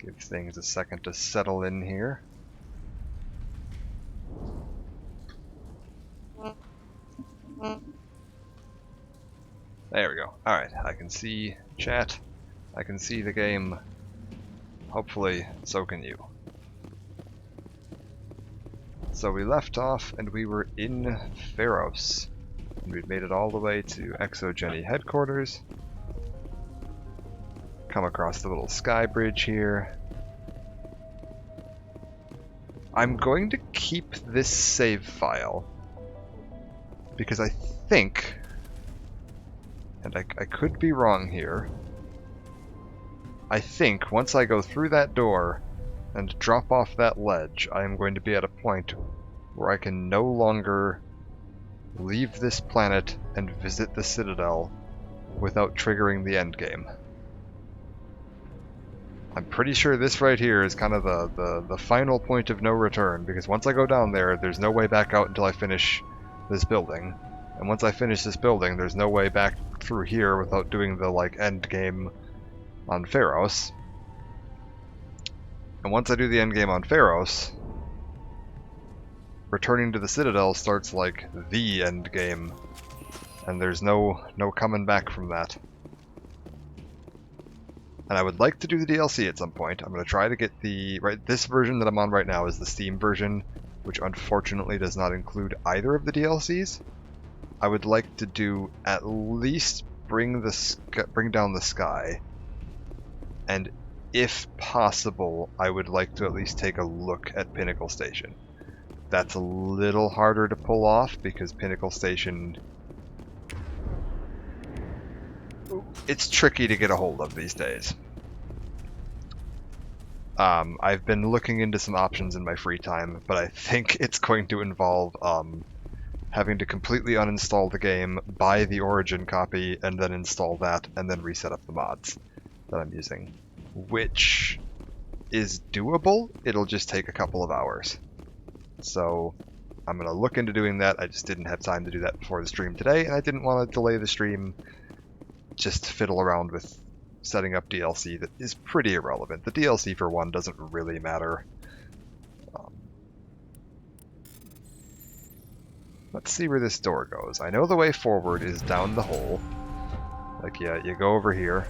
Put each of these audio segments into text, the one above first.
Give things a second to settle in here. There we go. Alright, I can see chat. I can see the game. Hopefully, so can you. So we left off and we were in Pharos. And we'd made it all the way to Exogeny headquarters. Come across the little sky bridge here. I'm going to keep this save file because I think, and I could be wrong here, I think once I go through that door and drop off that ledge, I am going to be at a point where I can no longer leave this planet and visit the Citadel without triggering the endgame. I'm pretty sure this right here is kind of the final point of no return, because once I go down there, there's no way back out until I finish this building. And once I finish this building, there's no way back through here without doing the, like, end game on Pharos. And once I do the end game on Pharos, returning to the Citadel starts, like, the end game. And there's no coming back from that. And I would like to do the DLC at some point. I'm going to try to get this version that I'm on right now is the Steam version, which unfortunately does not include either of the DLCs. I would like to do at least bring down the sky. And if possible, I would like to at least take a look at Pinnacle Station. That's a little harder to pull off because Pinnacle Station, it's tricky to get a hold of these days. I've been looking into some options in my free time, but I think it's going to involve having to completely uninstall the game, buy the Origin copy, and then install that, and then reset up the mods that I'm using. Which is doable, it'll just take a couple of hours. So I'm going to look into doing that. I just didn't have time to do that before the stream today, and I didn't want to delay the stream just to fiddle around with setting up DLC that is pretty irrelevant. The DLC for one doesn't really matter. Let's see where this door goes. I know the way forward is down the hole. Like, yeah, you go over here.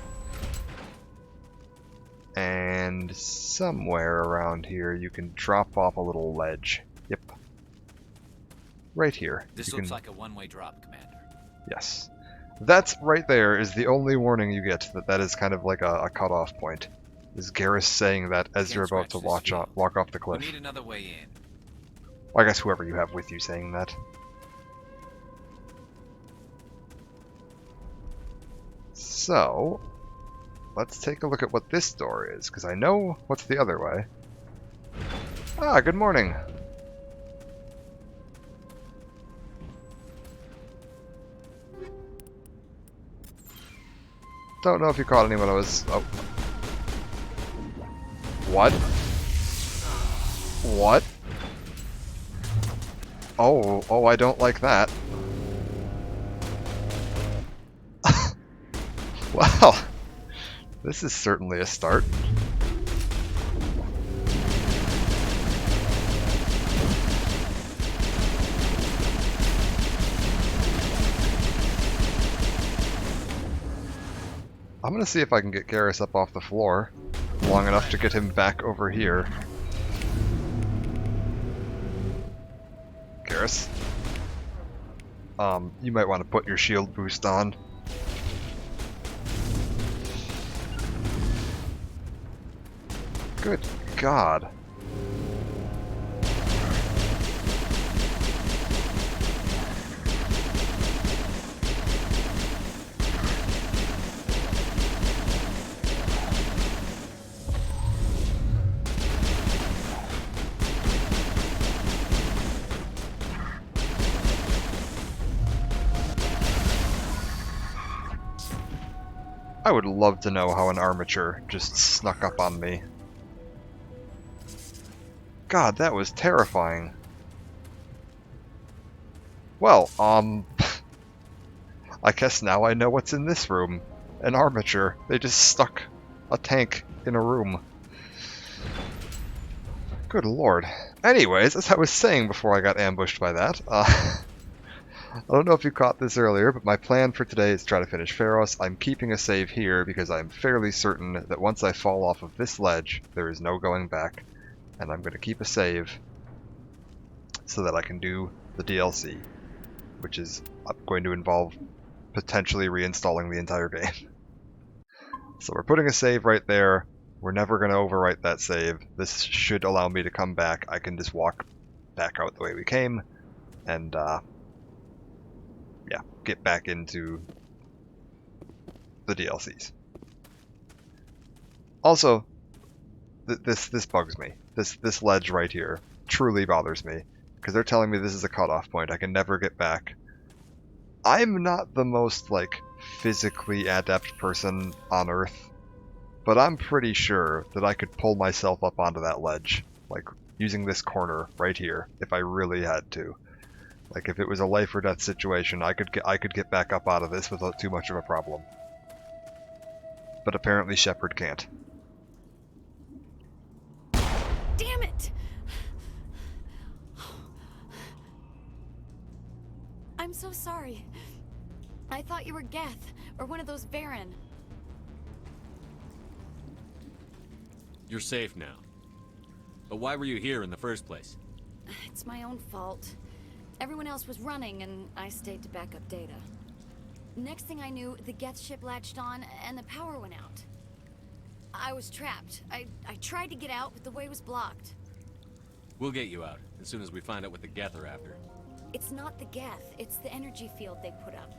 And somewhere around here you can drop off a little ledge. Yep. Right here. This looks like a one-way drop, Commander. Yes. That's right there is the only warning you get that is kind of like a cutoff point. Is Garrus saying that as you're about to walk off the cliff. We need another way in. Well, I guess whoever you have with you saying that. So, let's take a look at what this door is, because I know what's the other way. Ah, good morning. Don't know if you caught anyone I was... Oh. What? What? Oh, I don't like that. Wow. This is certainly a start. I'm gonna see if I can get Garrus up off the floor long enough to get him back over here. Garrus? You might want to put your shield boost on. Good God. I would love to know how an armature just snuck up on me. God, that was terrifying. Well, I guess now I know what's in this room. An armature. They just stuck a tank in a room. Good lord. Anyways, as I was saying before I got ambushed by that, I don't know if you caught this earlier, but my plan for today is to try to finish Pharos. I'm keeping a save here because I'm fairly certain that once I fall off of this ledge, there is no going back, and I'm going to keep a save so that I can do the DLC, which is going to involve potentially reinstalling the entire game. So we're putting a save right there. We're never going to overwrite that save. This should allow me to come back. I can just walk back out the way we came, and yeah, get back into the DLCs. Also, this bugs me. This ledge right here truly bothers me, because they're telling me this is a cutoff point. I can never get back. I'm not the most, like, physically adept person on Earth, but I'm pretty sure that I could pull myself up onto that ledge, like, using this corner right here, if I really had to. Like, if it was a life or death situation, I could get back up out of this without too much of a problem. But apparently Shepard can't. Damn it! I'm so sorry. I thought you were Geth, or one of those Varen. You're safe now. But why were you here in the first place? It's my own fault. Everyone else was running, and I stayed to back up data. Next thing I knew, the Geth ship latched on, and the power went out. I was trapped. I tried to get out, but the way was blocked. We'll get you out, as soon as we find out what the Geth are after. It's not the Geth, it's the energy field they put up.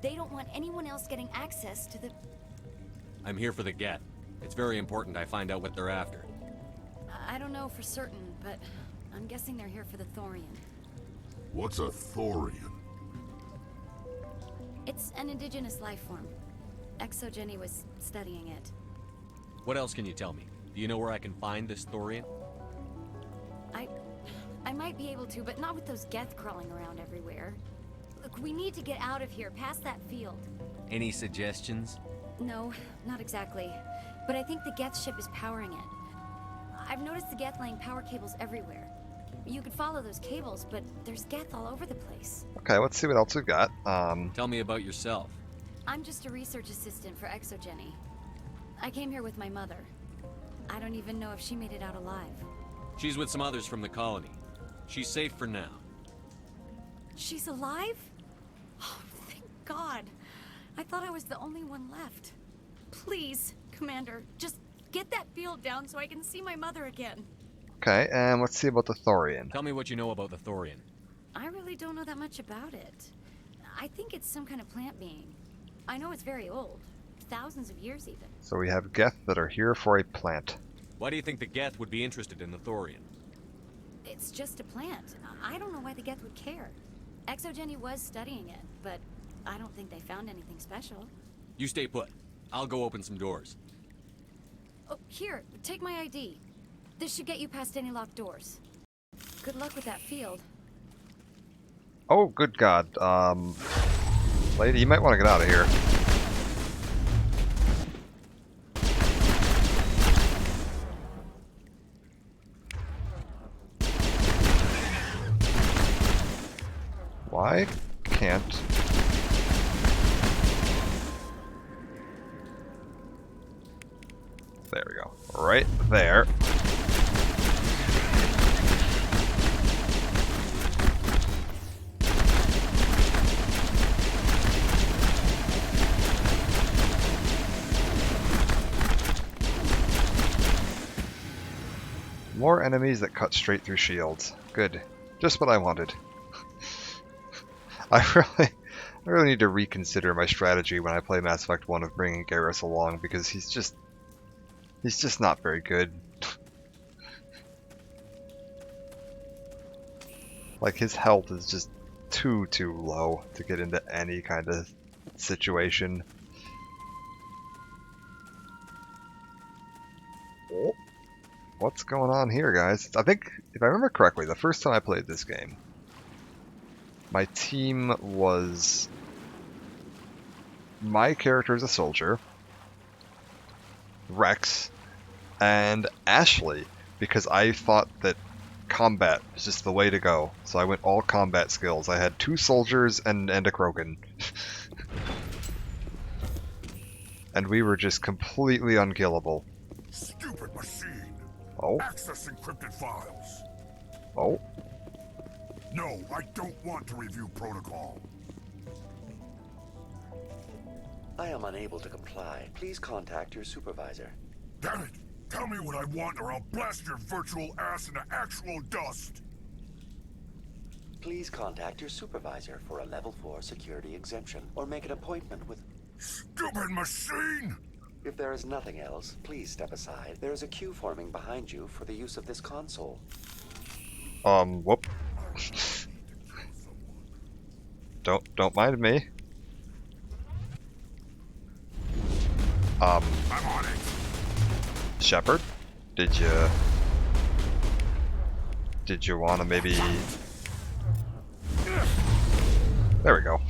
They don't want anyone else getting access to the... I'm here for the Geth. It's very important I find out what they're after. I don't know for certain, but I'm guessing they're here for the Thorian. What's a Thorian? It's an indigenous life form. Exogeny was studying it. What else can you tell me? Do you know where I can find this Thorian? I might be able to, but not with those Geth crawling around everywhere. Look, we need to get out of here, past that field. Any suggestions? No, not exactly. But I think the Geth ship is powering it. I've noticed the Geth laying power cables everywhere. You could follow those cables, but there's Geth all over the place. Okay, let's see what else we've got. Tell me about yourself. I'm just a research assistant for Exogeny. I came here with my mother. I don't even know if she made it out alive. She's with some others from the colony. She's safe for now. She's alive? Oh, thank God. I thought I was the only one left. Please, Commander, just get that field down so I can see my mother again. Okay, and let's see about the Thorian. Tell me what you know about the Thorian. I really don't know that much about it. I think it's some kind of plant being. I know it's very old. Thousands of years even. So we have Geth that are here for a plant. Why do you think the Geth would be interested in the Thorian? It's just a plant. I don't know why the Geth would care. Exogeny was studying it, but I don't think they found anything special. You stay put. I'll go open some doors. Oh, here, take my ID. This should get you past any locked doors. Good luck with that field. Oh, good God. Lady, you might want to get out of here. Why can't... There we go. Right there. More enemies that cut straight through shields. Good. Just what I wanted. I really need to reconsider my strategy when I play Mass Effect 1 of bringing Garrus along, because he's just not very good. Like, his health is just too low to get into any kind of situation. Oh. What's going on here, guys? I think, if I remember correctly, the first time I played this game, my team was... my character is a soldier, Rex, and Ashley, because I thought that combat was just the way to go. So I went all combat skills. I had 2 soldiers and a Krogan. And we were just completely unkillable. Stupid machine! Oh, Access encrypted files! oh. No, I don't want to review protocol. I am unable to comply. Please contact your supervisor. Damn it! Tell me what I want or I'll blast your virtual ass into actual dust! Please contact your supervisor for a level 4 security exemption, or make an appointment with... Stupid machine! If there is nothing else, please step aside. There is a queue forming behind you for the use of this console. Whoop. Don't mind me. I'm on it! Shepard, did you want to maybe... There we go.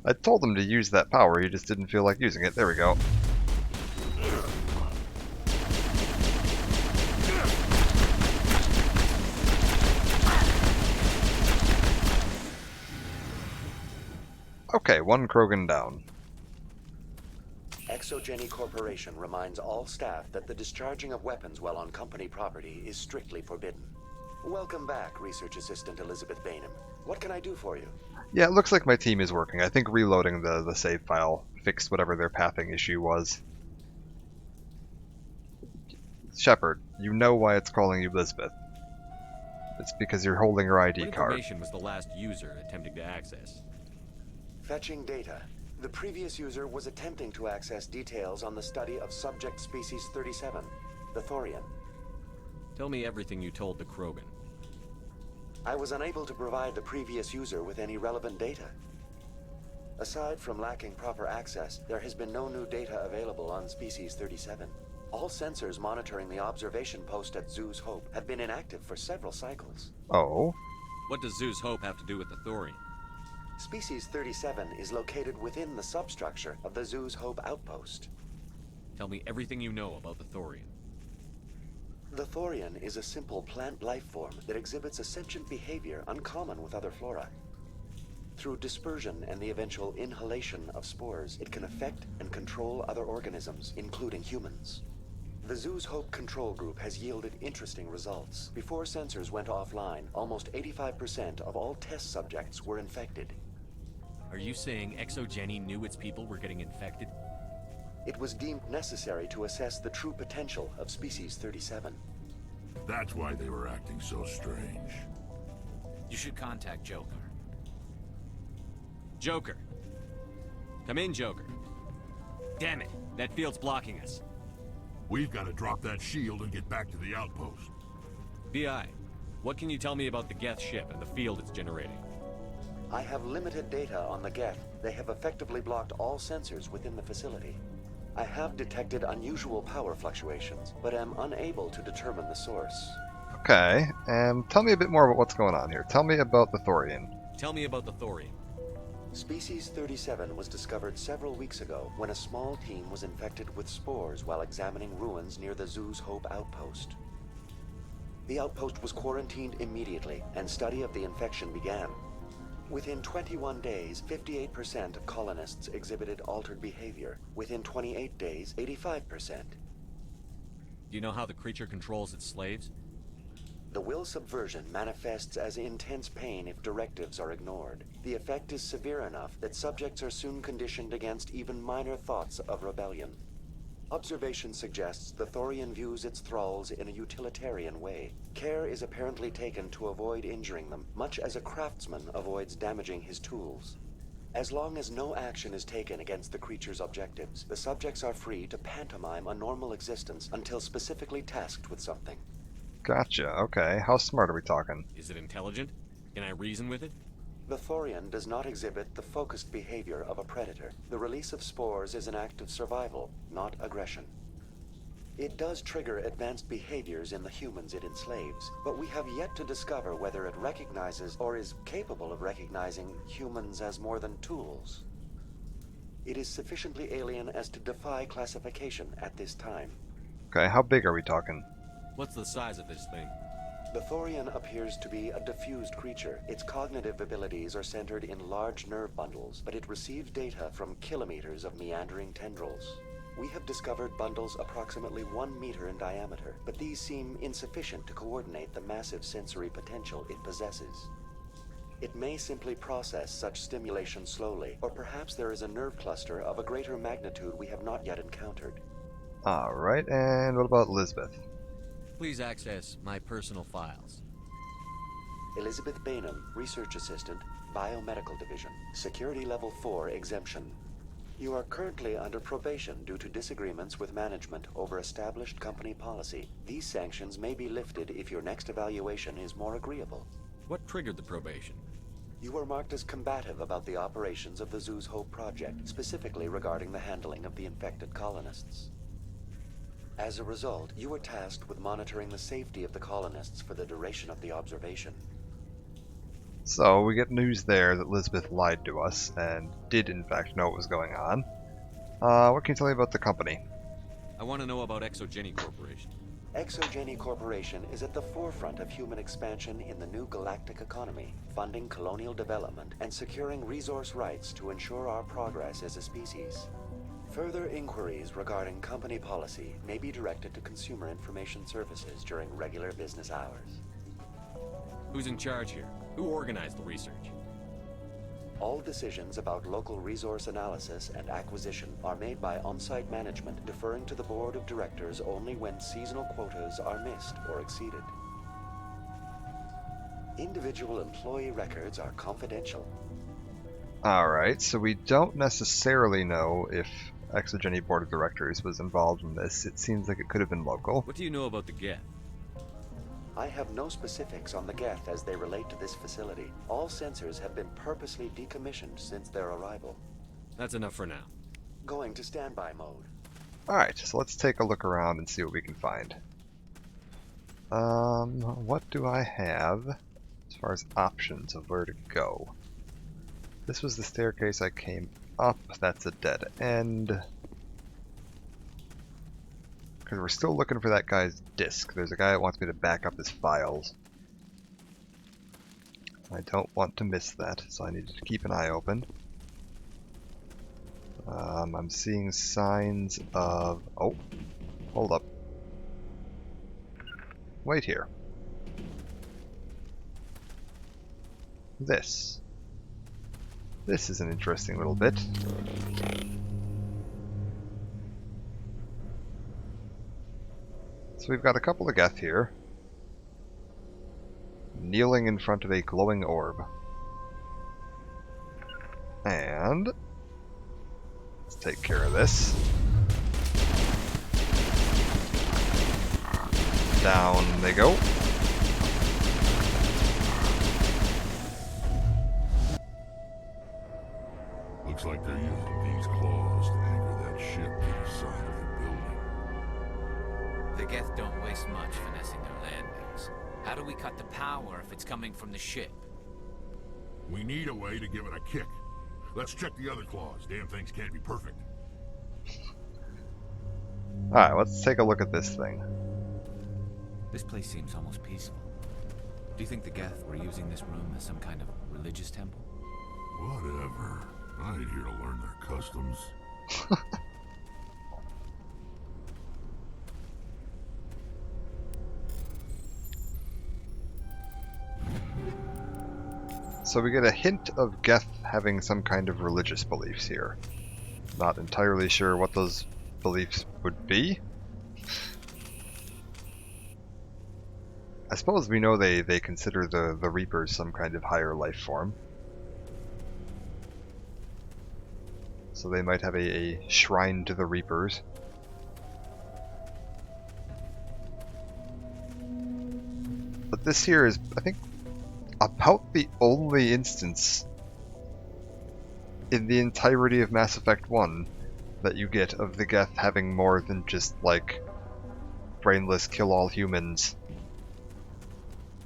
I told him to use that power, he just didn't feel like using it. There we go. Okay, 1 Krogan down. Exogeny Corporation reminds all staff that the discharging of weapons while on company property is strictly forbidden. Welcome back, Research Assistant Elizabeth Bainham. What can I do for you? Yeah, it looks like my team is working. I think reloading the save file fixed whatever their pathing issue was. Shepard, you know why it's calling you Elizabeth. It's because you're holding her ID What card. information was the last user attempting to access? Fetching data. The previous user was attempting to access details on the study of subject species 37, the Thorian. Tell me everything you told the Krogan. I was unable to provide the previous user with any relevant data. Aside from lacking proper access, there has been no new data available on species 37. All sensors monitoring the observation post at Zeus Hope have been inactive for several cycles. Oh? What does Zeus Hope have to do with the Thorian? Species 37 is located within the substructure of the Zeus Hope outpost. Tell me everything you know about the Thorian. The Thorian is a simple plant life form that exhibits a sentient behavior uncommon with other flora. Through dispersion and the eventual inhalation of spores, it can affect and control other organisms, including humans. The Zeus Hope control group has yielded interesting results. Before sensors went offline, almost 85% of all test subjects were infected. Are you saying Exogeny knew its people were getting infected? It was deemed necessary to assess the true potential of species 37. That's why they were acting so strange. You should contact Joker. Joker! Come in, Joker. Damn it, that field's blocking us. We've got to drop that shield and get back to the outpost. BI, what can you tell me about the Geth ship and the field it's generating? I have limited data on the Geth. They have effectively blocked all sensors within the facility. I have detected unusual power fluctuations, but am unable to determine the source. Okay, and tell me a bit more about what's going on here. Tell me about the Thorian. Tell me about the Thorian. Species 37 was discovered several weeks ago when a small team was infected with spores while examining ruins near the Zeus Hope outpost. The outpost was quarantined immediately, and study of the infection began. Within 21 days, 58% of colonists exhibited altered behavior. Within 28 days, 85%. Do you know how the creature controls its slaves? The will subversion manifests as intense pain if directives are ignored. The effect is severe enough that subjects are soon conditioned against even minor thoughts of rebellion. Observation suggests the Thorian views its thralls in a utilitarian way. Care is apparently taken to avoid injuring them, much as a craftsman avoids damaging his tools. As long as no action is taken against the creature's objectives, the subjects are free to pantomime a normal existence until specifically tasked with something. Gotcha, okay. How smart are we talking? Is it intelligent? Can I reason with it? The Thorian does not exhibit the focused behavior of a predator. The release of spores is an act of survival, not aggression. It does trigger advanced behaviors in the humans it enslaves, but we have yet to discover whether it recognizes or is capable of recognizing humans as more than tools. It is sufficiently alien as to defy classification at this time. Okay, how big are we talking? What's the size of this thing? The Thorian appears to be a diffused creature. Its cognitive abilities are centered in large nerve bundles, but it receives data from kilometers of meandering tendrils. We have discovered bundles approximately 1 meter in diameter, but these seem insufficient to coordinate the massive sensory potential it possesses. It may simply process such stimulation slowly, or perhaps there is a nerve cluster of a greater magnitude we have not yet encountered. Alright, and what about Elizabeth? Please access my personal files. Elizabeth Bainham, Research Assistant, Biomedical Division, Security Level 4 Exemption. You are currently under probation due to disagreements with management over established company policy. These sanctions may be lifted if your next evaluation is more agreeable. What triggered the probation? You were marked as combative about the operations of the Zoo's Hope project, specifically regarding the handling of the infected colonists. As a result, you were tasked with monitoring the safety of the colonists for the duration of the observation. So, we get news there that Elizabeth lied to us, and did in fact know what was going on. What can you tell me about the company? I want to know about Exogeny Corporation. Exogeny Corporation is at the forefront of human expansion in the new galactic economy, funding colonial development and securing resource rights to ensure our progress as a species. Further inquiries regarding company policy may be directed to Consumer Information Services during regular business hours. Who's in charge here? Who organized the research? All decisions about local resource analysis and acquisition are made by on-site management, deferring to the board of directors only when seasonal quotas are missed or exceeded. Individual employee records are confidential. Alright, so we don't necessarily know if Exogeny Board of Directors was involved in this. It seems like it could have been local. What do you know about the Geth? I have no specifics on the Geth as they relate to this facility. All sensors have been purposely decommissioned since their arrival. That's enough for now. Going to standby mode. Alright, so let's take a look around and see what we can find. What do I have as far as options of where to go? This was the staircase I came up. That's a dead end. Because we're still looking for that guy's disk. There's a guy that wants me to back up his files. I don't want to miss that, so I need to keep an eye open. I'm seeing signs of... Oh, hold up. Wait here. This. This is an interesting little bit. So we've got a couple of Geth here, kneeling in front of a glowing orb. And let's take care of this. Down they go. Looks like they're using these claws to anchor that ship to the side of the building. The Geth don't waste much finessing their landings. How do we cut the power if it's coming from the ship? We need a way to give it a kick. Let's check the other claws. Damn things can't be perfect. Alright, let's take a look at this thing. This place seems almost peaceful. Do you think the Geth were using this room as some kind of religious temple? Whatever. I ain't here to learn their customs. So we get a hint of Geth having some kind of religious beliefs here. Not entirely sure what those beliefs would be. I suppose we know they consider the Reapers some kind of higher life form. So they might have a shrine to the Reapers. But this here is, I think, about the only instance in the entirety of Mass Effect 1 that you get of the Geth having more than just, like, brainless kill all humans.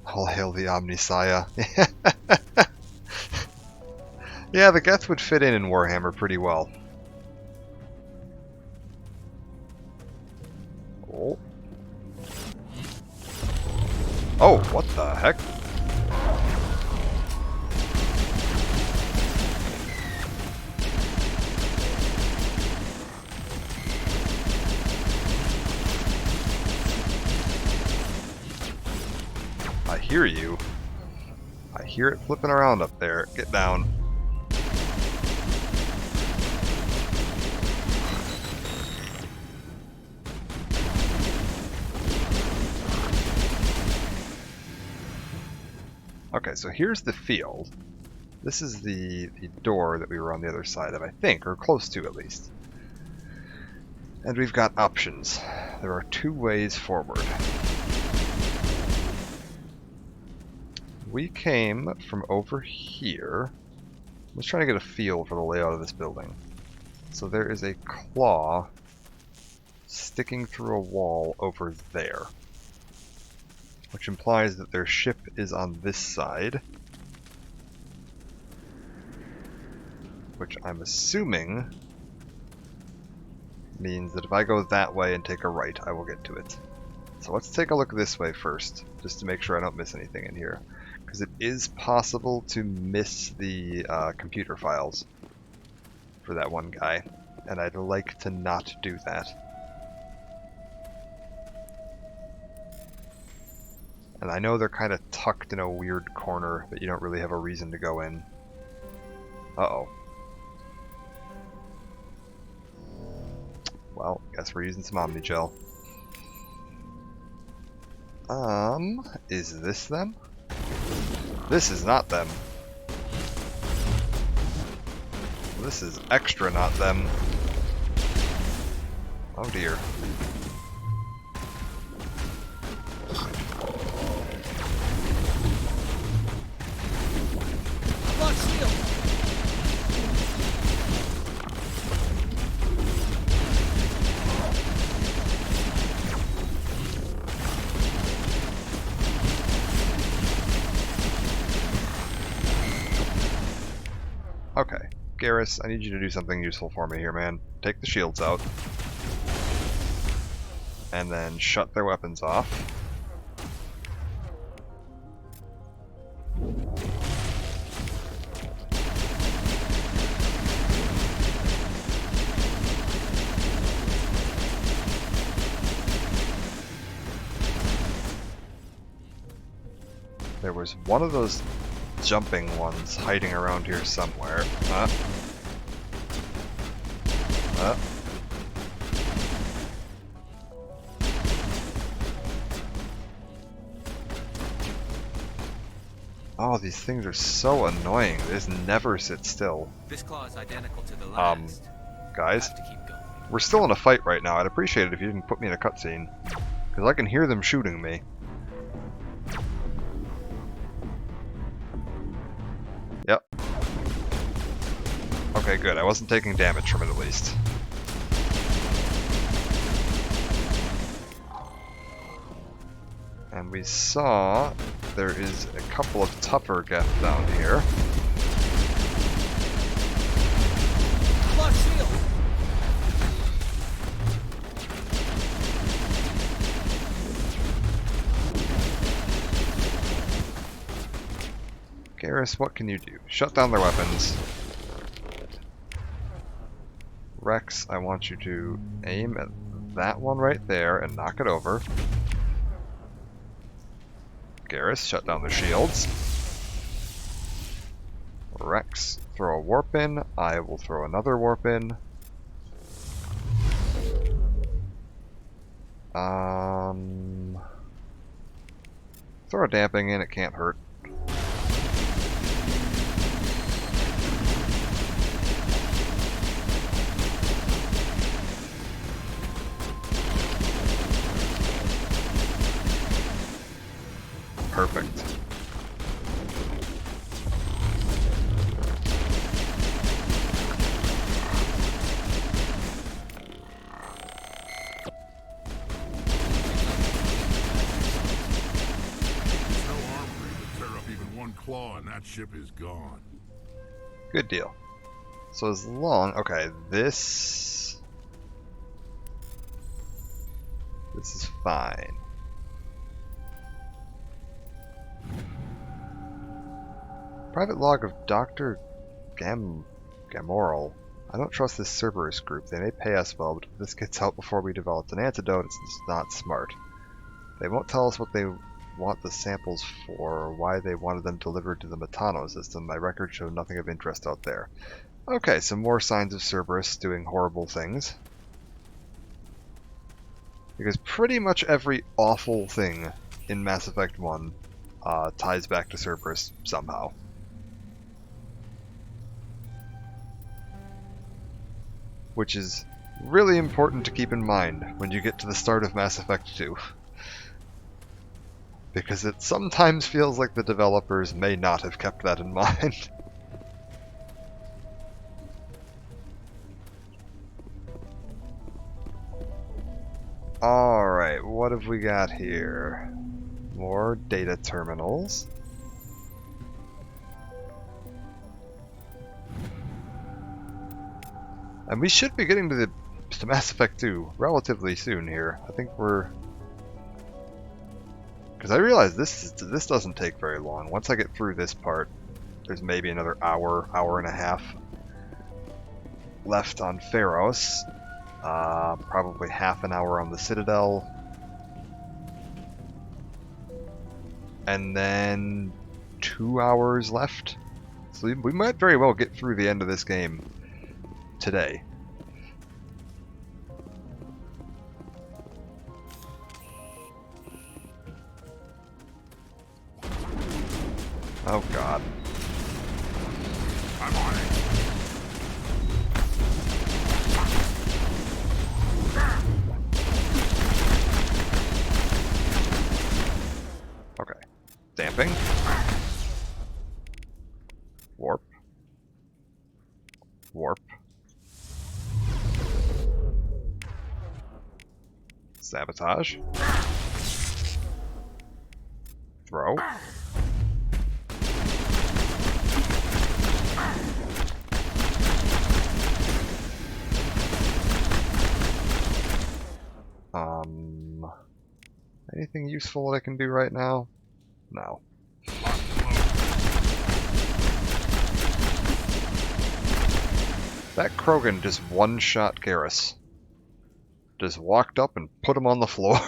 All hail the Omnissiah. Yeah, the Geth would fit in Warhammer pretty well. Oh. Oh, what the heck? I hear you. I hear it flipping around up there. Get down. Okay, so here's the field. This is the door that we were on the other side of, I think, or close to at least. And we've got options. There are 2 ways forward. We came from over here. I'm just trying to get a feel for the layout of this building. So there is a claw sticking through a wall over there, which implies that their ship is on this side, which I'm assuming means that if I go that way and take a right, I will get to it. So let's take a look this way first, just to make sure I don't miss anything in here, because it is possible to miss the computer files for that one guy, and I'd like to not do that. And I know they're kind of tucked in a weird corner that you don't really have a reason to go in. Uh-oh. Well, guess we're using some Omnigel. Is this them? This is not them. This is extra not them. Oh dear. Okay, Garrus, I need you to do something useful for me here, man. Take the shields out. And then shut their weapons off. There was one of those jumping ones hiding around here somewhere. Oh, these things are so annoying. They just never sit still. This claw is identical to the last. Guys, Have to keep going. we're still in a fight right now. I'd appreciate it if you didn't put me in a cutscene, because I can hear them shooting me. Yep. Okay, good. I wasn't taking damage from it at least. And we saw there is a couple of tougher Geth down here. Garrus, what can you do? Shut down their weapons. Rex, I want you to aim at that one right there and knock it over. Garrus, shut down the shields. Rex, throw a warp in. I will throw another warp in. Throw a damping in, it can't hurt. Perfect. There's no armory to tear up even one claw and that ship is gone. Good deal. So as long... Okay, this is fine. Private log of Dr. Gamoral. I don't trust this Cerberus group. They may pay us well, but if this gets out before we develop an antidote, it's not smart. They won't tell us what they want the samples for, or why they wanted them delivered to the Metano system. My records show nothing of interest out there. Okay, some more signs of Cerberus doing horrible things. Because pretty much every awful thing in Mass Effect 1 ties back to Cerberus somehow. Which is really important to keep in mind when you get to the start of Mass Effect 2. Because it sometimes feels like the developers may not have kept that in mind. Alright, what have we got here? More data terminals. And we should be getting to Mass Effect 2 relatively soon here. I think we're... Because I realize this doesn't take very long. Once I get through this part, there's maybe another hour, hour and a half left on Pharos. Probably half an hour on the Citadel. And then 2 hours left. So we might very well get through the end of this game today. Oh god. I'm on it. Okay. Damping. Warp. Warp. Sabotage. Throw. Anything useful that I can do right now? No. That Krogan just one-shot Garrus. Just walked up and put him on the floor.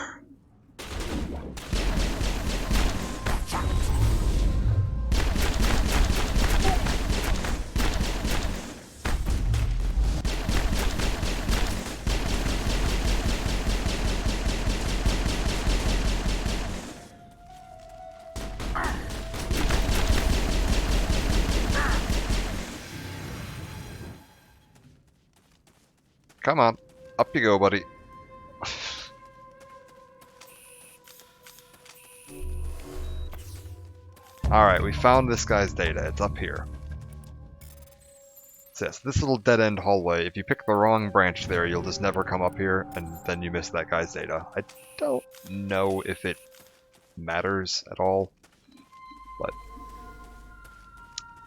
Come on. Up you go, buddy. Alright, we found this guy's data. It's up here. So yes, this little dead-end hallway, if you pick the wrong branch there, you'll just never come up here, and then you miss that guy's data. I don't know if it matters at all, but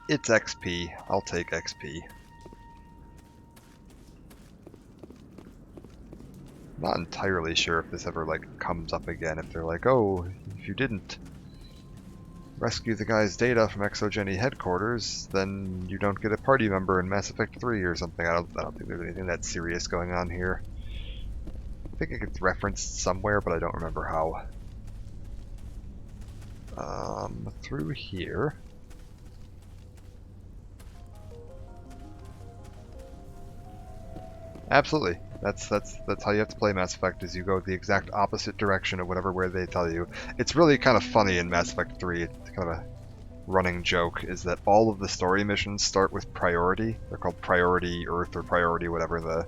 it's XP. I'll take XP. Not entirely sure if this ever comes up again, if they're like, oh, if you didn't rescue the guy's data from Exogeny headquarters, then you don't get a party member in Mass Effect 3 or something. I don't think there's anything that serious going on here. I think it gets referenced somewhere, but I don't remember how. Through here. Absolutely. That's how you have to play Mass Effect, is you go the exact opposite direction of whatever way they tell you. It's really kind of funny in Mass Effect 3, it's kind of a running joke, is that all of the story missions start with priority. They're called Priority Earth or Priority whatever the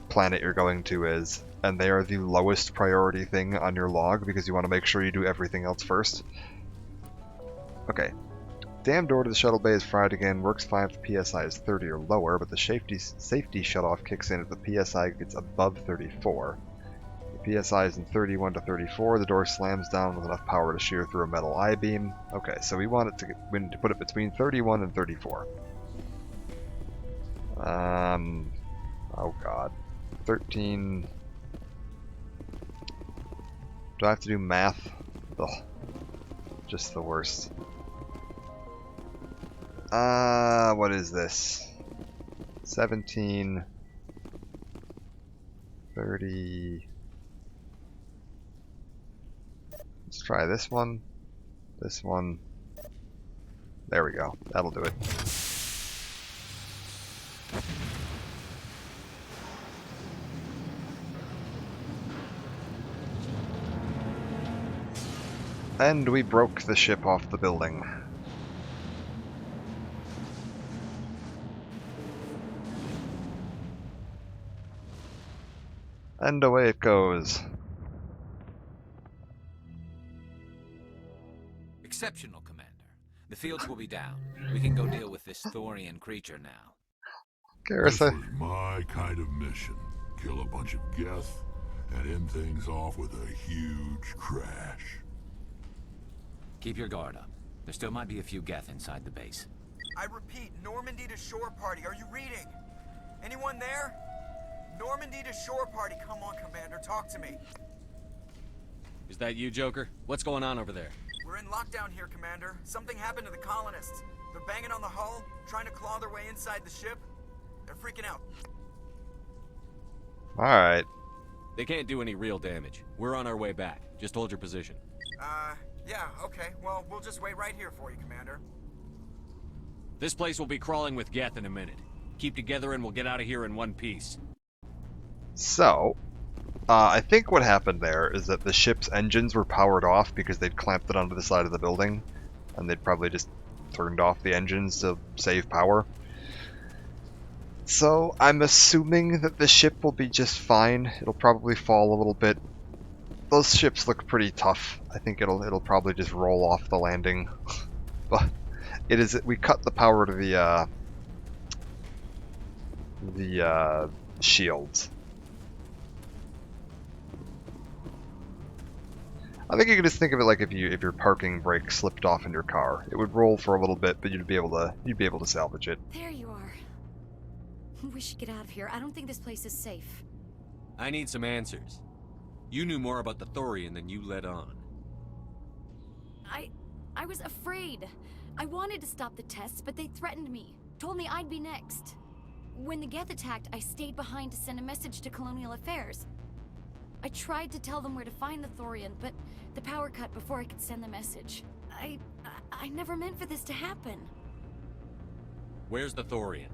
planet you're going to is, and they are the lowest priority thing on your log because you want to make sure you do everything else first. Okay. Dam door to the shuttle bay is fried again, works fine if the PSI is 30 or lower, but the safety shutoff kicks in if the PSI gets above 34. If the PSI is in 31 to 34, the door slams down with enough power to shear through a metal I-beam. Okay, so we want it to put it between 31 and 34. Oh god. 13... Do I have to do math? Ugh. Just the worst. What is this? 17... 30... Let's try this one. This one. There we go. That'll do it. And we broke the ship off the building. And away it goes. Exceptional, Commander. The fields will be down. We can go deal with this Thorian creature now. This Garrus, was my kind of mission. Kill a bunch of Geth and end things off with a huge crash. Keep your guard up. There still might be a few Geth inside the base. I repeat, Normandy to shore party. Are you reading? Anyone there? Normandy to shore party. Come on, Commander. Talk to me. Is that you, Joker? What's going on over there? We're in lockdown here, Commander. Something happened to the colonists. They're banging on the hull, trying to claw their way inside the ship. They're freaking out. alright. They can't do any real damage. We're on our way back. Just hold your position. Yeah, okay. Well, we'll just wait right here for you, Commander. This place will be crawling with Geth in a minute. Keep together and we'll get out of here in one piece. So, I think what happened there is that the ship's engines were powered off because they'd clamped it onto the side of the building, and they'd probably just turned off the engines to save power. So, I'm assuming that the ship will be just fine. It'll probably fall a little bit. Those ships look pretty tough. I think it'll probably just roll off the landing. But we cut the power to the shields. I think you can just think of it like if your parking brake slipped off in your car. It would roll for a little bit, but you'd be able to salvage it. There you are. We should get out of here. I don't think this place is safe. I need some answers. You knew more about the Thorian than you let on. I was afraid. I wanted to stop the tests, but they threatened me. Told me I'd be next. When the Geth attacked, I stayed behind to send a message to Colonial Affairs. I tried to tell them where to find the Thorian, but the power cut before I could send the message. I never meant for this to happen. Where's the Thorian?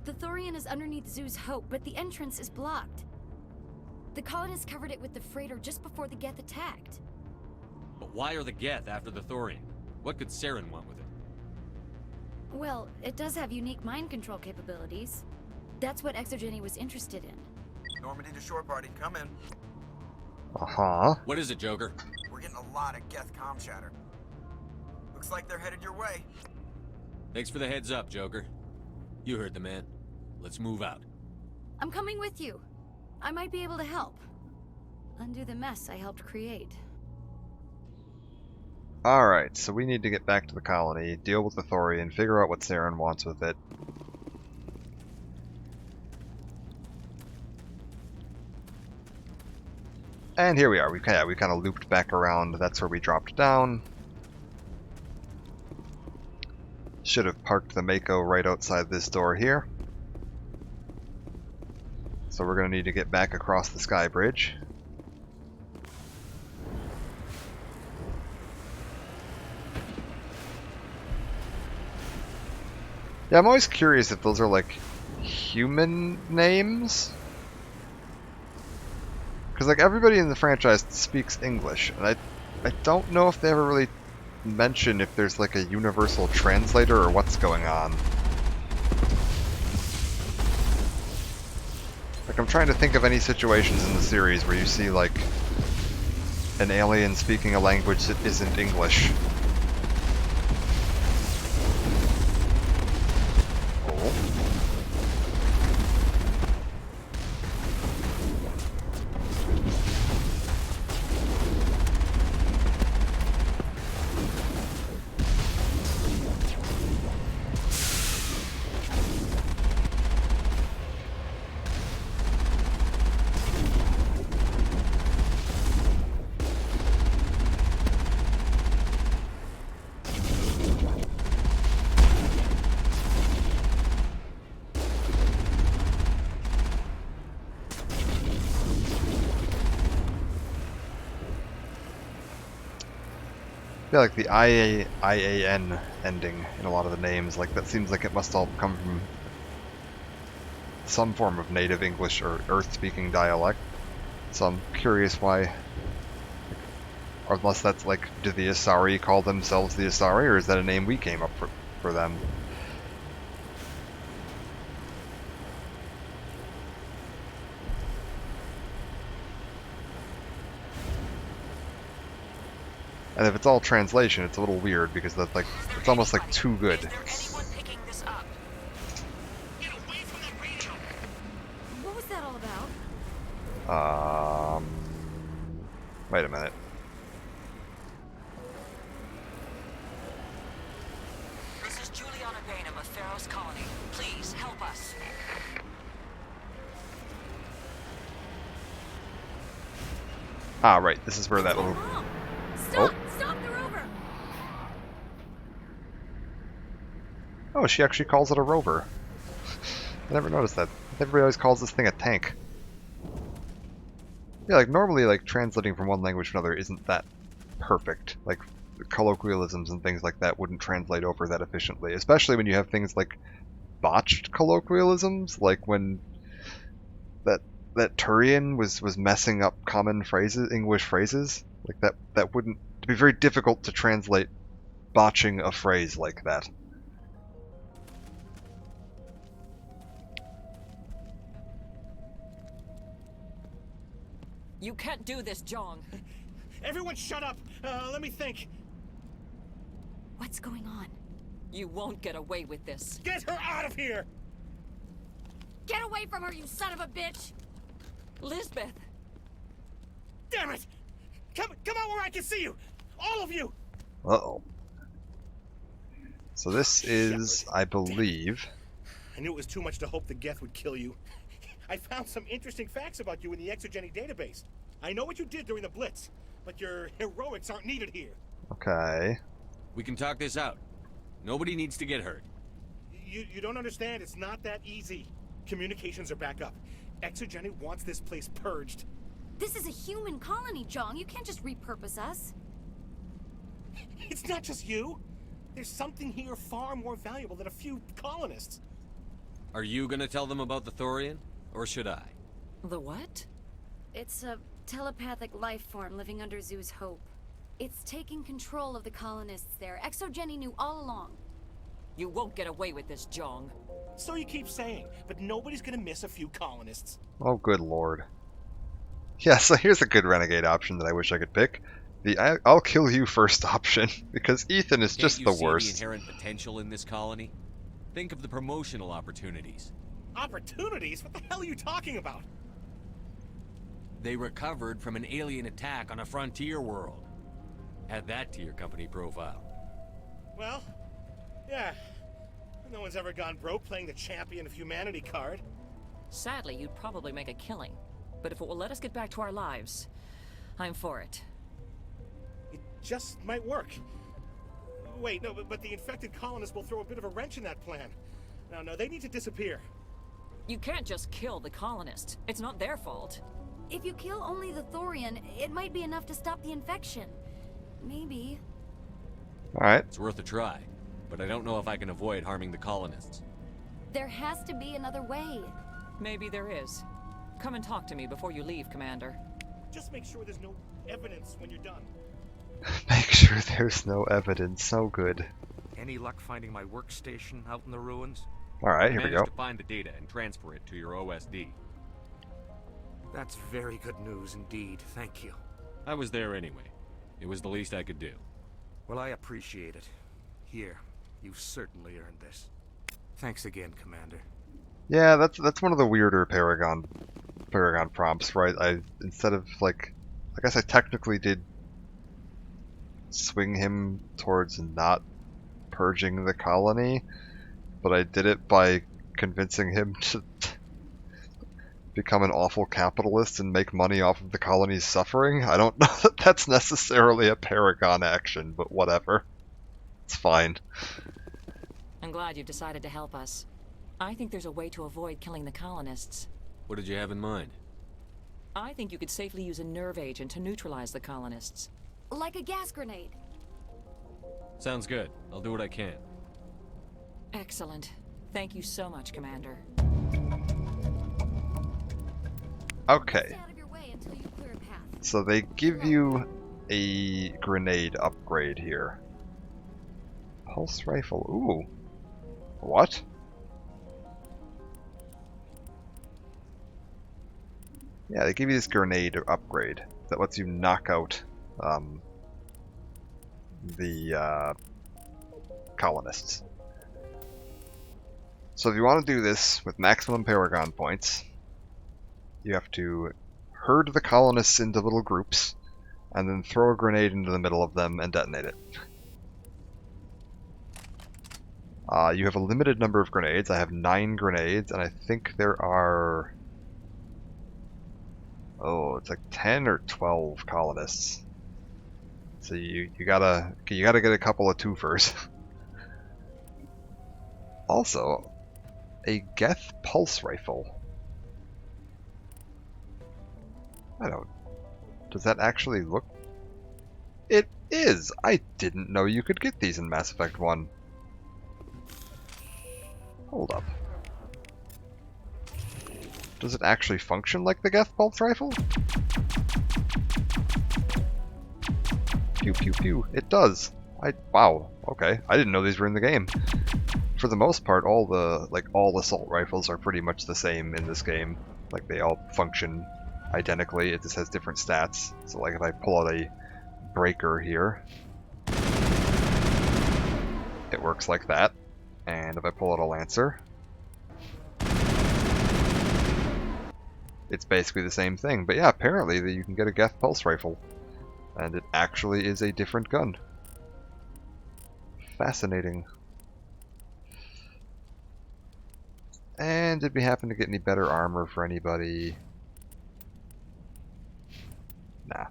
The Thorian is underneath Zoo's Hope, but the entrance is blocked. The colonists covered it with the freighter just before the Geth attacked. But why are the Geth after the Thorian? What could Saren want with it? Well, it does have unique mind control capabilities. That's what Exogeny was interested in. Normandy to shore party. Come in. Uh-huh. What is it, Joker? We're getting a lot of Geth comm chatter. Looks like they're headed your way. Thanks for the heads up, Joker. You heard the man. Let's move out. I'm coming with you. I might be able to help. Undo the mess I helped create. Alright, so we need to get back to the colony, deal with the Thorian, figure out what Saren wants with it. And here we are. We kind of looped back around. That's where we dropped down. Should have parked the Mako right outside this door here. So we're going to need to get back across the sky bridge. Yeah, I'm always curious if those are like human names. Because like everybody in the franchise speaks English, and I don't know if they ever really mention if there's like a universal translator or what's going on. Like I'm trying to think of any situations in the series where you see like an alien speaking a language that isn't English. Yeah, like the IAN ending in a lot of the names, like that seems like it must all come from some form of native English or Earth-speaking dialect. So I'm curious why, or unless that's like, do the Asari call themselves the Asari, or is that a name we came up for them? And if it's all translation, it's a little weird because that's like, it's almost like too good. Is there anyone picking this up? Get away from that radio! What was that all about? Wait a minute. This is Juliana Bainham of Pharaoh's Colony. Please help us. Ah, right, this is where that little... Mom! Oh. Stop! Stop the rover! Oh, she actually calls it a rover. I never noticed that. Everybody always calls this thing a tank. Yeah, like normally, like translating from one language to another isn't that perfect. Like colloquialisms and things like that wouldn't translate over that efficiently, especially when you have things like botched colloquialisms, like when that Turian was messing up common phrases, English phrases. Like that wouldn't, it'd be very difficult to translate botching a phrase like that. You can't do this, Jong. Everyone shut up! Let me think. What's going on? You won't get away with this. Get her out of here! Get away from her, you son of a bitch! Lisbeth! Damn it! Come out where I can see you! All of you! Uh-oh. So this is, I believe... I knew it was too much to hope the Geth would kill you. I found some interesting facts about you in the Exogeny database. I know what you did during the Blitz, but your heroics aren't needed here. Okay. We can talk this out. Nobody needs to get hurt. You don't understand, it's not that easy. Communications are back up. Exogeny wants this place purged. This is a human colony, Jong. You can't just repurpose us. It's not just you. There's something here far more valuable than a few colonists. Are you gonna tell them about the Thorian? Or should I? The what? It's a telepathic life form living under Zoo's Hope. It's taking control of the colonists there. Exogeny knew all along. You won't get away with this, Jong. So you keep saying, but nobody's gonna miss a few colonists. Oh, good lord. Yeah, so here's a good renegade option that I wish I could pick. The I'll kill you first option, because Ethan is just the Can't you see worst. the inherent potential in this colony? Think of the promotional opportunities. Opportunities? What the hell are you talking about? They recovered from an alien attack on a frontier world. Add that to your company profile. Well, yeah. No one's ever gone broke playing the champion of humanity card. Sadly, you'd probably make a killing. But if it will let us get back to our lives, I'm for it. It just might work. Wait, no, but the infected colonists will throw a bit of a wrench in that plan. No, they need to disappear. You can't just kill the colonists. It's not their fault. If you kill only the Thorian, it might be enough to stop the infection. Maybe. Alright. It's worth a try, but I don't know if I can avoid harming the colonists. There has to be another way. Maybe there is. Come and talk to me before you leave, Commander. Just make sure there's no evidence when you're done. Make sure there's no evidence. So good. Any luck finding my workstation out in the ruins? Alright, here we Managed go. to find the data and transfer it to your OSD. That's very good news indeed, thank you. I was there anyway. It was the least I could do. Well, I appreciate it. Here, you've certainly earned this. Thanks again, Commander. Yeah, that's one of the weirder Paragon prompts, right? Instead of like, I guess I technically did swing him towards not purging the colony, but I did it by convincing him to become an awful capitalist and make money off of the colony's suffering. I don't know that that's necessarily a Paragon action, but whatever. It's fine. I'm glad you've decided to help us. I think there's a way to avoid killing the colonists. What did you have in mind? I think you could safely use a nerve agent to neutralize the colonists. Like a gas grenade. Sounds good. I'll do what I can. Excellent. Thank you so much, Commander. Okay. Stay out of your way until you clear a path. So they give you a grenade upgrade here. Pulse rifle. Ooh. What? Yeah, they give you this grenade upgrade that lets you knock out the colonists. So if you want to do this with maximum Paragon points, you have to herd the colonists into little groups and then throw a grenade into the middle of them and detonate it. You have a limited number of grenades. I have 9 grenades, and I think there are... oh, it's like 10 or 12 colonists. So you gotta get a couple of twofers. Also, a Geth pulse rifle. I don't... does that actually look... it is! I didn't know you could get these in Mass Effect 1. Hold up. Does it actually function like the Geth pulse rifle? Pew pew pew. It does. Wow. Okay. I didn't know these were in the game. For the most part, all the assault rifles are pretty much the same in this game. Like, they all function identically. It just has different stats. So like if I pull out a breaker here, it works like that. And if I pull out a Lancer, it's basically the same thing. But yeah, apparently you can get a Geth pulse rifle. And it actually is a different gun. Fascinating. And did we happen to get any better armor for anybody? Nah.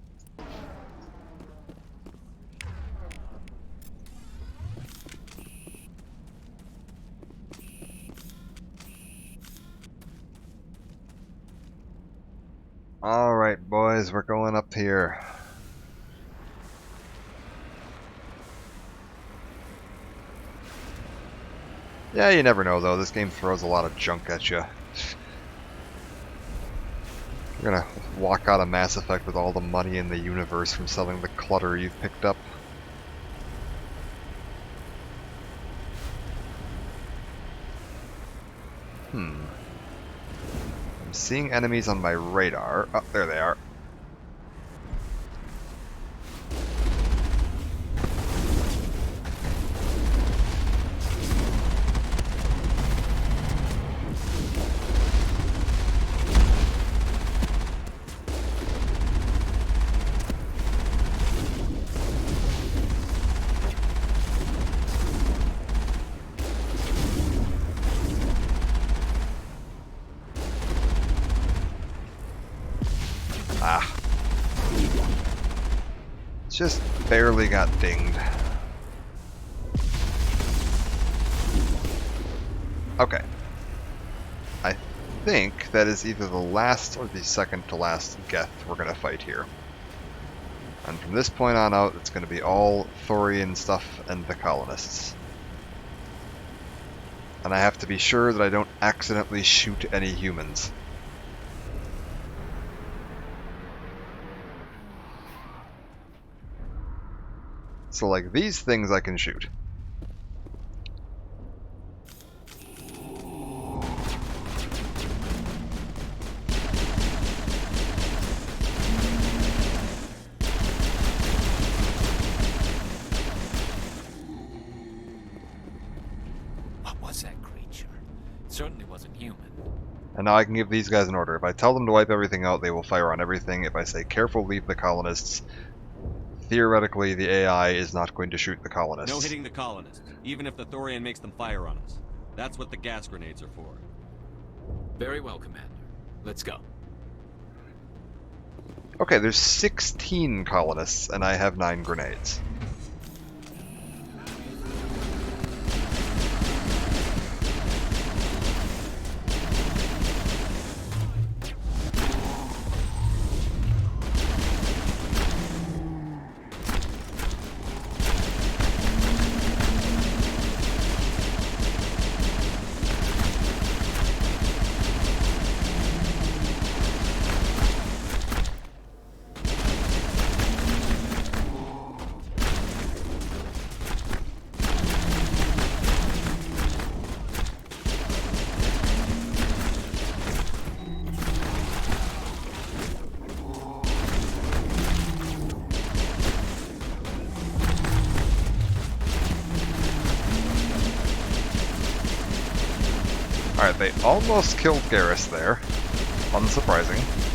Alright, boys, we're going up here. Yeah, you never know, though. This game throws a lot of junk at you. You're gonna walk out of Mass Effect with all the money in the universe from selling the clutter you've picked up. I'm seeing enemies on my radar. Oh, there they are. Ah. Just barely got dinged. Okay. I think that is either the last or the second to last Geth we're gonna fight here. And from this point on out, it's gonna be all Thorian stuff and the colonists. And I have to be sure that I don't accidentally shoot any humans. So like these things I can shoot. What was that creature? It certainly wasn't human. And now I can give these guys an order. If I tell them to wipe everything out, they will fire on everything. If I say careful, leave the colonists, theoretically, the AI is not going to shoot the colonists. No hitting the colonists, even if the Thorian makes them fire on us. That's what the gas grenades are for. Very well, Commander. Let's go. Okay, there's 16 colonists, and I have 9 grenades. Alright, they almost killed Garrus there. Unsurprising.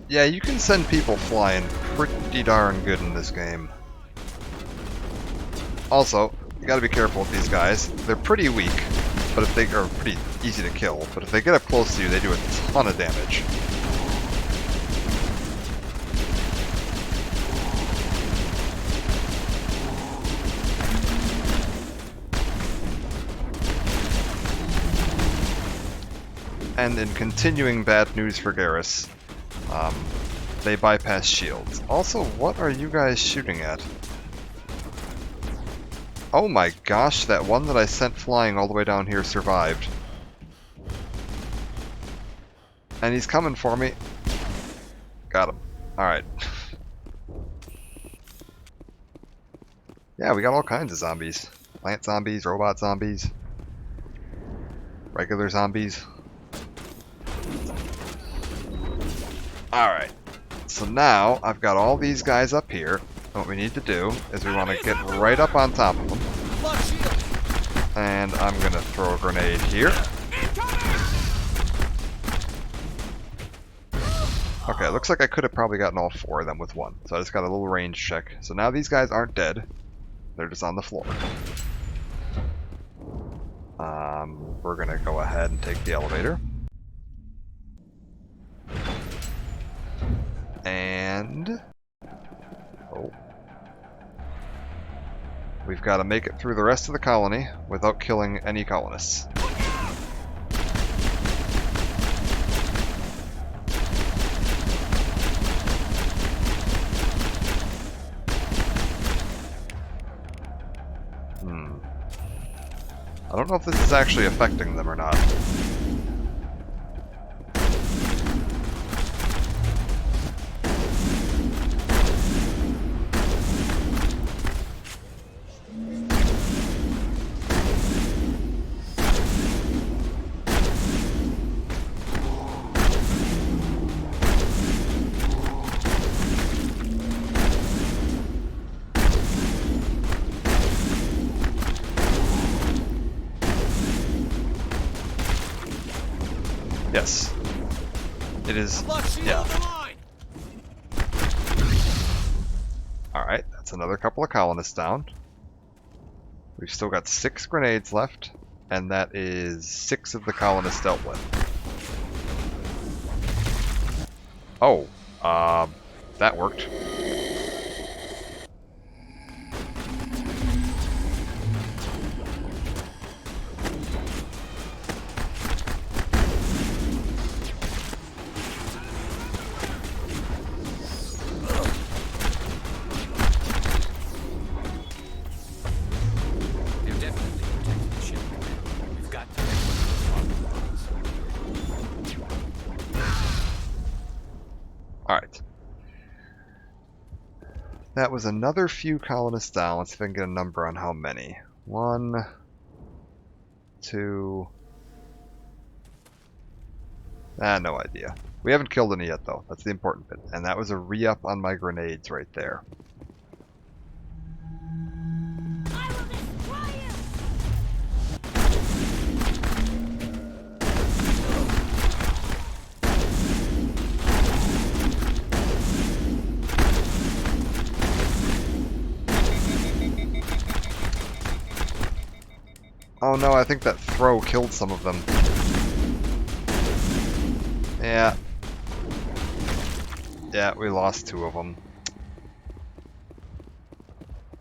Yeah, you can send people flying pretty darn good in this game. Also, you gotta be careful with these guys. They're pretty weak, but if they are pretty easy to kill, but if they get up close to you, they do a ton of damage. And in continuing bad news for Garrus, they bypass shields. Also, what are you guys shooting at? Oh my gosh, that one that I sent flying all the way down here survived. And he's coming for me. Got him. Alright. Yeah, we got all kinds of zombies. Plant zombies, robot zombies, regular zombies. Alright. So now, I've got all these guys up here. What we need to do is we want to get right up on top of them. And I'm going to throw a grenade here. Okay, it looks like I could have probably gotten all 4 of them with one. So I just got a little range check. So now these guys aren't dead. They're just on the floor. We're going to go ahead and take the elevator. And oh, we've got to make it through the rest of the colony without killing any colonists. I don't know if this is actually affecting them or not. Yes. It is. Yeah. Alright, that's another couple of colonists down. We've still got 6 grenades left, and that is 6 of the colonists dealt with. Oh, that worked. Alright. That was another few colonists down. Let's see if I can get a number on how many. 1, 2... no idea. We haven't killed any yet, though. That's the important bit. And that was a re-up on my grenades right there. Oh no, I think that throw killed some of them. Yeah. Yeah, we lost 2 of them.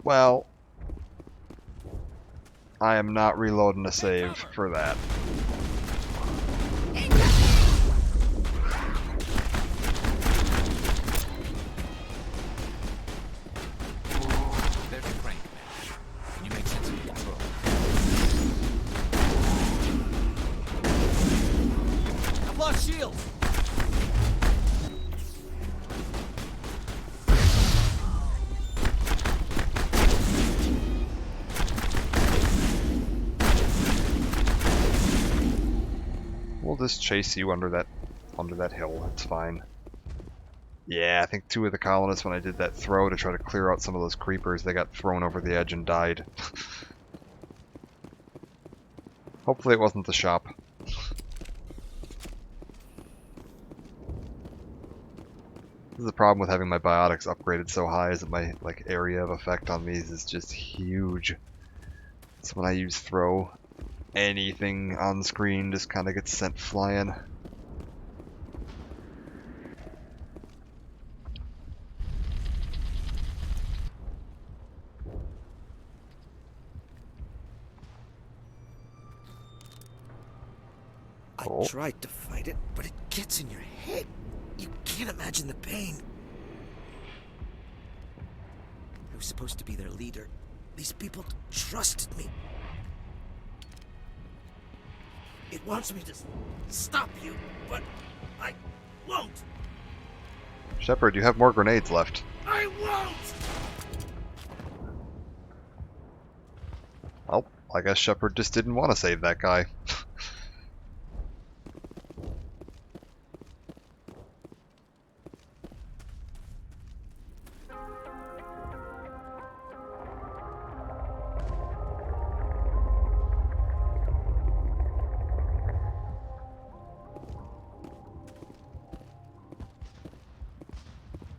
Well, I am not reloading a save for that. just chase you under that hill. It's fine. Yeah, I think 2 of the colonists, when I did that throw to try to clear out some of those creepers, they got thrown over the edge and died. Hopefully it wasn't the shop. This is the problem with having my biotics upgraded so high, is that my area of effect on these is just huge. So when I use throw, anything on screen just kind of gets sent flying. I tried to fight it, but it gets in your head. You can't imagine the pain. I was supposed to be their leader. These people trusted me. It wants me to stop you, but I won't. Shepard, you have more grenades left. I won't! Oh, I guess Shepard just didn't want to save that guy.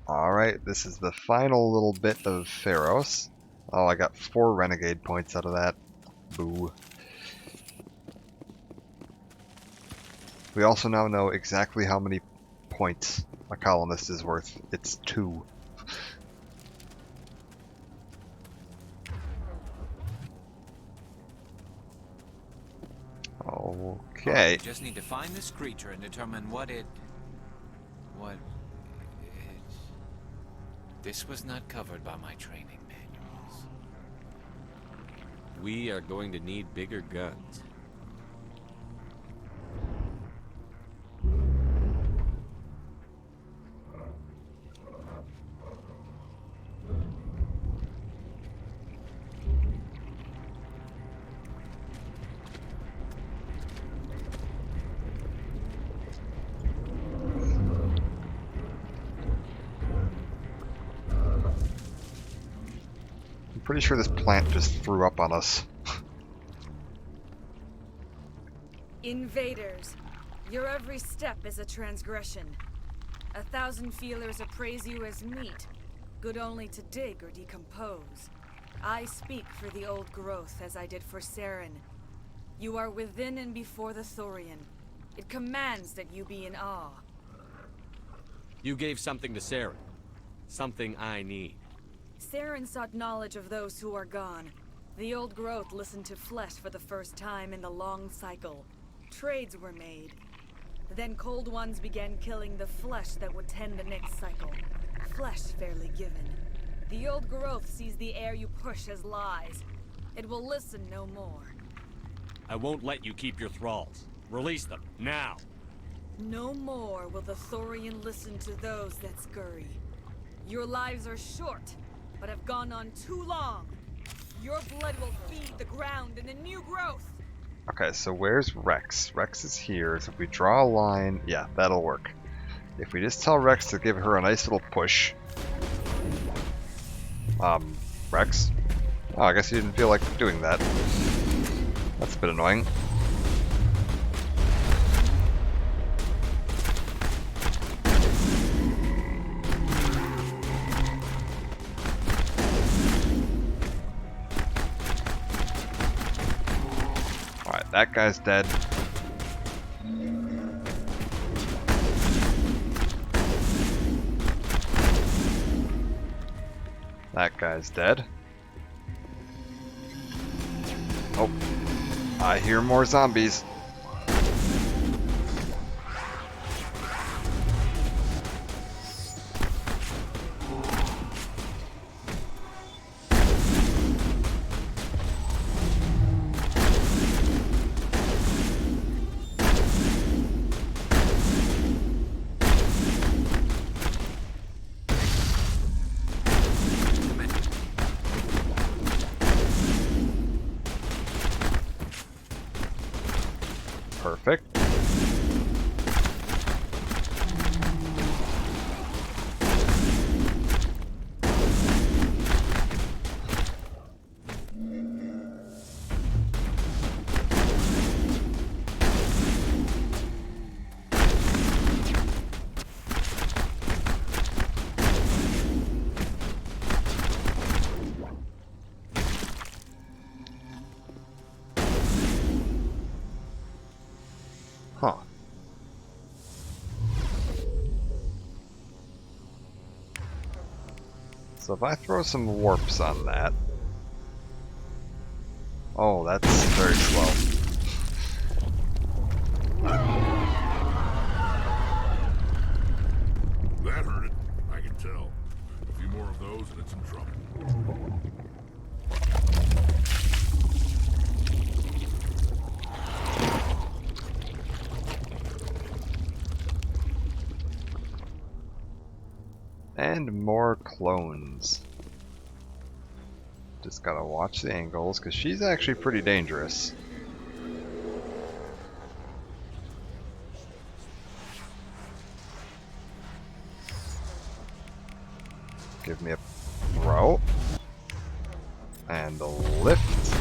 Alright, this is the final little bit of Pharos. Oh, I got 4 renegade points out of that. Boo. We also now know exactly how many points a colonist is worth. It's 2. Okay. We just need to find this creature and determine what it... This was not covered by my training manuals. We are going to need bigger guns. Pretty sure this plant just threw up on us. Invaders, your every step is a transgression. 1,000 feelers appraise you as meat, good only to dig or decompose. I speak for the old growth as I did for Saren. You are within and before the Thorian. It commands that you be in awe. You gave something to Saren. Something I need. Saren sought knowledge of those who are gone. The old growth listened to flesh for the first time in the long cycle. Trades were made. Then cold ones began killing the flesh that would tend the next cycle. Flesh fairly given. The old growth sees the air you push as lies. It will listen no more. I won't let you keep your thralls. Release them, now! No more will the Thorian listen to those that scurry. Your lives are short, but have gone on too long. Your blood will feed the ground in the new growth. Okay, so where's Rex? Rex is here, so if we draw a line, yeah, that'll work. If we just tell Rex to give her a nice little push. Rex? Oh, I guess you didn't feel like doing that. That's a bit annoying. Alright, that guy's dead. That guy's dead. Oh, I hear more zombies. Perfect. So if I throw some warps on that... Oh, that's very slow. That hurt it. I can tell. A few more of those and it's in trouble. And more clones. Just gotta watch the angles, because she's actually pretty dangerous. Give me a throw. And a lift.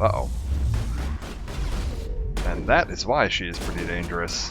Uh-oh. And that is why she is pretty dangerous.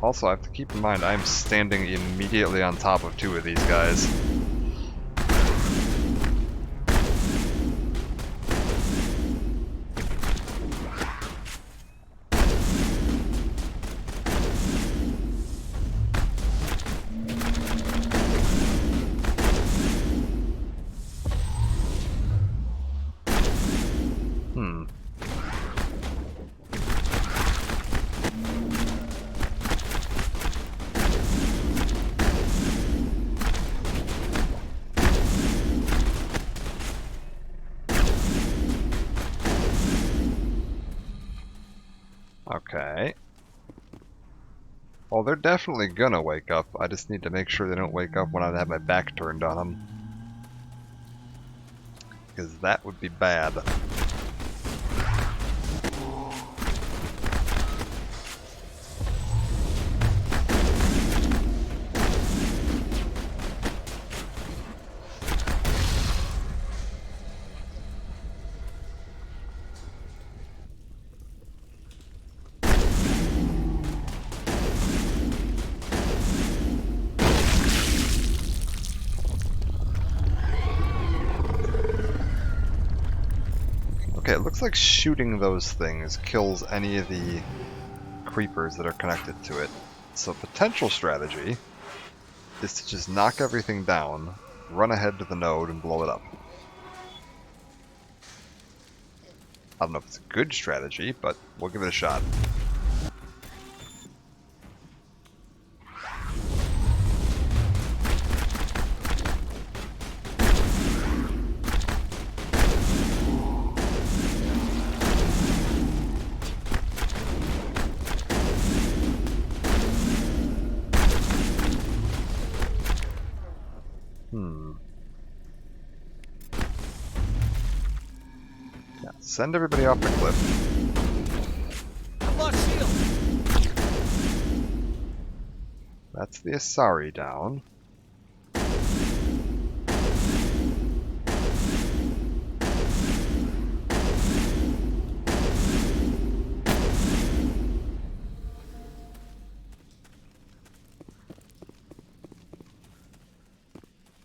Also, I have to keep in mind I'm standing immediately on top of two of these guys. Okay. Well, they're definitely gonna wake up. I just need to make sure they don't wake up when I have my back turned on them. Because that would be bad. Okay, it looks like shooting those things kills any of the creepers that are connected to it. So potential strategy is to just knock everything down, run ahead to the node, and blow it up. I don't know if it's a good strategy, but we'll give it a shot. Yeah, send everybody off the cliff. I've lost shield. That's the Asari down.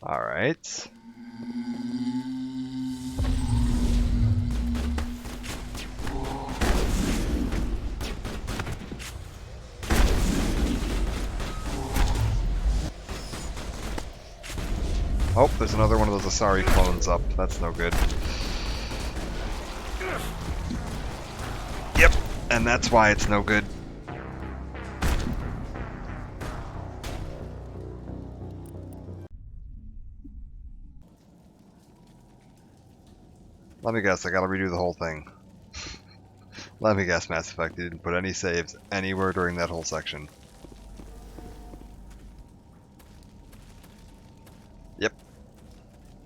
All right. Oh, there's another one of those Asari clones up. That's no good. Yep, and that's why it's no good. Let me guess, I gotta redo the whole thing. Let me guess, Mass Effect, you didn't put any saves anywhere during that whole section. Yep.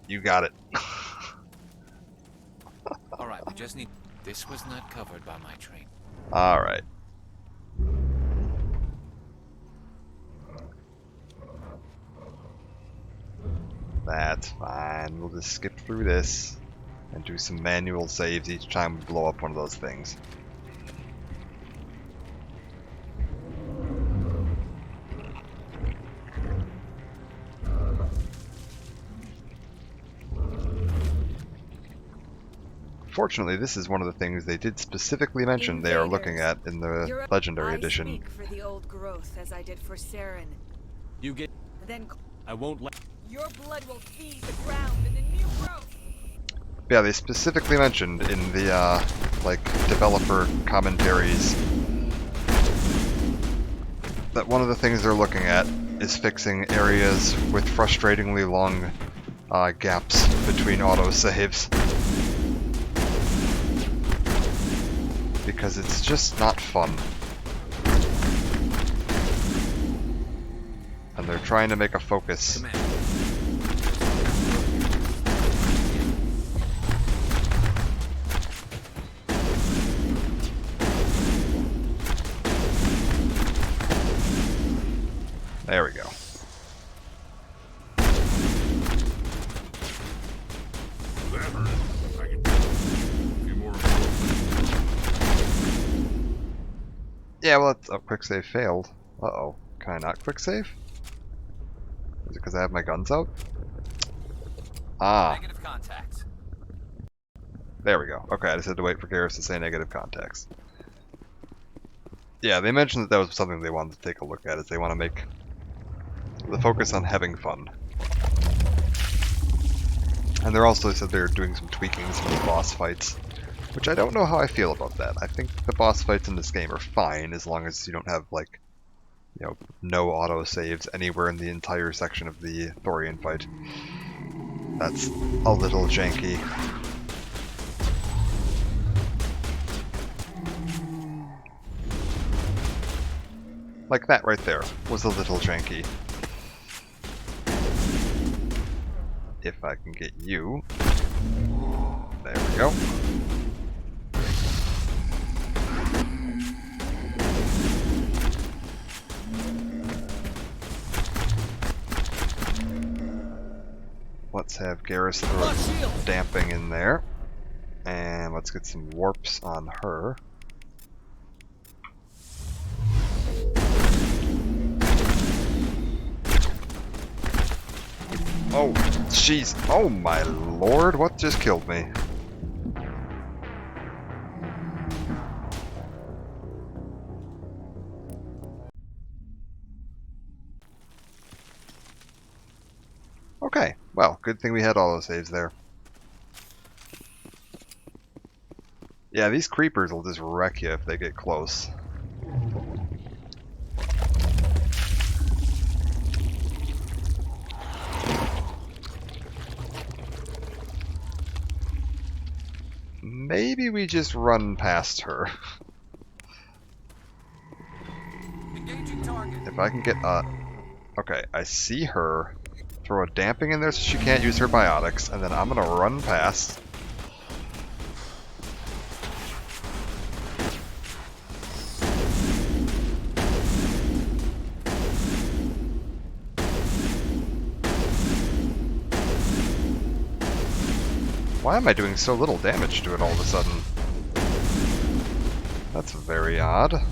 You got it. Alright, we just need... This was not covered by my train. Alright. That's fine. We'll just skip through this and do some manual saves each time we blow up one of those things. Fortunately, this is one of the things they did specifically mention they are looking at in the Legendary Edition. I speak for the old growth as I did for Saren. You get... Then I won't let... your blood will feed the ground in the new growth. Yeah, they specifically mentioned in the, like, developer commentaries that one of the things they're looking at is fixing areas with frustratingly long gaps between autosaves. Because it's just not fun. And they're trying to make a focus. There we go. Yeah, well, oh, quick save failed. Uh-oh. Can I not quick save? Is it because I have my guns out? Ah. Negative contacts. There we go. Okay, I just had to wait for Garrus to say negative contacts. Yeah, they mentioned that was something they wanted to take a look at, is they want to make the focus on having fun. And they also said they're doing some tweaking to the boss fights. Which I don't know how I feel about that. I think the boss fights in this game are fine as long as you don't have, like, you know, no auto saves anywhere in the entire section of the Thorian fight. That's a little janky. Like that right there was a little janky. If I can get you. There we go. Let's have Garrus throw damping in there. And let's get some warps on her. Oh, jeez. Oh my lord, what just killed me? Okay, well, good thing we had autosaves there. Yeah, these creepers will just wreck you if they get close. Maybe we just run past her. Engaging target. If I can get, okay, I see her. Throw a damping in there so she can't use her biotics, and then I'm gonna run past. Why am I doing so little damage to it all of a sudden? That's very odd.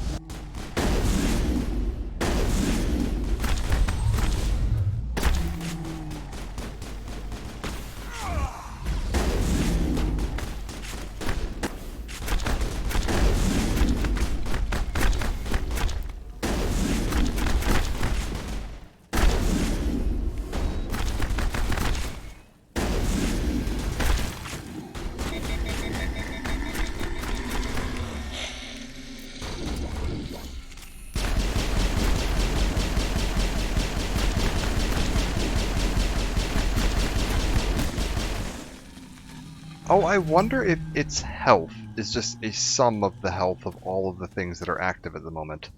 Oh, I wonder if its health is just a sum of the health of all of the things that are active at the moment.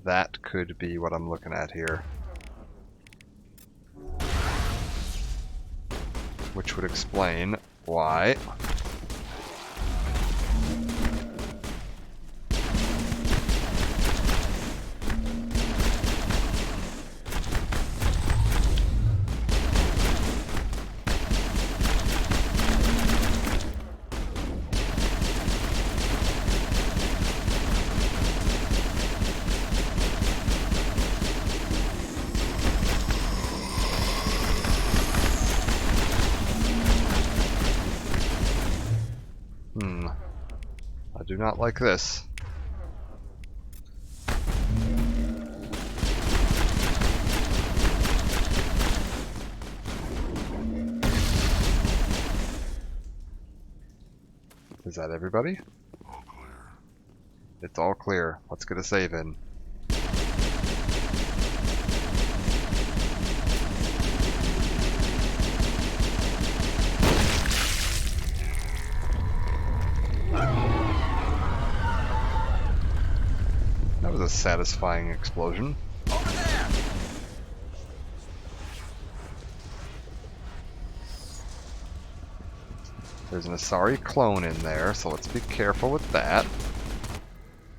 That could be what I'm looking at here. Which would explain why. do not like this. Is that everybody? All clear. It's all clear. Let's get a save in. That was a satisfying explosion. Over there! There's an Asari clone in there, so let's be careful with that.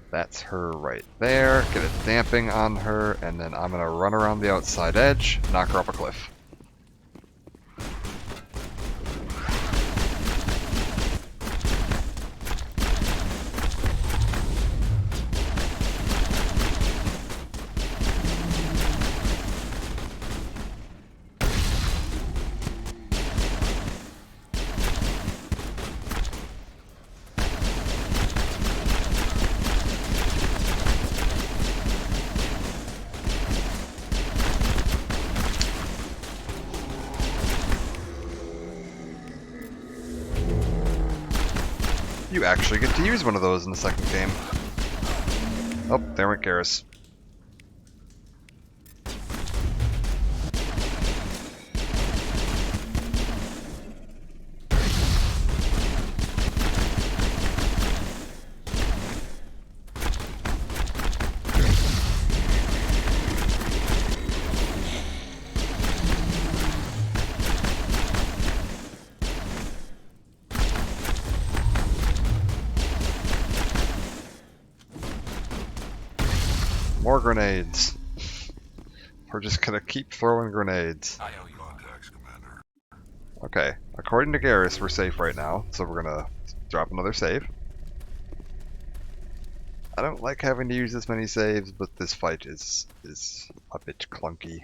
That's her right there. Get a damping on her, and then I'm gonna run around the outside edge, knock her off a cliff. You actually get to use one of those in the second game. Oh, there went Garrus. More grenades. We're just gonna keep throwing grenades. I owe you contacts, Commander. Okay, according to Garrus, we're safe right now, so we're gonna drop another save. I don't like having to use this many saves, but this fight is a bit clunky.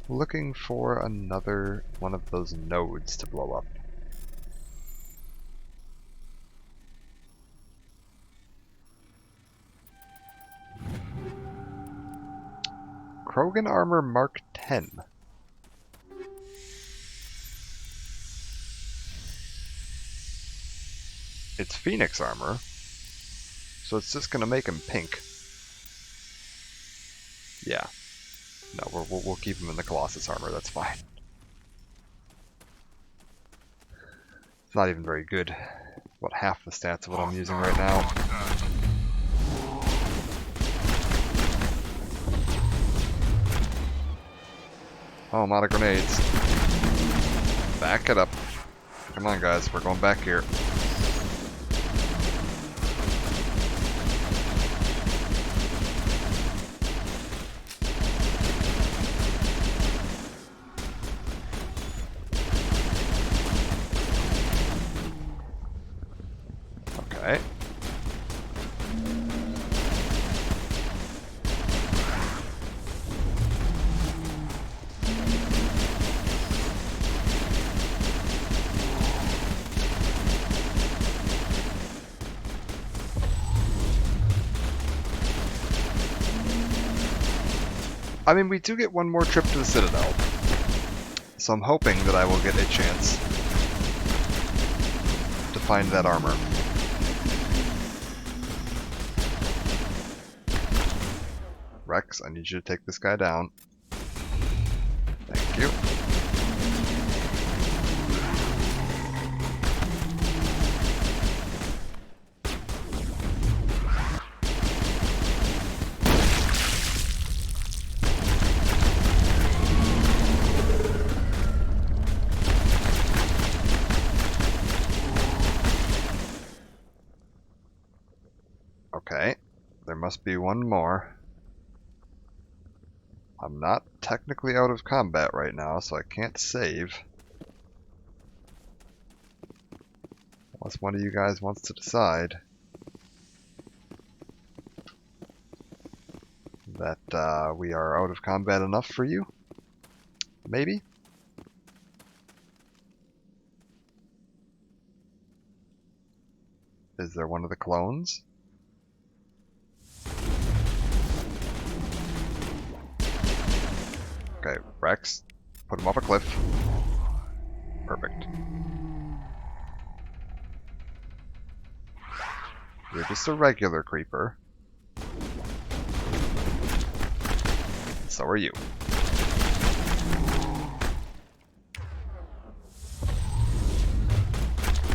Looking for another one of those nodes to blow up. Krogan Armor Mark 10. It's Phoenix armor, so it's just gonna make him pink. Yeah. No, we'll keep him in the Colossus armor, that's fine. It's not even very good. About half the stats of what I'm using right now. Oh, I'm out of grenades. Back it up. Come on, guys. We're going back here. Okay. I mean, we do get one more trip to the Citadel, so I'm hoping that I will get a chance to find that armor. Rex, I need you to take this guy down. Thank you. Okay, there must be one more. I'm not technically out of combat right now, so I can't save. Unless one of you guys wants to decide that we are out of combat enough for you. Maybe? Is there one of the clones? Okay, Rex, put him off a cliff. Perfect. You're just a regular creeper. So are you.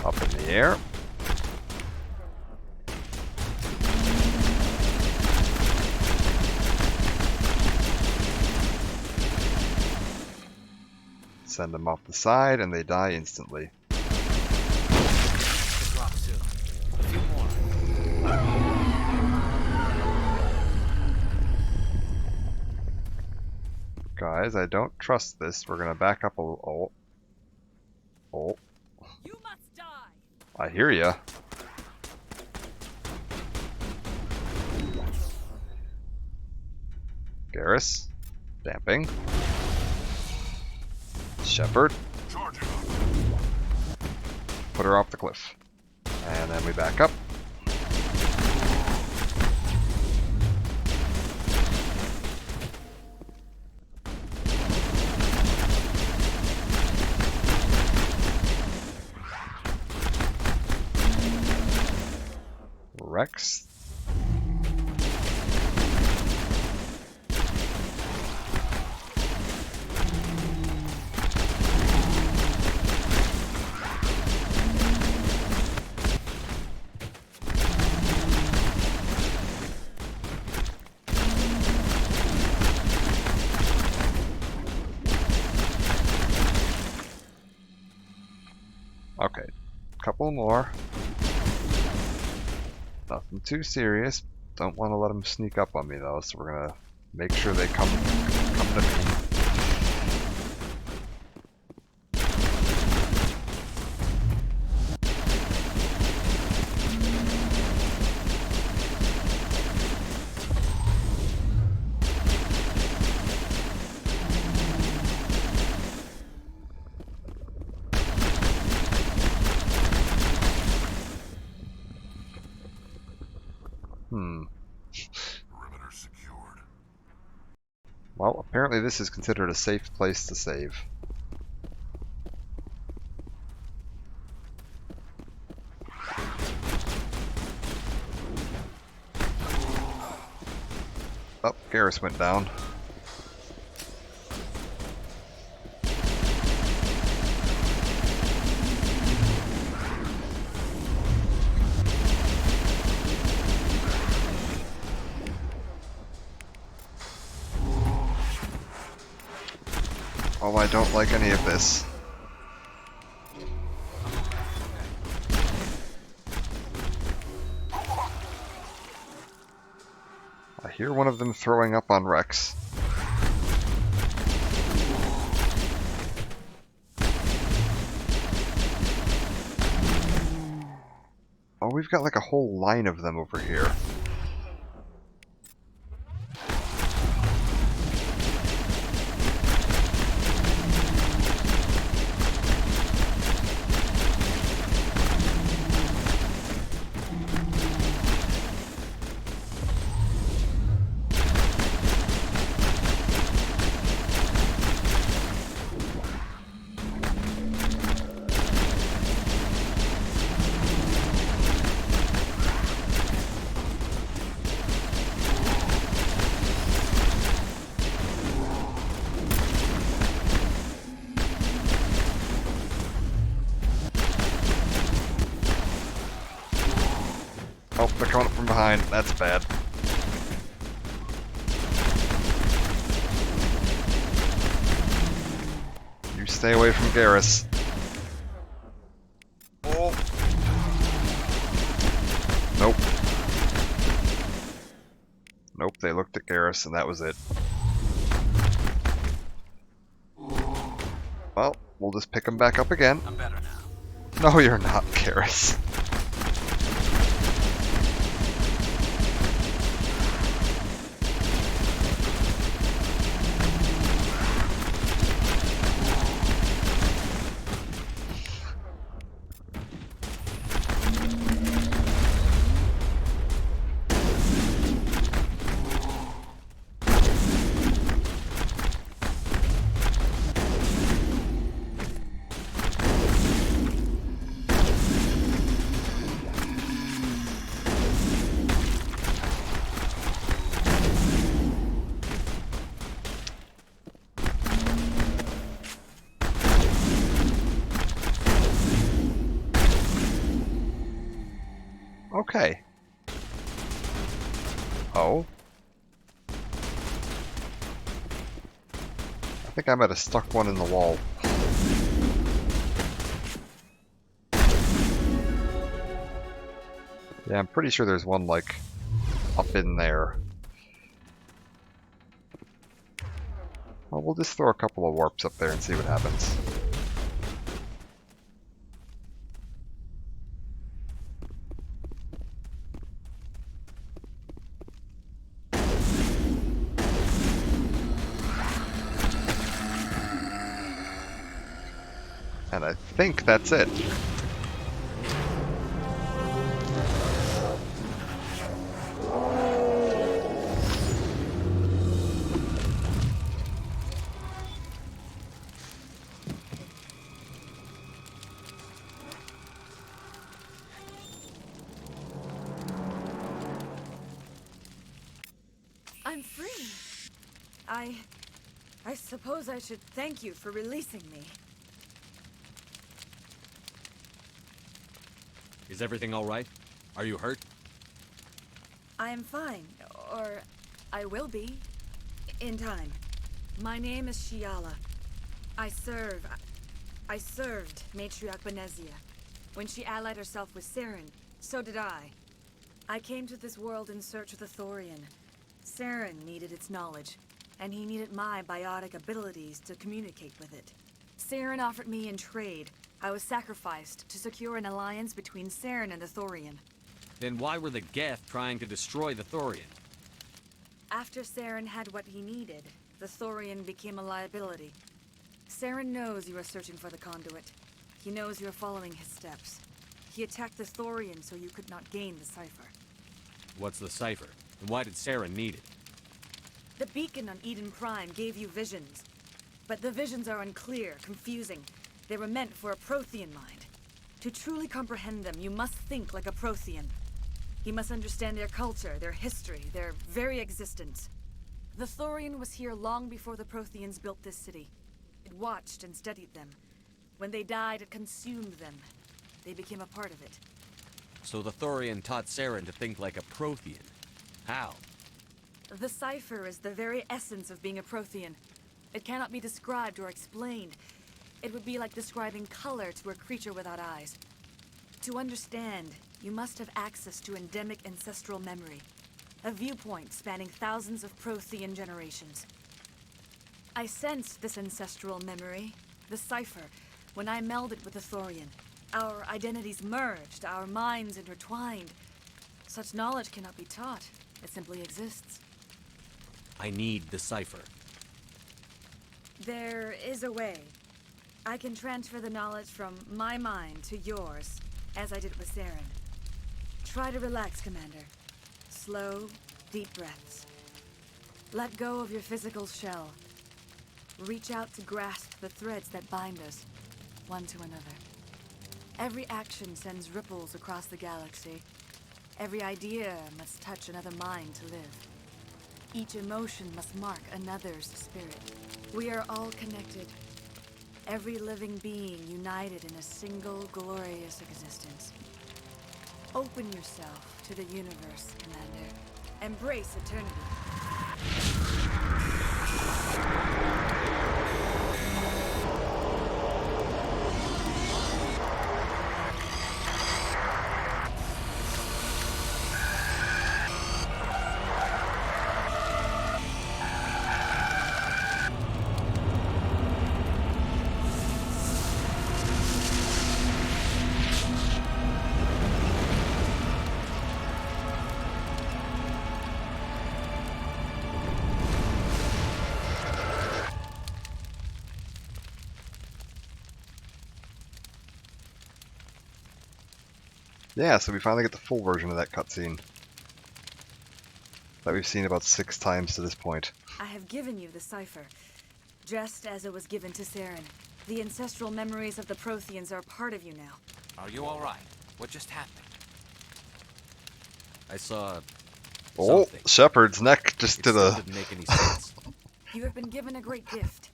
Up in the air. Send them off the side and they die instantly. Drop soon. A few more. Guys, I don't trust this. We're gonna back up a little. Oh. You must die. I hear ya. Garrus. Damping. Shepard. Put her off the cliff. And then we back up. Rex. Okay, couple more. Nothing too serious. Don't want to let them sneak up on me though, so we're gonna make sure they come to me. Perimeter secured. Well, apparently this is considered a safe place to save. Oh, Garrus went down. Oh, I don't like any of this. I hear one of them throwing up on Rex. Oh, we've got like a whole line of them over here. Oh, they're coming up from behind. That's bad. You stay away from Garrus. Oh. Nope. Nope, they looked at Garrus and that was it. Well, we'll just pick him back up again. I'm better now. No, you're not, Garrus. Okay. Oh. I think I might have stuck one in the wall. Yeah, I'm pretty sure there's one, like, up in there. Well, we'll just throw a couple of warps up there and see what happens. And I think that's it. I'm free. I suppose I should thank you for releasing me. Is everything all right? Are you hurt? I am fine, or I will be, in time. My name is Shiala. I served Matriarch Benezia. When she allied herself with Saren, so did I. I came to this world in search of the Thorian. Saren needed its knowledge, and he needed my biotic abilities to communicate with it. Saren offered me in trade. I was sacrificed to secure an alliance between Saren and the Thorian. Then why were the Geth trying to destroy the Thorian? After Saren had what he needed, the Thorian became a liability. Saren knows you are searching for the Conduit. He knows you are following his steps. He attacked the Thorian so you could not gain the cipher. What's the cipher? And why did Saren need it? The beacon on Eden Prime gave you visions. But the visions are unclear, confusing. They were meant for a Prothean mind. To truly comprehend them, you must think like a Prothean. You must understand their culture, their history, their very existence. The Thorian was here long before the Protheans built this city. It watched and studied them. When they died, it consumed them. They became a part of it. So the Thorian taught Saren to think like a Prothean. How? The cipher is the very essence of being a Prothean. It cannot be described or explained. It would be like describing color to a creature without eyes. To understand, you must have access to endemic ancestral memory. A viewpoint spanning thousands of Prothean generations. I sensed this ancestral memory, the cipher, when I melded with the Thorian. Our identities merged, our minds intertwined. Such knowledge cannot be taught. It simply exists. I need the cipher. There is a way. I can transfer the knowledge from my mind to yours, as I did with Saren. Try to relax, Commander. Slow, deep breaths. Let go of your physical shell. Reach out to grasp the threads that bind us, one to another. Every action sends ripples across the galaxy. Every idea must touch another mind to live. Each emotion must mark another's spirit. We are all connected. Every living being united in a single glorious existence. Open yourself to the universe, Commander. Embrace eternity. Yeah, so we finally get the full version of that cutscene that we've seen about 6 times to this point. I have given you the cipher, just as it was given to Saren. The ancestral memories of the Protheans are part of you now. Are you all right? What just happened? I saw Oh, something. Shepard's neck just It did still a didn't make any sense. You have been given a great gift.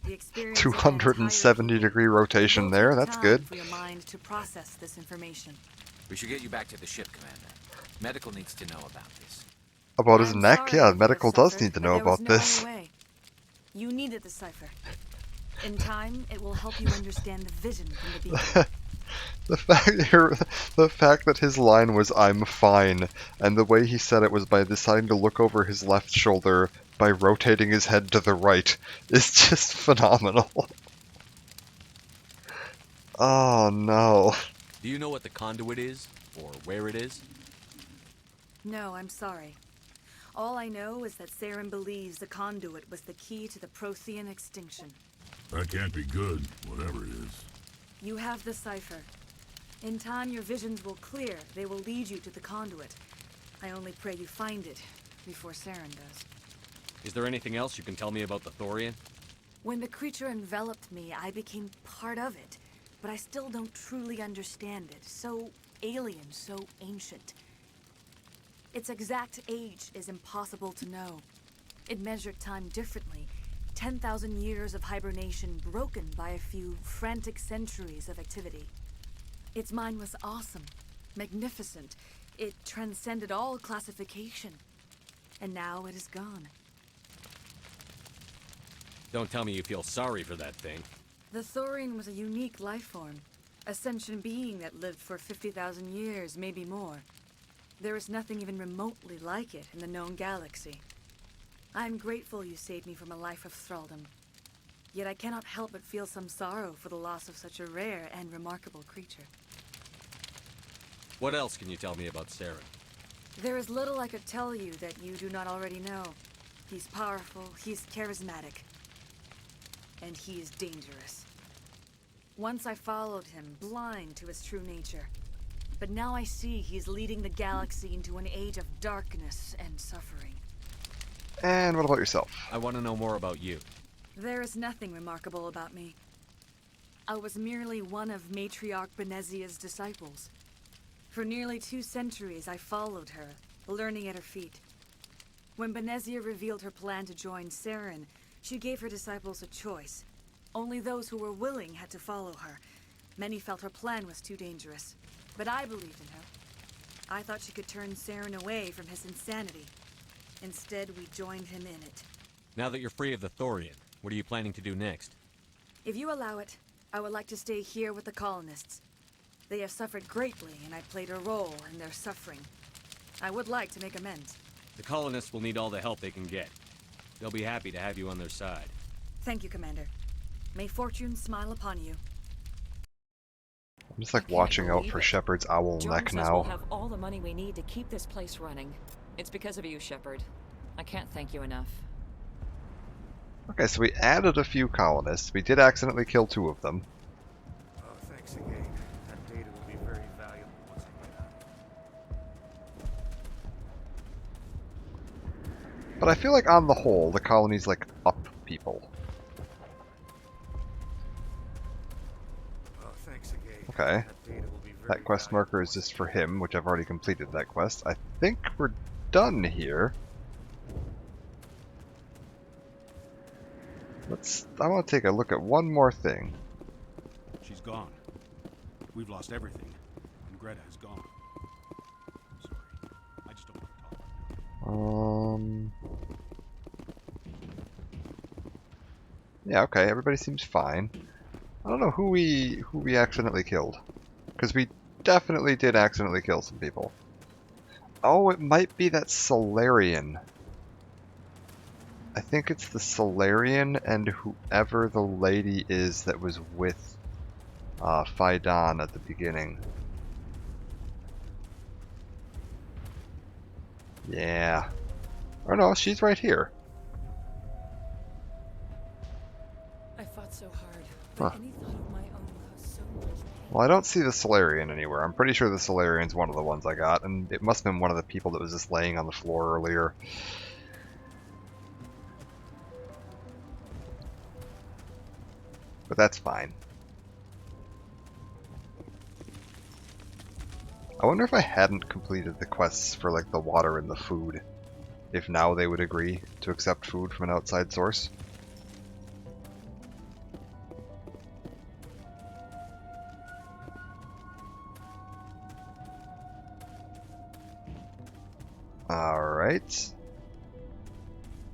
The experience 270-degree rotation there. That's good. For your mind to process this information. We should get you back to the ship, Commander. Medical needs to know about this. About his I'm neck? sorry Yeah, if you medical have does suffered, need to but know there was about no this. other way. You needed the cipher. In time, it will help you understand the vision from the beacon. The fact that his line was "I'm fine," and the way he said it was by deciding to look over his left shoulder by rotating his head to the right is just phenomenal. Oh no. Do you know what the conduit is? Or where it is? No, I'm sorry. All I know is that Saren believes the conduit was the key to the Prothean extinction. That can't be good, whatever it is. You have the cipher. In time, your visions will clear. They will lead you to the conduit. I only pray you find it before Saren does. Is there anything else you can tell me about the Thorian? When the creature enveloped me, I became part of it. But I still don't truly understand it. So alien, so ancient. Its exact age is impossible to know. It measured time differently. 10,000 years of hibernation broken by a few frantic centuries of activity. Its mind was awesome, magnificent. It transcended all classification. And now it is gone. Don't tell me you feel sorry for that thing. The Thorian was a unique life form. A sentient being that lived for 50,000 years, maybe more. There is nothing even remotely like it in the known galaxy. I'm grateful you saved me from a life of thraldom. Yet I cannot help but feel some sorrow for the loss of such a rare and remarkable creature. What else can you tell me about Saren? There is little I could tell you that you do not already know. He's powerful, he's charismatic, and he is dangerous. Once I followed him, blind to his true nature. But now I see he's leading the galaxy into an age of darkness and suffering. And what about yourself? I want to know more about you. There is nothing remarkable about me. I was merely one of Matriarch Benezia's disciples. For nearly 2 centuries, I followed her, learning at her feet. When Benezia revealed her plan to join Saren, she gave her disciples a choice. Only those who were willing had to follow her. Many felt her plan was too dangerous, but I believed in her. I thought she could turn Saren away from his insanity. Instead, we joined him in it. Now that you're free of the Thorian, what are you planning to do next? If you allow it, I would like to stay here with the colonists. They have suffered greatly, and I played a role in their suffering. I would like to make amends. The colonists will need all the help they can get. They'll be happy to have you on their side. Thank you, Commander. May fortune smile upon you. I'm just like watching out for Shepard's owl John neck says now. we'll have all the money we need to keep this place running. It's because of you, Shepard. I can't thank you enough. Okay, so we added a few colonists. We did accidentally kill 2 of them. Oh, thanks again. That data will be very valuable once I get out. But I feel like on the whole, the colony's like up people. Oh, thanks again. Okay. That data will be very That quest valuable marker is once just I for get out. him, which I've already completed that quest. I think we're done here. I want to take a look at one more thing. She's gone. We've lost everything, and Greta has gone. I'm sorry. I just don't want to talk. Yeah, okay, everybody seems fine. I don't know who we accidentally killed. Because we definitely did accidentally kill some people. Oh, it might be that Solarian. I think it's the Solarian and whoever the lady is that was with Phidon at the beginning. Yeah. Or no, she's right here. I fought so hard, but any thought of my own caused so much pain. Well, I don't see the Solarian anywhere. I'm pretty sure the Solarian's one of the ones I got, and it must have been one of the people that was just laying on the floor earlier. But that's fine. I wonder if I hadn't completed the quests for like the water and the food, if now they would agree to accept food from an outside source. Alright.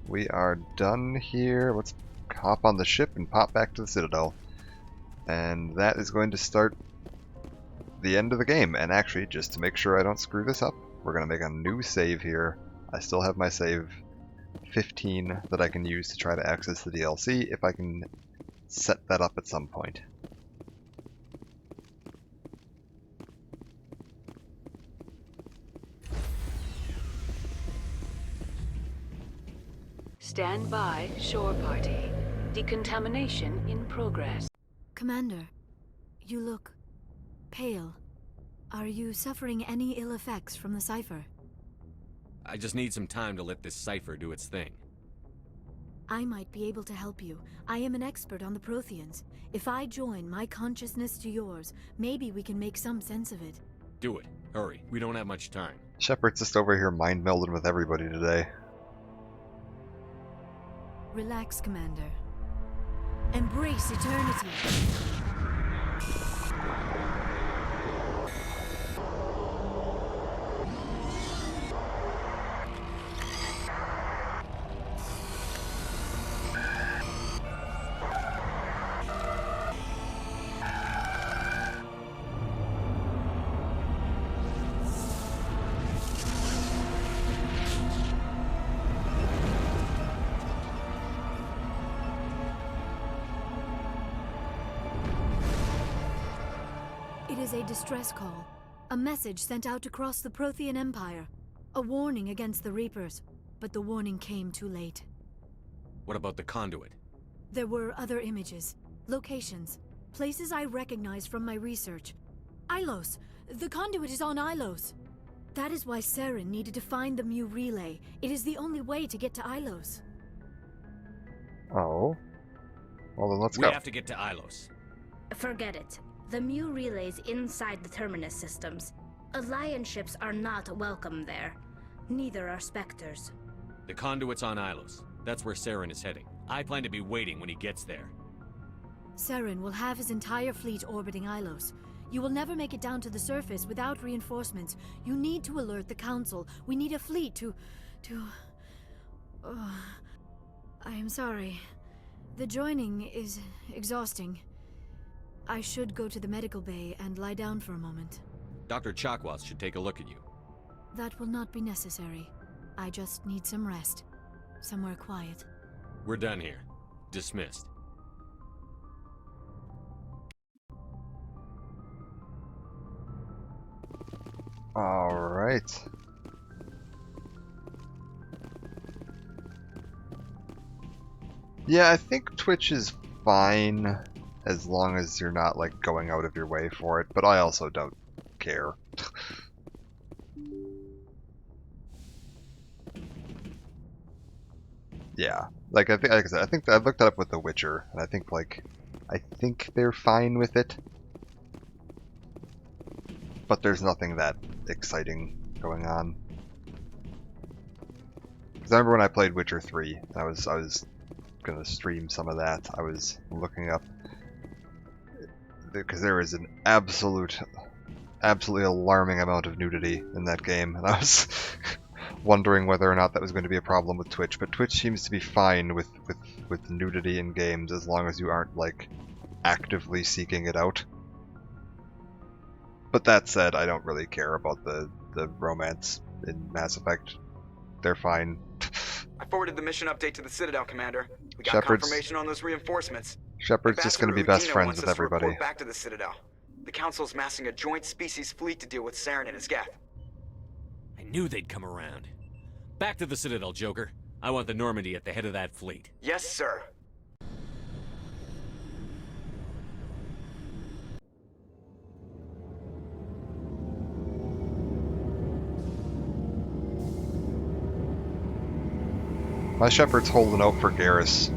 We are done here. Let's hop on the ship and pop back to the Citadel. And that is going to start the end of the game. And actually, just to make sure I don't screw this up, we're going to make a new save here. I still have my save 15 that I can use to try to access the DLC if I can set that up at some point. Stand by, shore party. Decontamination in progress. Commander, you look pale. Are you suffering any ill effects from the cipher? I just need some time to let this cipher do its thing. I might be able to help you. I am an expert on the Protheans. If I join my consciousness to yours, maybe we can make some sense of it. Do it. Hurry. We don't have much time. Shepard's just over here mind melding with everybody today. Relax, Commander. Embrace eternity. It is a distress call. A message sent out across the Prothean Empire. A warning against the Reapers. But the warning came too late. What about the conduit? There were other images, locations, places I recognized from my research. Ilos! The conduit is on Ilos! That is why Saren needed to find the Mu relay. It is the only way to get to Ilos. Oh. Well then let's go. We have to get to Ilos. Forget it. The Mu relay's inside the Terminus systems. Alliance ships are not welcome there. Neither are Spectres. The conduit's on Ilos. That's where Saren is heading. I plan to be waiting when he gets there. Saren will have his entire fleet orbiting Ilos. You will never make it down to the surface without reinforcements. You need to alert the Council. We need a fleet to... Oh, I am sorry. The joining is exhausting. I should go to the medical bay and lie down for a moment. Dr. Chakwas should take a look at you. That will not be necessary. I just need some rest. Somewhere quiet. We're done here. Dismissed. Alright. Yeah, I think Twitch is fine as long as you're not like going out of your way for it, but I also don't care. Yeah, like I said, I think I looked that up with The Witcher, and I think they're fine with it, but there's nothing that exciting going on. Because I remember when I played Witcher 3, I was gonna stream some of that. I was looking up because there is an absolutely alarming amount of nudity in that game, and I was wondering whether or not that was going to be a problem with Twitch. But Twitch seems to be fine with nudity in games as long as you aren't like actively seeking it out. But that said, I don't really care about the romance in Mass Effect. They're fine. I forwarded the mission update to the Citadel, Commander. We got Shepard's confirmation on those reinforcements. Shepard's just going to be best friends wants with us to everybody. report back to the Citadel. The Council's massing a joint species fleet to deal with Saren and his geth. I knew they'd come around. Back to the Citadel, Joker. I want the Normandy at the head of that fleet. Yes, sir. My Shepard's holding out for Garrus.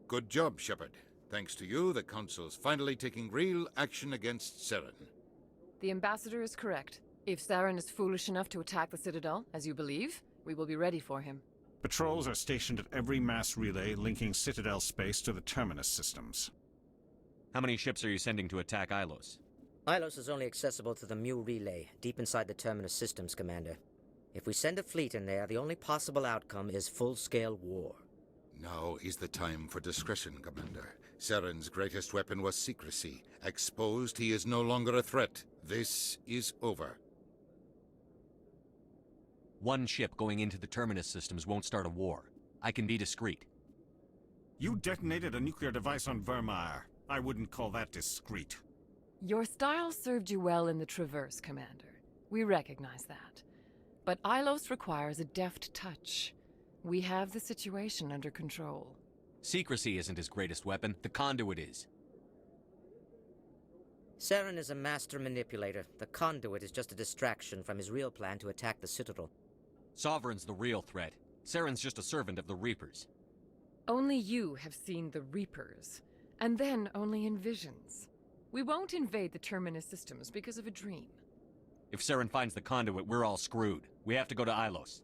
Good job, Shepard. Thanks to you, the Council's finally taking real action against Saren. The Ambassador is correct. If Saren is foolish enough to attack the Citadel, as you believe, we will be ready for him. Patrols are stationed at every mass relay linking Citadel space to the Terminus systems. How many ships are you sending to attack Ilos? Ilos is only accessible to the Mu relay, deep inside the Terminus systems, Commander. If we send a fleet in there, the only possible outcome is full-scale war. Now is the time for discretion, Commander. Saren's greatest weapon was secrecy. Exposed, he is no longer a threat. This is over. One ship going into the Terminus systems won't start a war. I can be discreet. You detonated a nuclear device on Vermeer. I wouldn't call that discreet. Your style served you well in the Traverse, Commander. We recognize that. But Ilos requires a deft touch. We have the situation under control. Secrecy isn't his greatest weapon. The conduit is. Saren is a master manipulator. The conduit is just a distraction from his real plan to attack the Citadel. Sovereign's the real threat. Saren's just a servant of the Reapers. Only you have seen the Reapers, and then only in visions. We won't invade the Terminus systems because of a dream. If Saren finds the conduit, we're all screwed. We have to go to Ilos.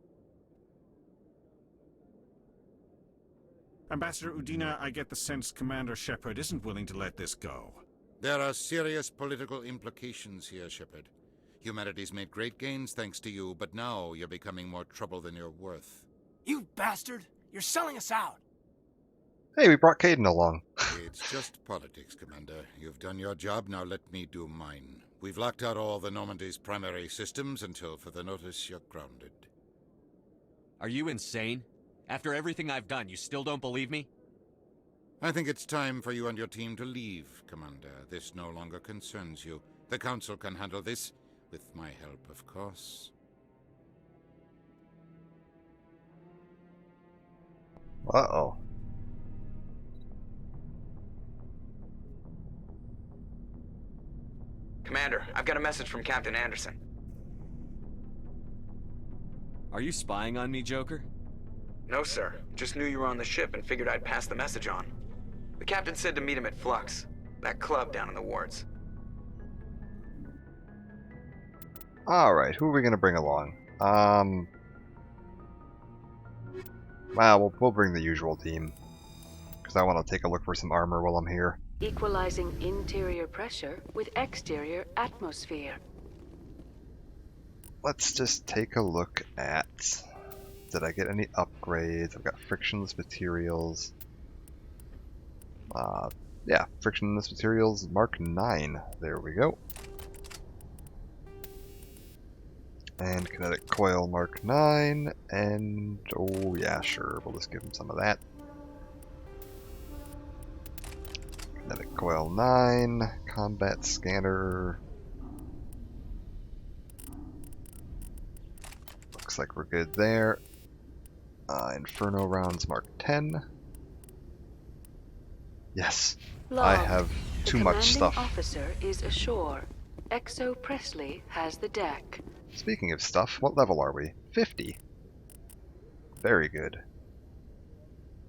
Ambassador Udina, I get the sense Commander Shepard isn't willing to let this go. There are serious political implications here, Shepard. Humanity's made great gains thanks to you, but now you're becoming more trouble than you're worth. You bastard! You're selling us out! Hey, we brought Caden along. It's just politics, Commander. You've done your job, now let me do mine. We've locked out all the Normandy's primary systems until further notice you're grounded. Are you insane? After everything I've done, you still don't believe me? I think it's time for you and your team to leave, Commander. This no longer concerns you. The Council can handle this, with my help, of course. Uh-oh. Commander, I've got a message from Captain Anderson. Are you spying on me, Joker? No, sir. Just knew you were on the ship and figured I'd pass the message on. The captain said to meet him at Flux, that club down in the wards. Alright, who are we gonna bring along? Well, we'll bring the usual team. Because I want to take a look for some armor while I'm here. Equalizing interior pressure with exterior atmosphere. Let's just take a look at... Did I get any upgrades? I've got frictionless materials. Yeah, frictionless materials Mark 9. There we go. And kinetic coil Mark 9, and oh yeah, sure, we'll just give him some of that. Kinetic coil 9, combat scanner. Looks like we're good there. Inferno rounds Mark 10. Yes, I have too much stuff. The commanding officer is ashore. Exo Presley has the deck. Speaking of stuff, what level are we? 50. Very good.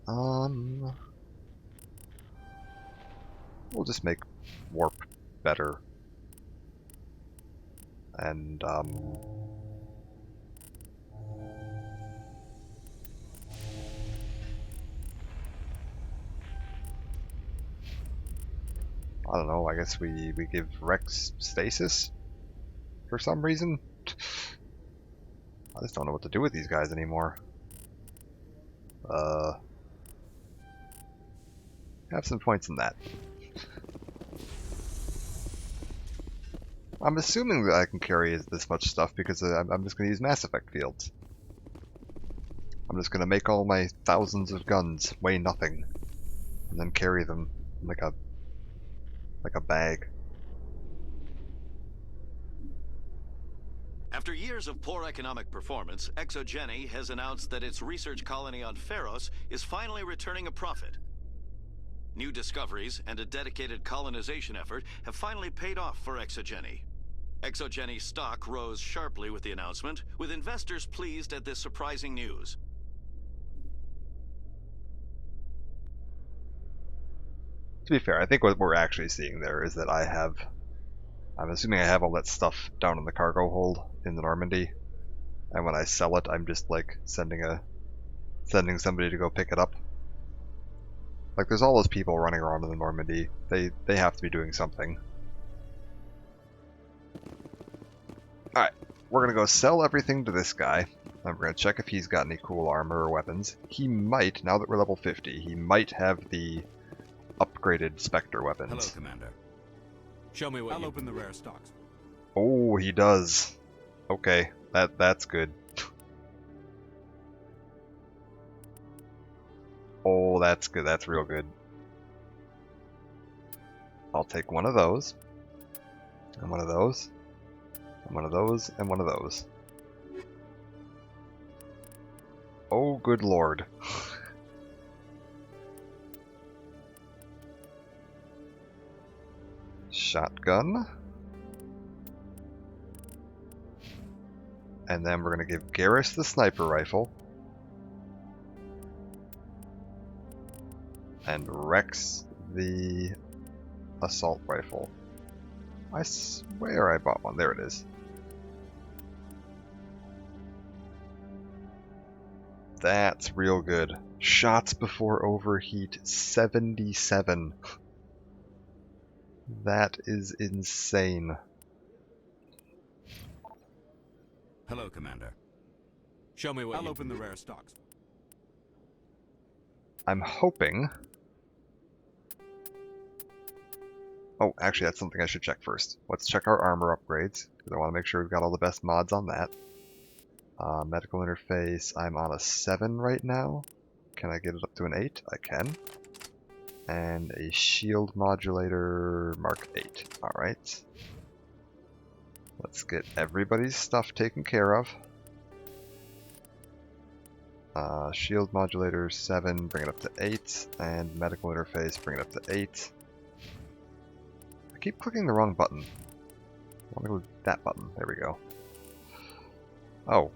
We'll just make warp better. And, I don't know, I guess we give Rex stasis for some reason. I just don't know what to do with these guys anymore. Have some points in that. I'm assuming that I can carry this much stuff because I'm just going to use Mass Effect fields. I'm just going to make all my thousands of guns weigh nothing, and then carry them like a bag. After years of poor economic performance, ExoGeni has announced that its research colony on Feros is finally returning a profit. New discoveries and a dedicated colonization effort have finally paid off for ExoGeni. ExoGeni stock rose sharply with the announcement, with investors pleased at this surprising news. To be fair, I think what we're actually seeing there is that I'm assuming I have all that stuff down in the cargo hold in the Normandy, and when I sell it, I'm just like sending somebody to go pick it up. Like, there's all those people running around in the Normandy. They have to be doing something. Alright, we're gonna go sell everything to this guy. And we're gonna check if he's got any cool armor or weapons. He might, now that we're level 50, he might have the upgraded Spectre weapons. Hello, Commander. Show me what I'll open the rare stocks. Oh, he does. Okay, that's good. Oh, that's good. That's real good. I'll take one of those, and one of those, and one of those, and one of those. Oh, good lord. Shotgun. And then we're going to give Garrus the sniper rifle. And Rex the assault rifle. I swear I bought one. There it is. That's real good. Shots before overheat, 77. That is insane. Hello, Commander. Show me what I'll open the rare stocks. I'm hoping... Oh, actually, that's something I should check first. Let's check our armor upgrades, because I want to make sure we've got all the best mods on that. Medical interface, I'm on a 7 right now. Can I get it up to an 8? I can. And a shield modulator, Mark 8. Alright. Let's get everybody's stuff taken care of. Shield modulator 7, bring it up to 8. And medical interface, bring it up to 8. I keep clicking the wrong button. I want to go with that button. There we go. Oh,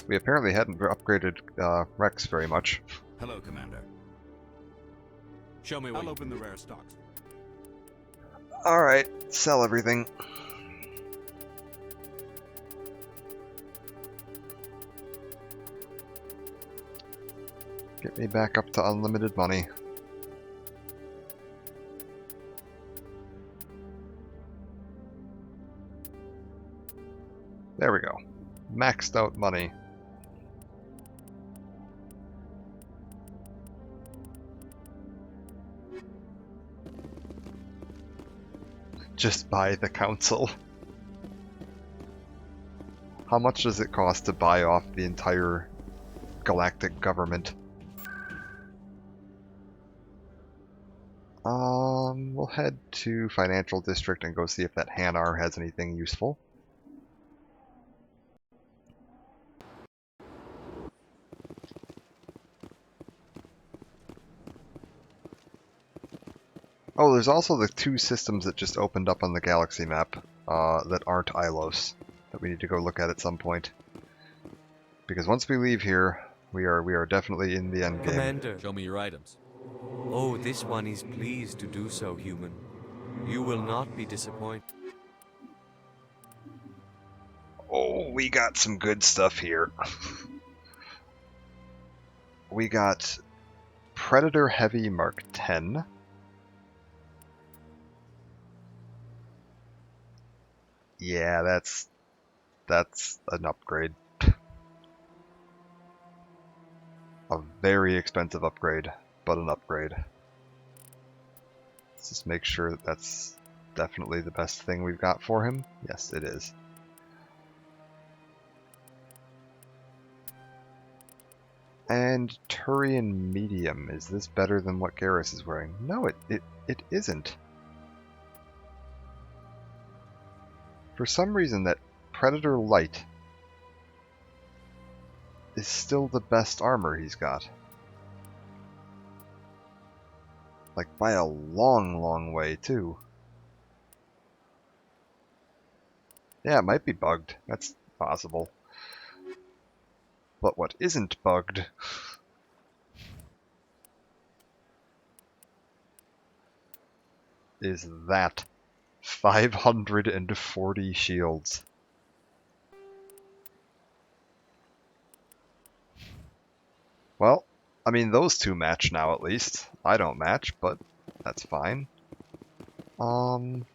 we apparently hadn't upgraded Rex very much. Hello, Commander. Show me what... I'll open the rare stocks. Alright, sell everything. Get me back up to unlimited money. There we go. Maxed out money. Just buy the council. How much does it cost to buy off the entire galactic government? We'll head to Financial District and go see if that Hanar has anything useful. Oh, there's also the 2 systems that just opened up on the galaxy map that aren't Ilos that we need to go look at some point. Because once we leave here, we are definitely in the end game. Commander, show me your items. Oh, this one is pleased to do so, human. You will not be disappointed. Oh, we got some good stuff here. We got Predator Heavy Mark 10. Yeah, that's an upgrade. A very expensive upgrade, but an upgrade. Let's just make sure that that's definitely the best thing we've got for him. Yes, it is. And Turian Medium. Is this better than what Garrus is wearing? No, it isn't. For some reason, that Predator Light is still the best armor he's got. Like, by a long, long way, too. Yeah, it might be bugged. That's possible. But what isn't bugged is that 540 shields. Well, I mean, those two match now at least. I don't match, but that's fine. Command.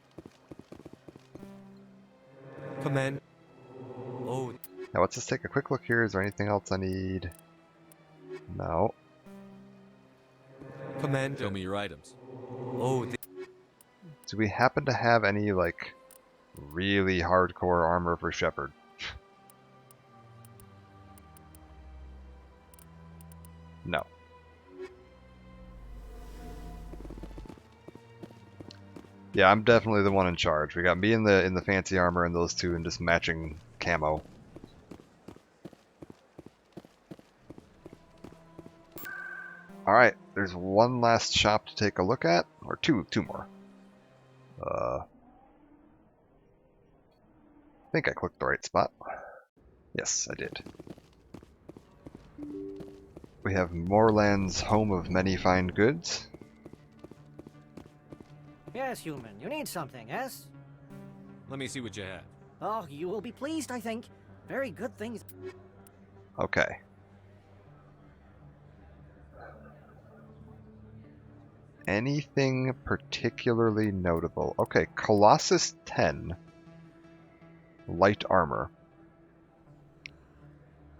Oh. Now let's just take a quick look here. Is there anything else I need? No. Commander. Show me your items. Oh. Do we happen to have any, like, really hardcore armor for Shepard? No. Yeah, I'm definitely the one in charge. We got me in the fancy armor and those two in just matching camo. Alright, there's one last shop to take a look at. Or two more. I think I clicked the right spot. Yes, I did. We have Moorland's Home of Many Fine Goods. Yes, human. You need something, yes? Let me see what you have. Oh, you will be pleased, I think. Very good things. Okay. Anything particularly notable? Okay, Colossus 10. Light armor.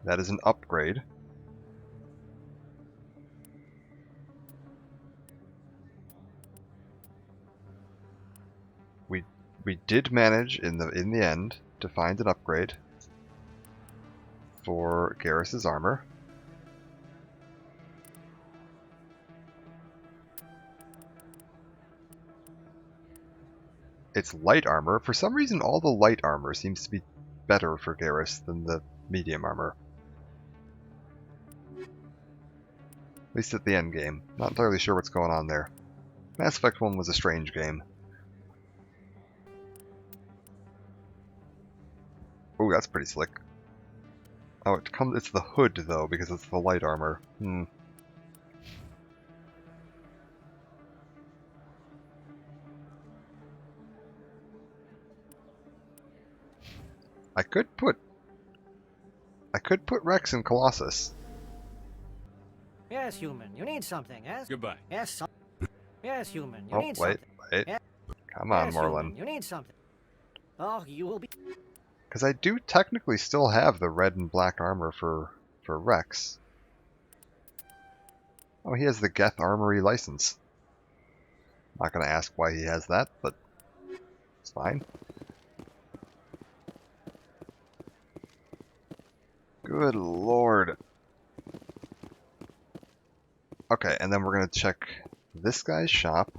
That is an upgrade. We did manage in the end to find an upgrade for Garrus's armor. It's light armor. For some reason, all the light armor seems to be better for Garrus than the medium armor. At least at the end game. Not entirely sure what's going on there. Mass Effect 1 was a strange game. Ooh, that's pretty slick. Oh, it's the hood though, because it's the light armor. I could put Rex in Colossus. Yes, human. You need something, yes? Goodbye. Yes, yes, human. You need wait. something. Yes. Come on, Yes, Moorland. human. You need something. Oh, you will be. Because I do technically still have the red and black armor for Rex. Oh, he has the Geth Armory license. Not gonna ask why he has that, but it's fine. Good lord. Okay, and then we're gonna check this guy's shop.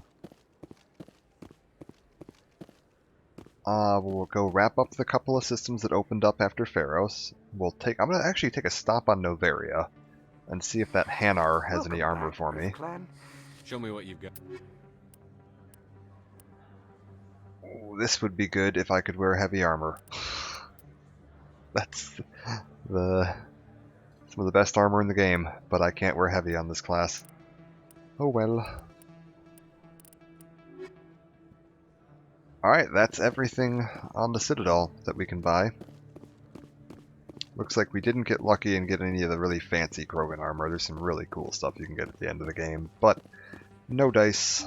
We'll go wrap up the couple of systems that opened up after Pharos. I'm gonna actually take a stop on Noveria and see if that Hanar has any armor for me. Show me what you've got. Ooh, this would be good if I could wear heavy armor. That's some of the best armor in the game, but I can't wear heavy on this class. Oh well. Alright, that's everything on the Citadel that we can buy. Looks like we didn't get lucky and get any of the really fancy Krogan armor. There's some really cool stuff you can get at the end of the game, but no dice.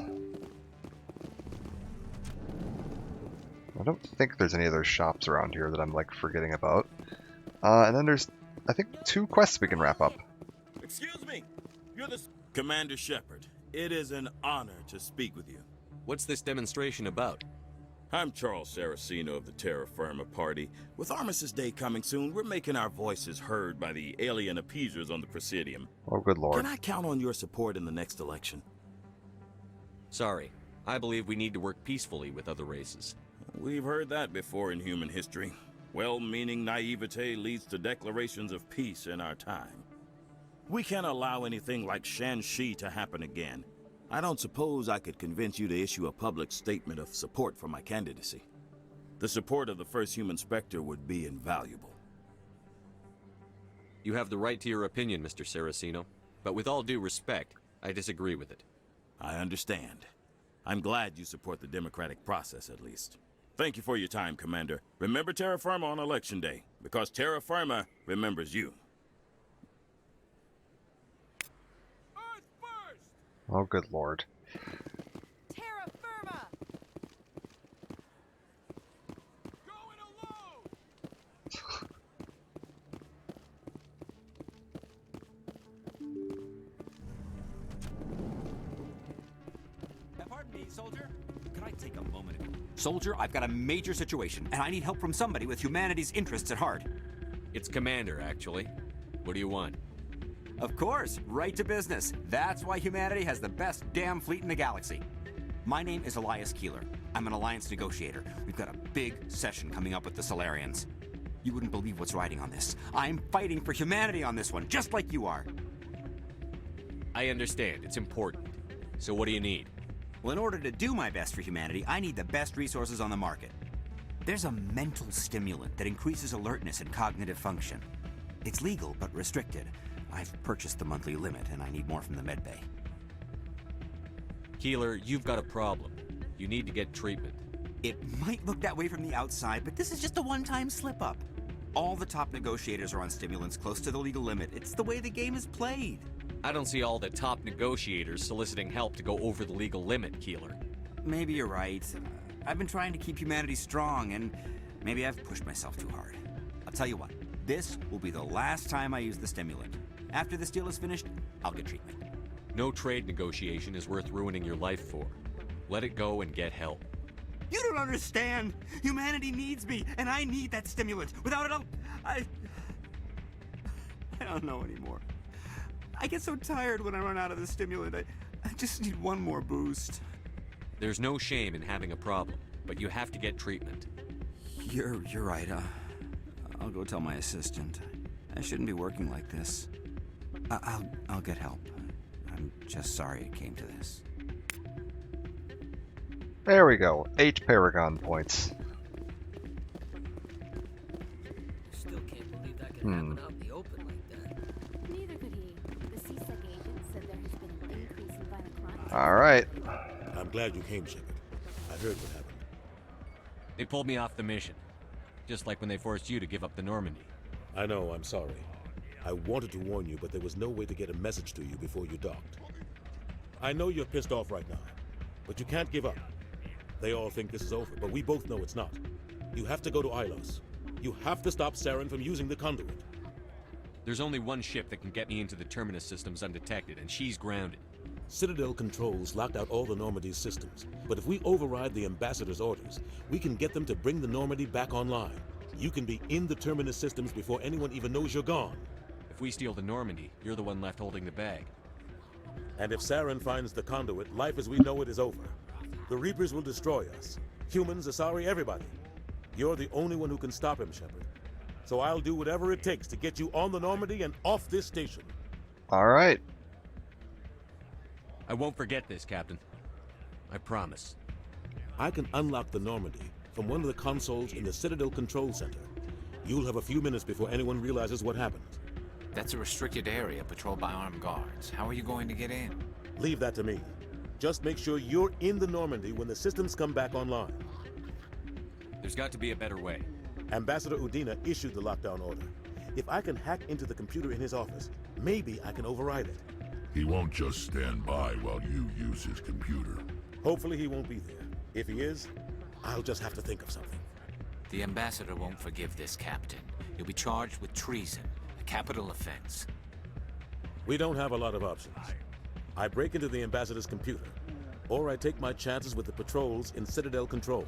I don't think there's any other shops around here that I'm like forgetting about. And then there's, I think, 2 quests we can wrap up. Excuse me, you're the Commander Shepard. It is an honor to speak with you. What's this demonstration about? I'm Charles Saraceno of the Terra Firma Party. With Armistice Day coming soon, we're making our voices heard by the alien appeasers on the Presidium. Oh, good lord. Can I count on your support in the next election? Sorry. I believe we need to work peacefully with other races. We've heard that before in human history. Well-meaning naivete leads to declarations of peace in our time. We can't allow anything like Shanxi to happen again. I don't suppose I could convince you to issue a public statement of support for my candidacy. The support of the first human Spectre would be invaluable. You have the right to your opinion, Mr. Saraceno, but with all due respect, I disagree with it. I understand. I'm glad you support the democratic process, at least. Thank you for your time, Commander. Remember Terra Firma on Election Day, because Terra Firma remembers you. Oh, good lord. Terra firma! Pardon me, soldier. Could I take a moment? Soldier, I've got a major situation, and I need help from somebody with humanity's interests at heart. It's Commander, actually. What do you want? Of course, right to business. That's why humanity has the best damn fleet in the galaxy. My name is Elias Keeler. I'm an alliance negotiator. We've got a big session coming up with the Solarians. You wouldn't believe what's riding on this. I'm fighting for humanity on this one, just like you are. I understand. It's important. So what do you need? Well, in order to do my best for humanity, I need the best resources on the market. There's a mental stimulant that increases alertness and cognitive function. It's legal, but restricted. I've purchased the monthly limit, and I need more from the medbay. Keeler, you've got a problem. You need to get treatment. It might look that way from the outside, but this is just a one-time slip-up. All the top negotiators are on stimulants close to the legal limit. It's the way the game is played. I don't see all the top negotiators soliciting help to go over the legal limit, Keeler. Maybe you're right. I've been trying to keep humanity strong, and maybe I've pushed myself too hard. I'll tell you what, this will be the last time I use the stimulant. After this deal is finished, I'll get treatment. No trade negotiation is worth ruining your life for. Let it go and get help. You don't understand! Humanity needs me, and I need that stimulant. Without it, I don't know anymore. I get so tired when I run out of the stimulant. I just need one more boost. There's no shame in having a problem, but you have to get treatment. You're right. I'll go tell my assistant. I shouldn't be working like this. I'll get help. I'm just sorry it came to this. There we go. 8 Paragon points. Still can't believe that could happen out in the open like that. Neither could he. The CSEC agent said there has been an increase in violent crime. Alright. I'm glad you came, Shepard. I heard what happened. They pulled me off the mission. Just like when they forced you to give up the Normandy. I know, I'm sorry. I wanted to warn you, but there was no way to get a message to you before you docked. I know you're pissed off right now, but you can't give up. They all think this is over, but we both know it's not. You have to go to Ilos. You have to stop Saren from using the conduit. There's only one ship that can get me into the Terminus systems undetected, and she's grounded. Citadel controls locked out all the Normandy's systems, but if we override the Ambassador's orders, we can get them to bring the Normandy back online. You can be in the Terminus systems before anyone even knows you're gone. If we steal the Normandy, you're the one left holding the bag. And if Saren finds the conduit, life as we know it is over. The Reapers will destroy us. Humans, Asari, everybody. You're the only one who can stop him, Shepard. So I'll do whatever it takes to get you on the Normandy and off this station. Alright. I won't forget this, Captain. I promise. I can unlock the Normandy from one of the consoles in the Citadel Control Center. You'll have a few minutes before anyone realizes what happened. That's a restricted area patrolled by armed guards. How are you going to get in? Leave that to me. Just make sure you're in the Normandy when the systems come back online. There's got to be a better way. Ambassador Udina issued the lockdown order. If I can hack into the computer in his office, maybe I can override it. He won't just stand by while you use his computer. Hopefully he won't be there. If he is, I'll just have to think of something. The Ambassador won't forgive this, Captain. You'll be charged with treason, a capital offense. We don't have a lot of options. I break into the Ambassador's computer, or I take my chances with the patrols in Citadel Control.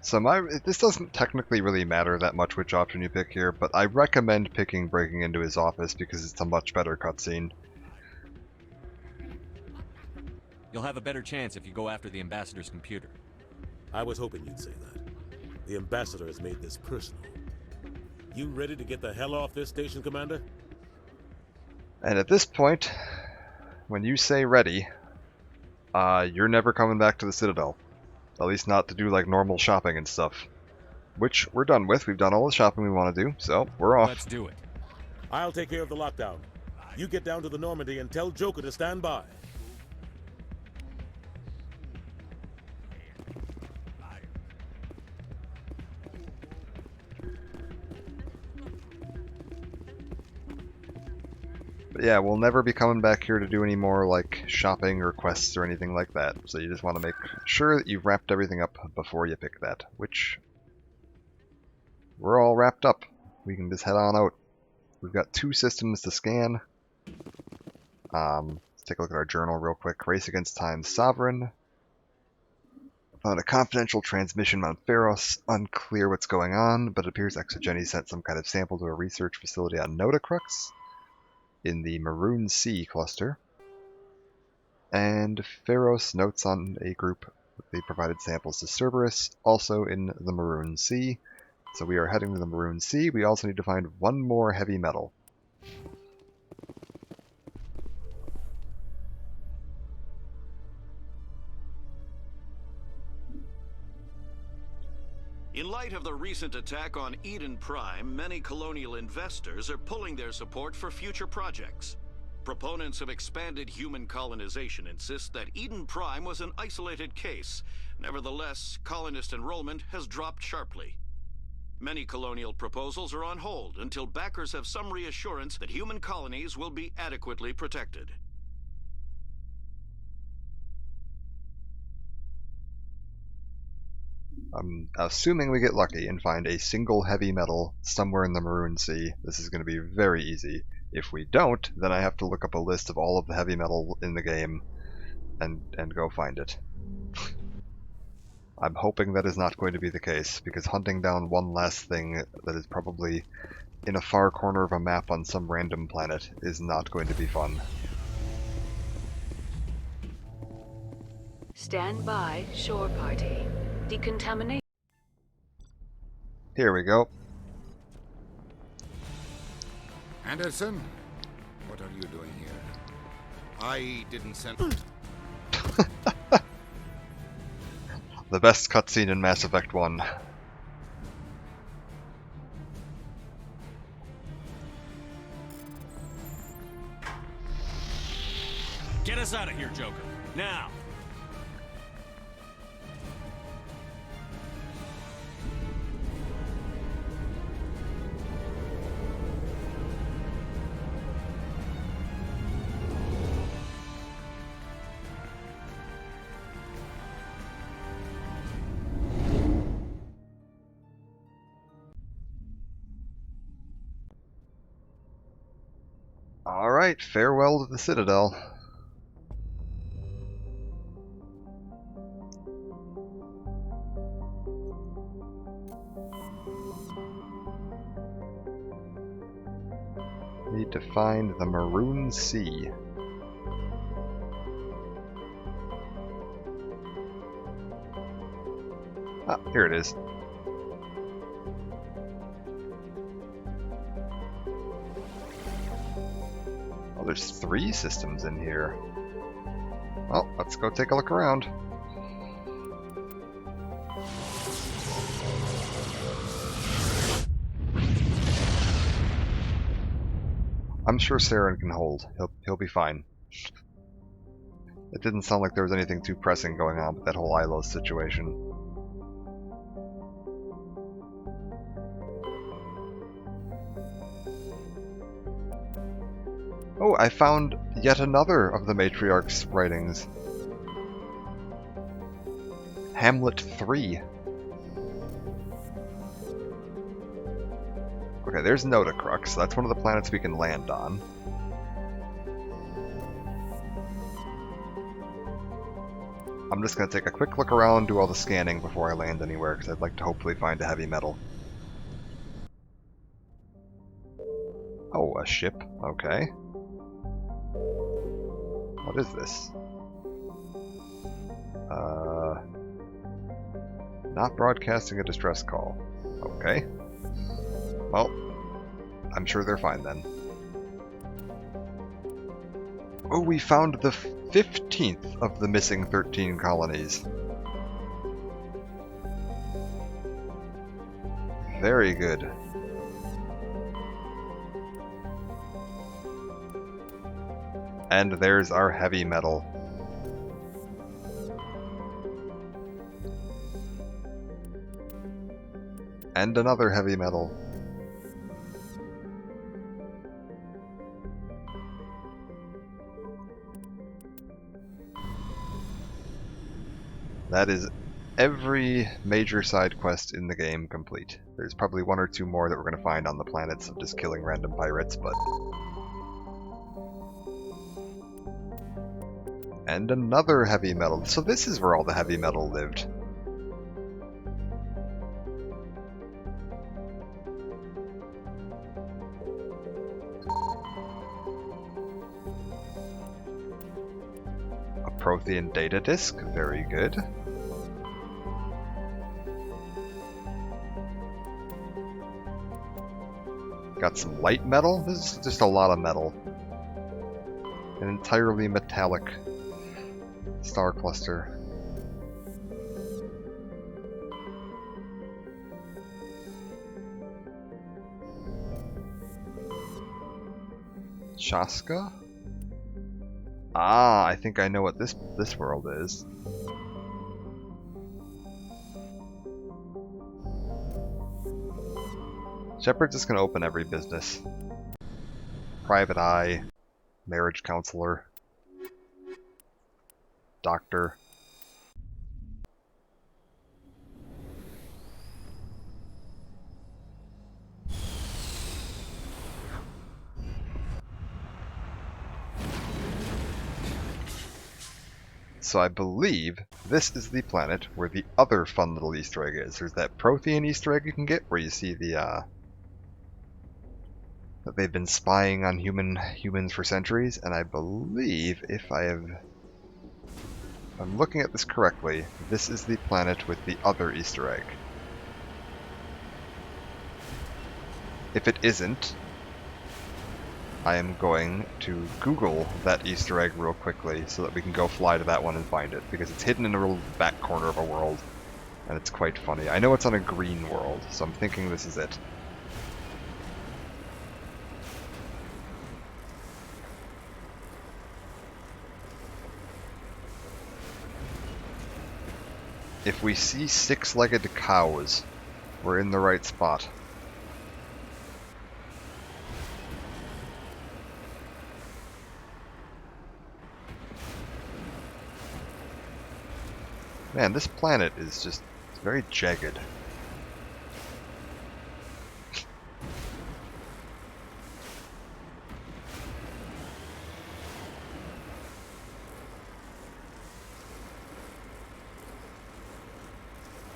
So this doesn't technically really matter that much which option you pick here, but I recommend picking breaking into his office because it's a much better cutscene. You'll have a better chance if you go after the Ambassador's computer. I was hoping you'd say that. The Ambassador has made this personal. You ready to get the hell off this station, Commander? And at this point, when you say ready, you're never coming back to the Citadel. At least not to do like normal shopping and stuff. Which we're done with. We've done all the shopping we want to do, so we're off. Let's do it. I'll take care of the lockdown. You get down to the Normandy and tell Joker to stand by. But yeah, we'll never be coming back here to do any more, like, shopping or quests or anything like that. So you just want to make sure that you've wrapped everything up before you pick that, which... we're all wrapped up. We can just head on out. We've got 2 systems to scan. Let's take a look at our journal real quick. Race Against Time's Sovereign. Found a confidential transmission on Pharos. Unclear what's going on, but it appears ExoGeni sent some kind of sample to a research facility on Notacrux in the Maroon Sea cluster. And Pharos notes on a group that they provided samples to Cerberus, also in the Maroon Sea. So we are heading to the Maroon Sea. We also need to find 1 more heavy metal. In light of the recent attack on Eden Prime, many colonial investors are pulling their support for future projects. Proponents of expanded human colonization insist that Eden Prime was an isolated case. Nevertheless, colonist enrollment has dropped sharply. Many colonial proposals are on hold until backers have some reassurance that human colonies will be adequately protected. I'm assuming we get lucky and find a single heavy metal somewhere in the Maroon Sea. This is going to be very easy. If we don't, then I have to look up a list of all of the heavy metal in the game and go find it. I'm hoping that is not going to be the case, because hunting down one last thing that is probably in a far corner of a map on some random planet is not going to be fun. Stand by, shore party. Decontamination. Here we go. Anderson, what are you doing here? I didn't send... The best cutscene in Mass Effect 1. Get us out of here, Joker. Now! Alright, farewell to the Citadel. Need to find the Maroon Sea. Ah, here it is. Oh, there's 3 systems in here. Well, let's go take a look around. I'm sure Saren can hold. He'll be fine. It didn't sound like there was anything too pressing going on with that whole Ilos situation. Oh, I found yet another of the Matriarch's writings. Hamlet 3. Okay, there's Notacrux. That's one of the planets we can land on. I'm just going to take a quick look around, do all the scanning before I land anywhere, because I'd like to hopefully find a heavy metal. Oh, a ship. Okay. What is this? Not broadcasting a distress call. Okay. Well, I'm sure they're fine then. Oh, we found the 15th of the missing 13 colonies. Very good. And there's our heavy metal. And another heavy metal. That is every major side quest in the game complete. There's probably one or two more that we're going to find on the planets of just killing random pirates, but... And another heavy metal. So this is where all the heavy metal lived. A Prothean data disk, very good. Got some light metal. This is just a lot of metal. An entirely metallic star cluster. Shaska? Ah, I think I know what this world is. Shepard's just gonna open every business. Private eye, marriage counselor, doctor. So I believe this is the planet where the other fun little Easter egg is. There's that Prothean Easter egg you can get where you see the that they've been spying on humans for centuries, and I believe if I'm looking at this correctly, this is the planet with the other Easter egg. If it isn't, I am going to Google that Easter egg real quickly so that we can go fly to that one and find it, because it's hidden in a real back corner of a world, and it's quite funny. I know it's on a green world, so I'm thinking this is it. If we see six-legged cows, we're in the right spot. Man, this planet is just very jagged.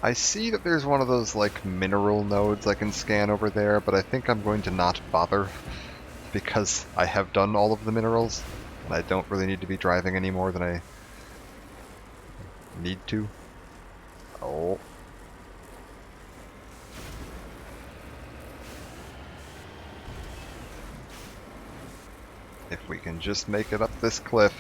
I see that there's one of those, like, mineral nodes I can scan over there, but I think I'm going to not bother, because I have done all of the minerals, and I don't really need to be driving any more than I need to. Oh. If we can just make it up this cliff.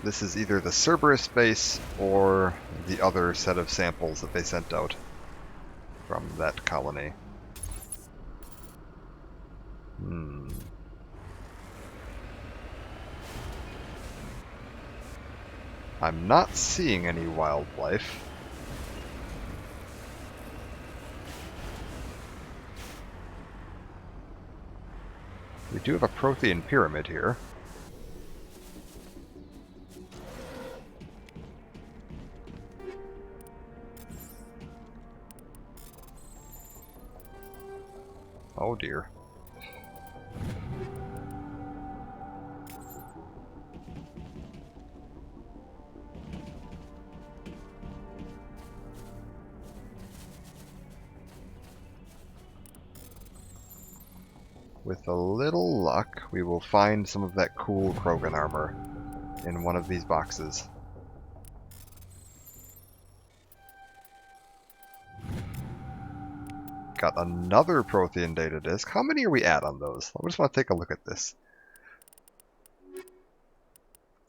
This is either the Cerberus base or the other set of samples that they sent out from that colony. I'm not seeing any wildlife. We do have a Prothean pyramid here. Oh dear. With a little luck, we will find some of that cool Krogan armor in one of these boxes. Got another Prothean data disk. How many are we at on those? I just want to take a look at this.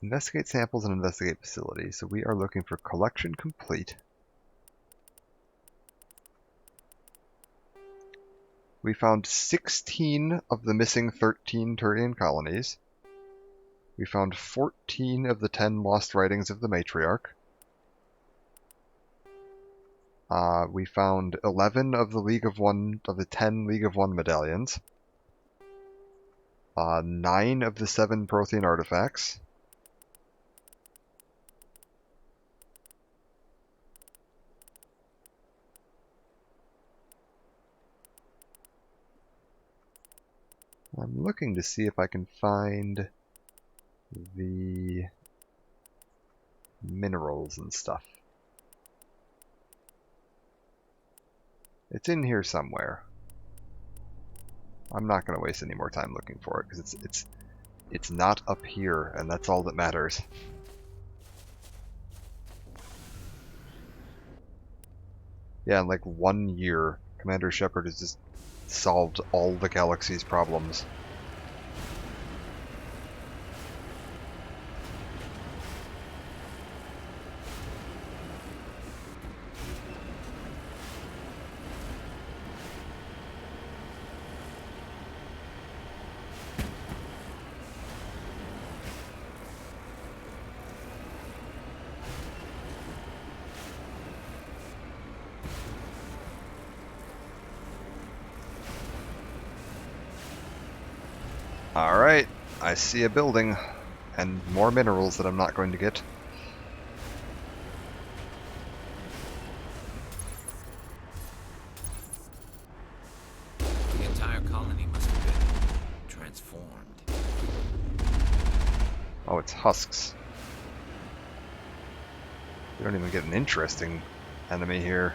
Investigate samples and investigate facilities. So we are looking for collection complete. We found 16 of the missing 13 Turian colonies. We found 14 of the 10 lost writings of the Matriarch. We found 11 of the 10 League of One medallions. 9 of the 7 Prothean artifacts. I'm looking to see if I can find the minerals and stuff. It's in here somewhere. I'm not going to waste any more time looking for it because it's not up here, and that's all that matters. Yeah, in like 1 year, Commander Shepard has just solved all the galaxy's problems. Alright, I see a building, and more minerals that I'm not going to get. The entire colony must have been transformed. Oh, it's husks. We don't even get an interesting enemy here.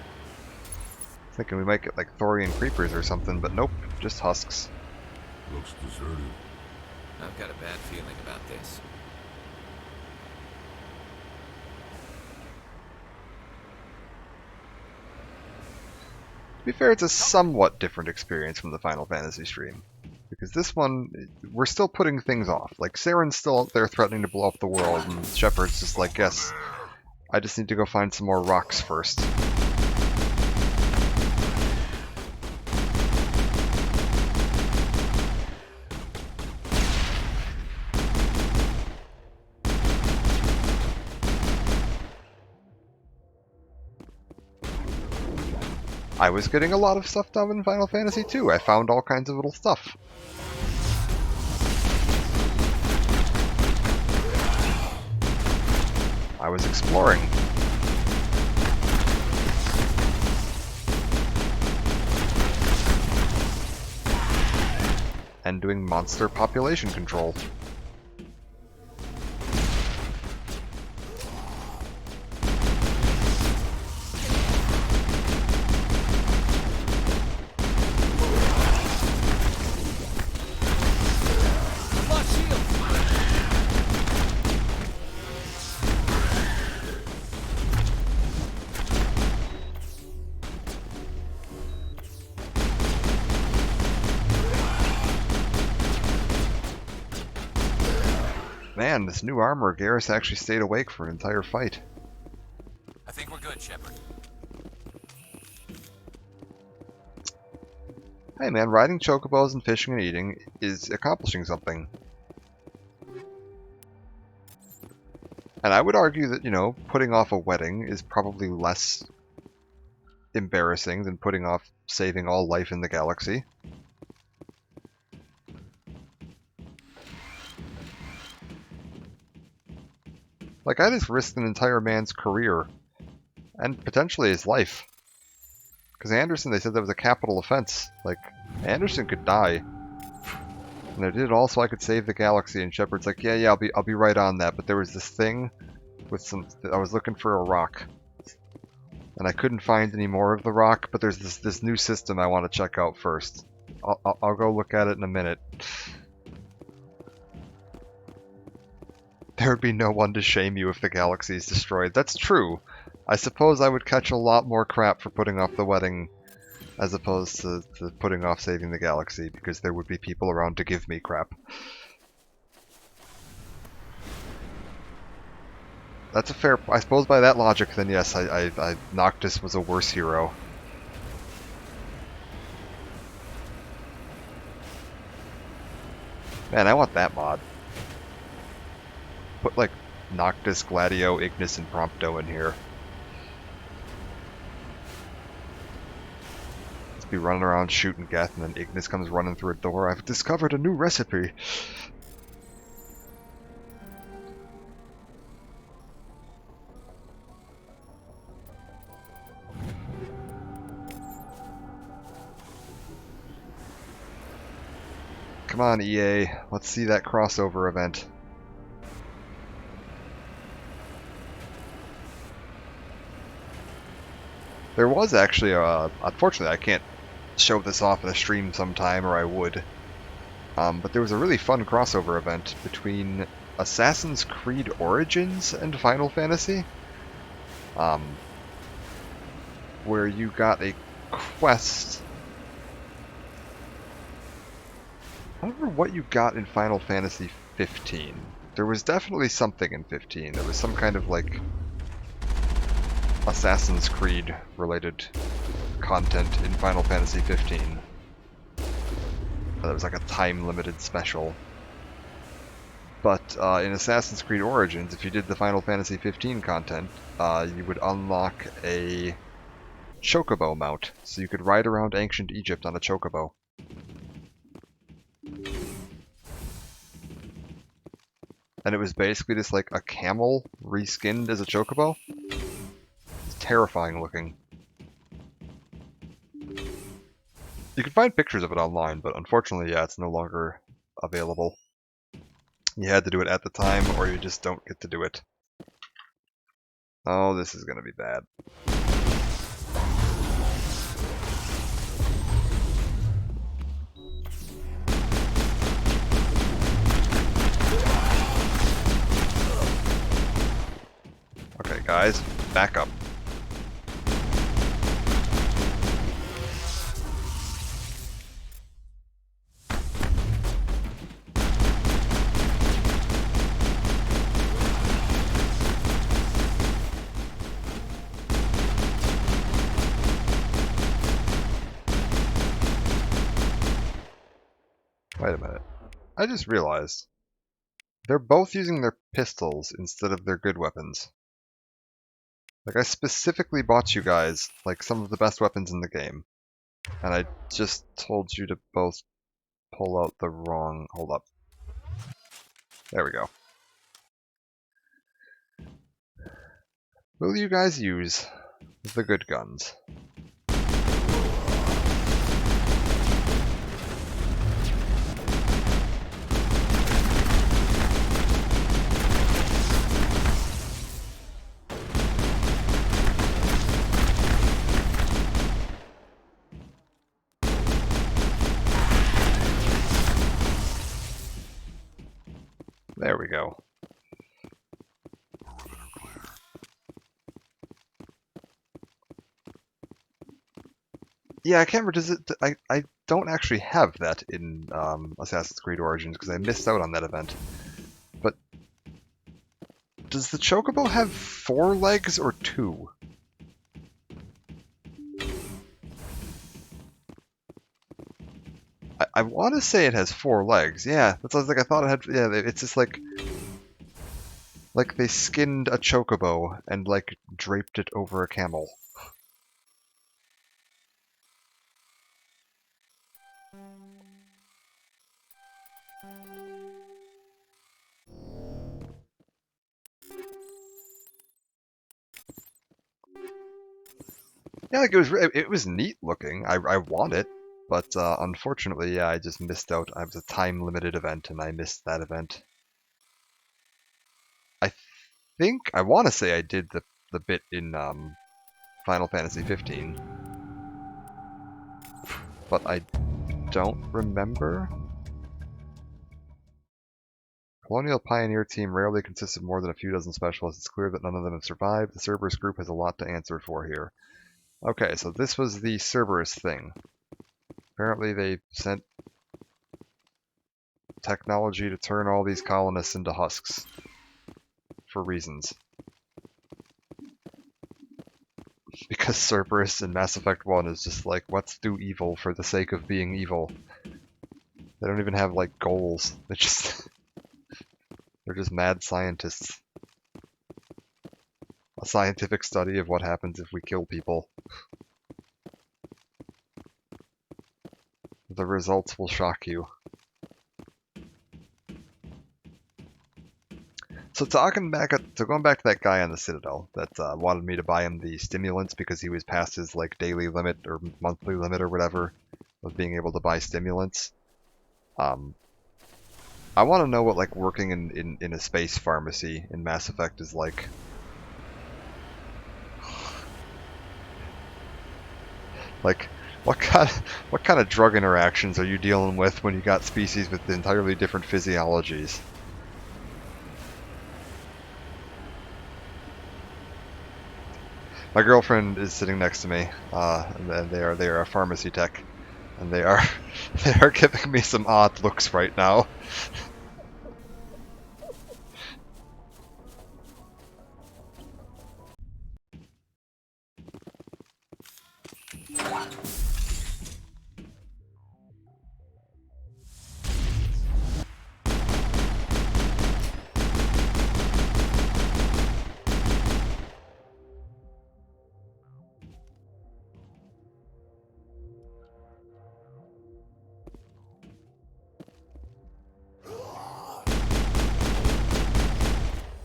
Thinking we might get like Thorian creepers or something, but nope, just husks. Looks deserted. I've got a bad feeling about this. To be fair, it's a somewhat different experience from the Final Fantasy stream. Because this one, we're still putting things off. Like, Saren's still out there threatening to blow up the world, and Shepard's just like, yes, I just need to go find some more rocks first. I was getting a lot of stuff done in Final Fantasy II. I found all kinds of little stuff. I was exploring. And doing monster population control. Man, this new armor, Garrus actually stayed awake for an entire fight. I think we're good, Shepard. Hey man, riding chocobos and fishing and eating is accomplishing something. And I would argue that, you know, putting off a wedding is probably less embarrassing than putting off saving all life in the galaxy. Like, I just risked an entire man's career, and potentially his life. Because Anderson, they said that was a capital offense. Like, Anderson could die. And I did it all so I could save the galaxy, and Shepard's like, yeah, I'll be right on that. But there was this thing with I was looking for a rock. And I couldn't find any more of the rock, but there's this new system I want to check out first. I'll go look at it in a minute. There would be no one to shame you if the galaxy is destroyed. That's true. I suppose I would catch a lot more crap for putting off the wedding as opposed to putting off saving the galaxy, because there would be people around to give me crap. That's a fair... I suppose by that logic, then yes, Noctis was a worse hero. Man, I want that mod. Put, like, Noctis, Gladio, Ignis, and Prompto in here. be running around shooting Geth, and then Ignis comes running through a door. I've discovered a new recipe. Come on, EA. Let's see that crossover event. There was actually unfortunately I can't show this off in a stream sometime, or I would. But there was a really fun crossover event between Assassin's Creed Origins and Final Fantasy. Where you got a quest. I don't remember what you got in Final Fantasy 15. There was definitely something in 15. There was some kind of like Assassin's Creed related content in Final Fantasy 15. That was like a time-limited special. But in Assassin's Creed Origins, if you did the Final Fantasy 15 content, you would unlock a chocobo mount. So you could ride around ancient Egypt on a chocobo. And it was basically just like a camel reskinned as a chocobo. It's terrifying looking. You can find pictures of it online, but unfortunately, yeah, it's no longer available. You had to do it at the time, or you just don't get to do it. Oh, this is gonna be bad. Okay, guys, back up. Wait a minute. I just realized. They're both using their pistols instead of their good weapons. Like, I specifically bought you guys, like, some of the best weapons in the game. And I just told you to both pull out the wrong... Hold up. There we go. Will you guys use the good guns? There we go. Yeah, I can't remember, does it... I don't actually have that in Assassin's Creed Origins, because I missed out on that event. But... does the Chocobo have 4 legs or 2? I want to say it has 4 legs. Yeah, that's what I was like. I thought it had. Yeah, it's just like they skinned a chocobo and like draped it over a camel. Yeah, like it was neat looking. I want it. But unfortunately, yeah, I just missed out. I was a time-limited event, and I missed that event. I want to say I did the bit in Final Fantasy 15, but I don't remember. Colonial Pioneer Team rarely consists of more than a few dozen specialists. It's clear that none of them have survived. The Cerberus group has a lot to answer for here. Okay, so this was the Cerberus thing. Apparently they sent technology to turn all these colonists into husks. For reasons. Because Cerberus in Mass Effect 1 is just like, let's do evil for the sake of being evil. They don't even have like goals. They're just mad scientists. A scientific study of what happens if we kill people. The results will shock you. So going back to that guy on the Citadel that wanted me to buy him the stimulants because he was past his like daily limit or monthly limit or whatever of being able to buy stimulants. I want to know what like working in a space pharmacy in Mass Effect is like. Like, what kind of drug interactions are you dealing with when you got species with entirely different physiologies? My girlfriend is sitting next to me, and they are a pharmacy tech, and they are giving me some odd looks right now.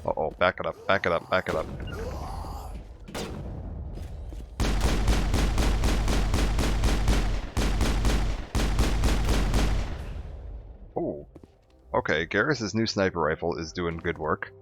Uh-oh, back it up, back it up, back it up. Oh, okay, Garrus's new sniper rifle is doing good work.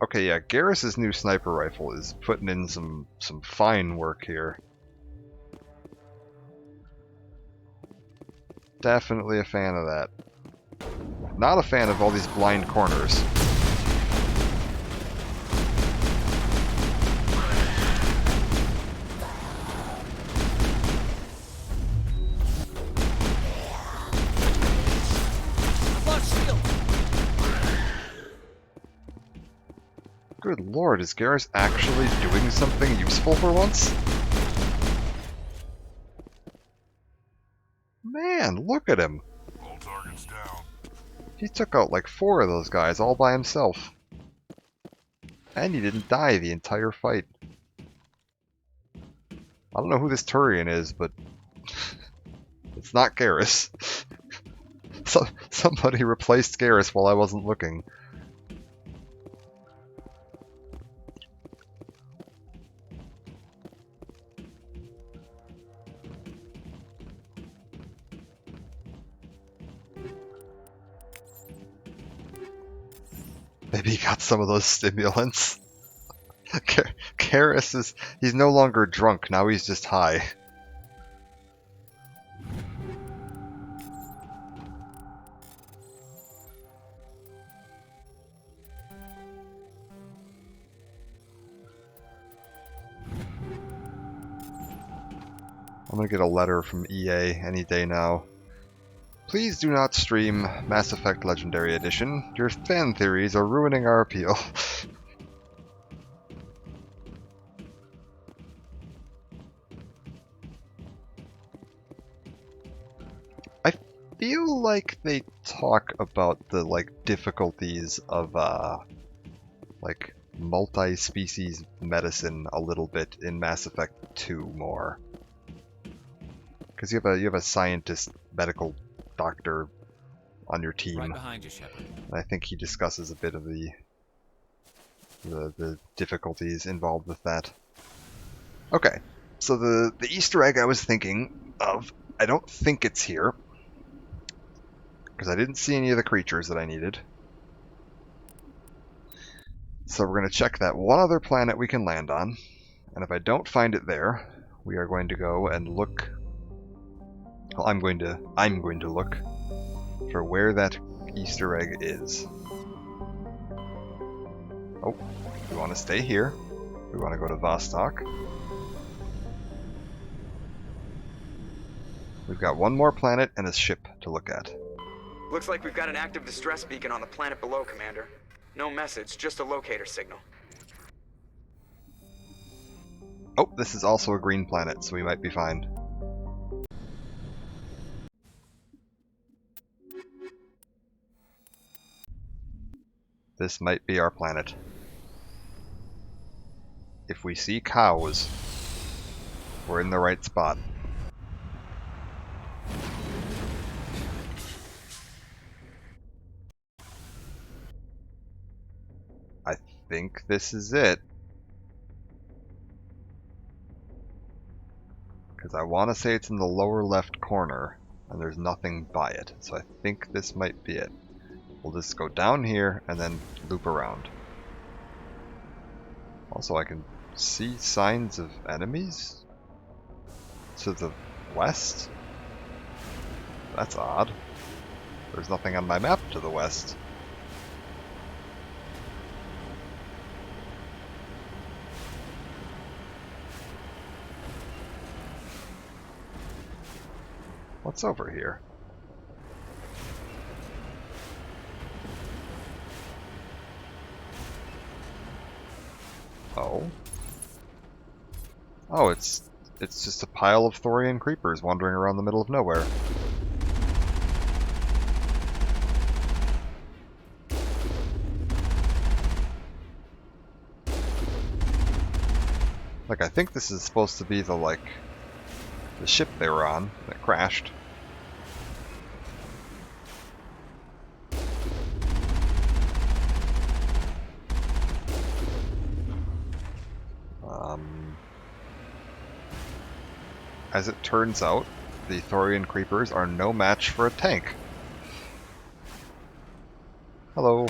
Okay, yeah, Garrus's new sniper rifle is putting in some fine work here. Definitely a fan of that. Not a fan of all these blind corners. Good lord, is Garrus actually doing something useful for once? Man, look at him! All targets down. He took out like 4 of those guys all by himself. And he didn't die the entire fight. I don't know who this Turian is, but it's not Garrus. Somebody replaced Garrus while I wasn't looking. Maybe he got some of those stimulants. Garrus he's no longer drunk, now he's just high. I'm gonna get a letter from EA any day now. Please do not stream Mass Effect Legendary Edition. Your fan theories are ruining our appeal. I feel like they talk about the difficulties of like multi-species medicine a little bit in Mass Effect 2 more. Because you have a scientist medical doctor on your team. Right behind you, Shepard. I think he discusses a bit of the difficulties involved with that. Okay, so the Easter egg I was thinking of, I don't think it's here, because I didn't see any of the creatures that I needed. So we're going to check that one other planet we can land on, and if I don't find it there, we are going to go and look. Well, I'm going to look for where that Easter egg is. Oh, we want to stay here. We want to go to Vostok. We've got one more planet and a ship to look at. Looks like we've got an active distress beacon on the planet below, Commander. No message, just a locator signal. Oh, this is also a green planet, so we might be fine. This might be our planet. If we see cows, we're in the right spot. I think this is it. Because I want to say it's in the lower left corner, and there's nothing by it. So I think this might be it. We'll just go down here and then loop around. Also, I can see signs of enemies to the west. That's odd. There's nothing on my map to the west. What's over here? Oh. Oh, it's just a pile of Thorian creepers wandering around the middle of nowhere. Like, I think this is supposed to be the ship they were on that crashed. As it turns out, the Thorian creepers are no match for a tank. Hello.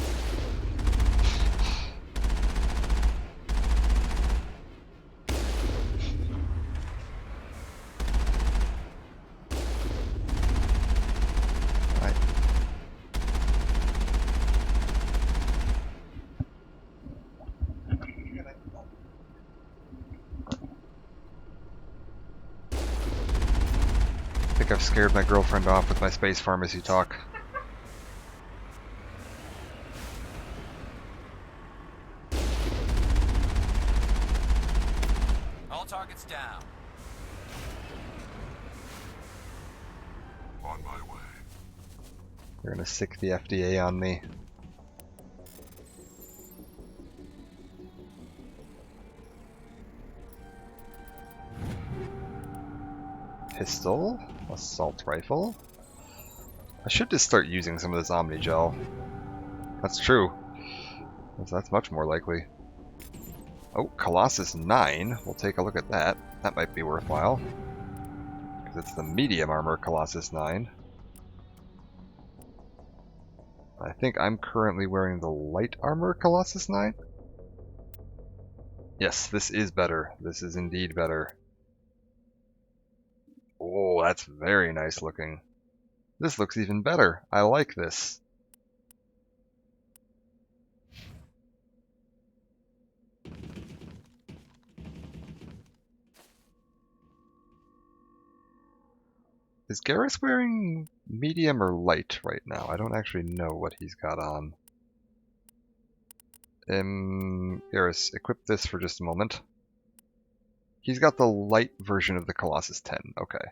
I think I've scared my girlfriend off with my space pharmacy talk. All targets down. On my way. They're gonna sick the FDA on me. Pistol, assault rifle. I should just start using some of this Omni Gel. That's true. That's much more likely. Oh, Colossus 9. We'll take a look at that. That might be worthwhile. Because it's the medium armor Colossus 9. I think I'm currently wearing the light armor Colossus 9. Yes, this is better. This is indeed better. Oh, that's very nice looking. This looks even better. I like this. Is Garrus wearing medium or light right now? I don't actually know what he's got on. Garrus, equip this for just a moment. He's got the light version of the Colossus 10. Okay.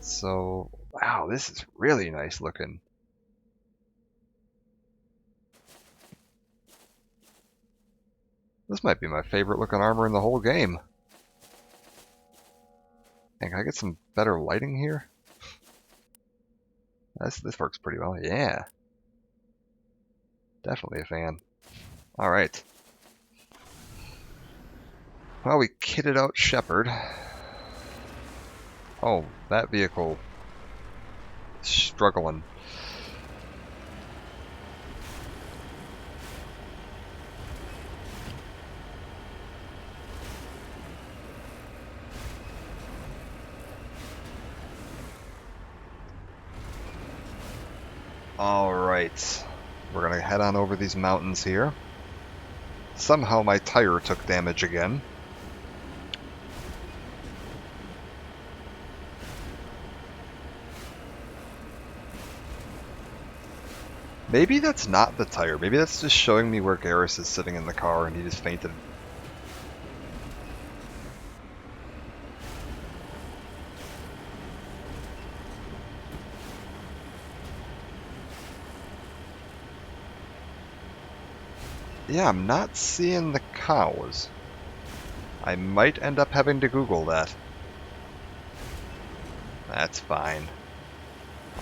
So, wow, this is really nice looking. This might be my favorite looking armor in the whole game. And can I get some better lighting here? This works pretty well. Yeah. Definitely a fan. Alright. Well, we kitted out Shepard. Oh, that vehicle is struggling. Alright. We're gonna head on over these mountains here. Somehow my tire took damage again. Maybe that's not the tire. Maybe that's just showing me where Garrus is sitting in the car and he just fainted. Yeah, I'm not seeing the cows. I might end up having to Google that. That's fine.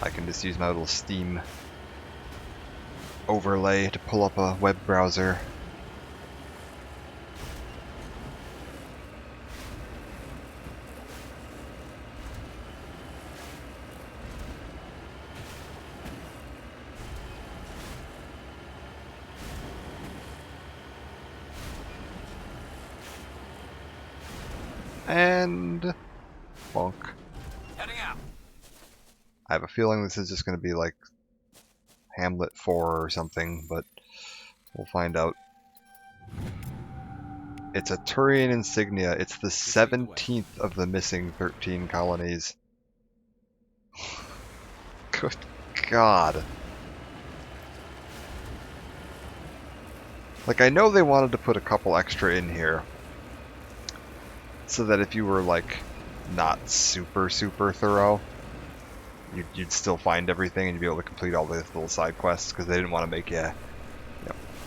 I can just use my little Steam overlay to pull up a web browser. And bonk. Heading out. I have a feeling this is just going to be like Hamlet 4 or something, but we'll find out. It's a Turian insignia. It's the 17th of the missing 13 colonies. Good God. Like, I know they wanted to put a couple extra in here, so that if you were, like, not super thorough, you'd still find everything and you'd be able to complete all the little side quests, because they didn't want to make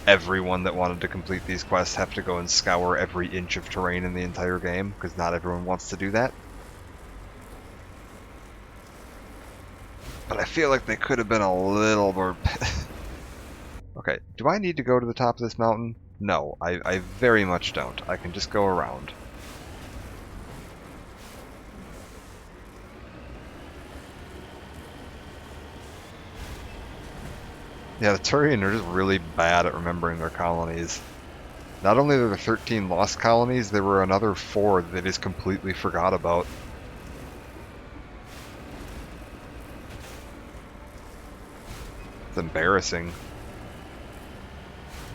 everyone that wanted to complete these quests have to go and scour every inch of terrain in the entire game, because not everyone wants to do that. But I feel like they could have been a little more... Okay, do I need to go to the top of this mountain? No, I very much don't. I can just go around. Yeah, the Turian are just really bad at remembering their colonies. Not only are there 13 lost colonies, there were another 4 that they just completely forgot about. It's embarrassing.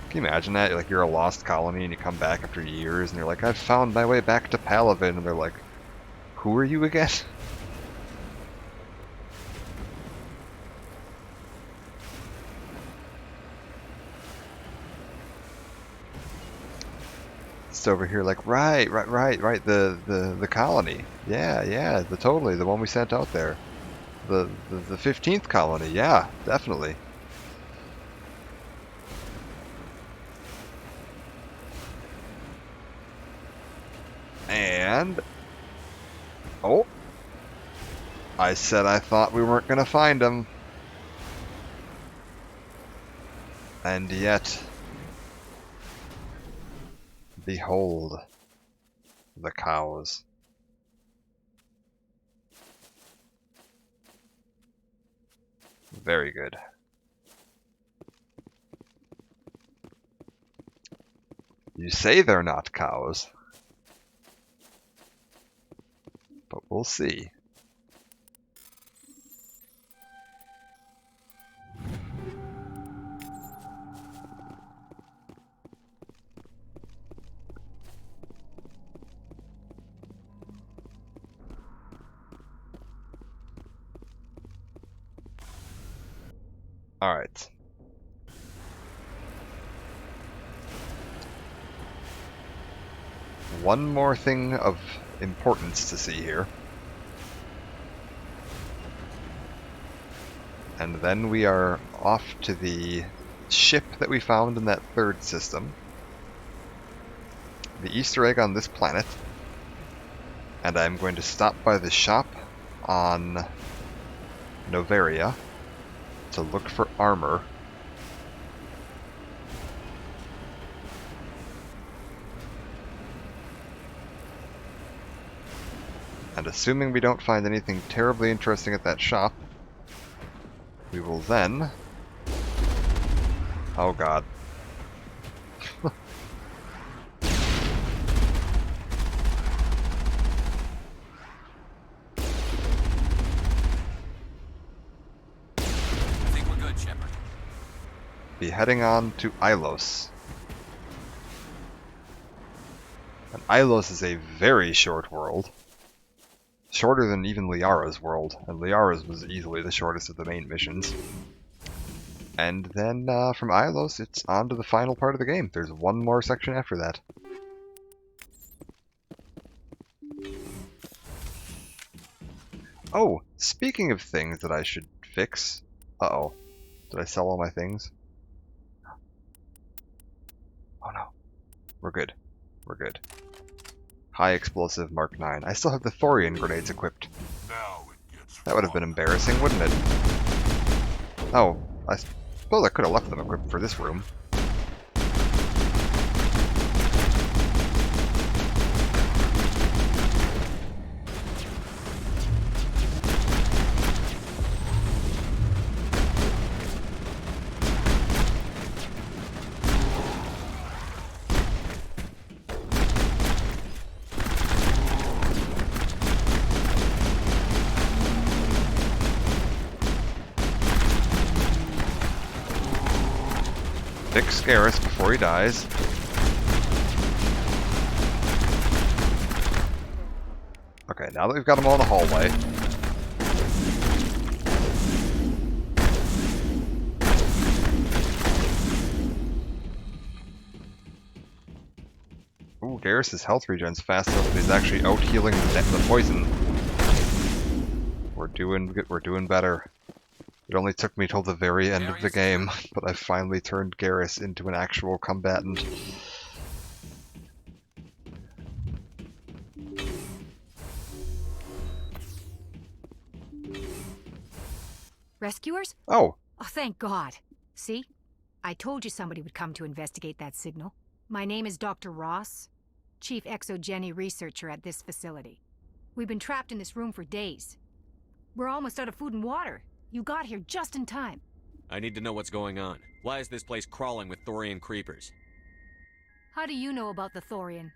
Can you imagine that? Like, you're a lost colony and you come back after years and you're like, I've found my way back to Palaven, and they're like, who are you again? Over here, like, right, the colony, yeah, totally, the one we sent out there, the 15th colony, yeah, definitely. And oh, I said I thought we weren't gonna find them, and yet. Behold the cows. Very good. You say they're not cows, but we'll see. Alright. One more thing of importance to see here. And then we are off to the ship that we found in that third system. The Easter egg on this planet. And I'm going to stop by the shop on Noveria to look for armor. And assuming we don't find anything terribly interesting at that shop, we will then... Oh god. Be heading on to Ilos. And Ilos is a very short world. Shorter than even Liara's world, and Liara's was easily the shortest of the main missions. And then from Ilos, it's on to the final part of the game. There's one more section after that. Oh, speaking of things that I should fix. Uh-oh. Did I sell all my things? Oh no. We're good. We're good. High explosive Mark 9. I still have the Thorian grenades equipped. That would have been embarrassing, wouldn't it? Oh, I suppose I could have left them equipped for this room. Fix Garrus before he dies. Okay, now that we've got them all in the hallway. Ooh, Garrus' health regens fast enough that he's actually out healing the poison. We're doing better. It only took me till the very end of the game, but I finally turned Garrus into an actual combatant. Rescuers? Oh. Oh, thank God. See? I told you somebody would come to investigate that signal. My name is Dr. Ross, Chief ExoGeni researcher at this facility. We've been trapped in this room for days. We're almost out of food and water. You got here just in time. I need to know what's going on. Why is this place crawling with Thorian creepers? How do you know about the Thorian?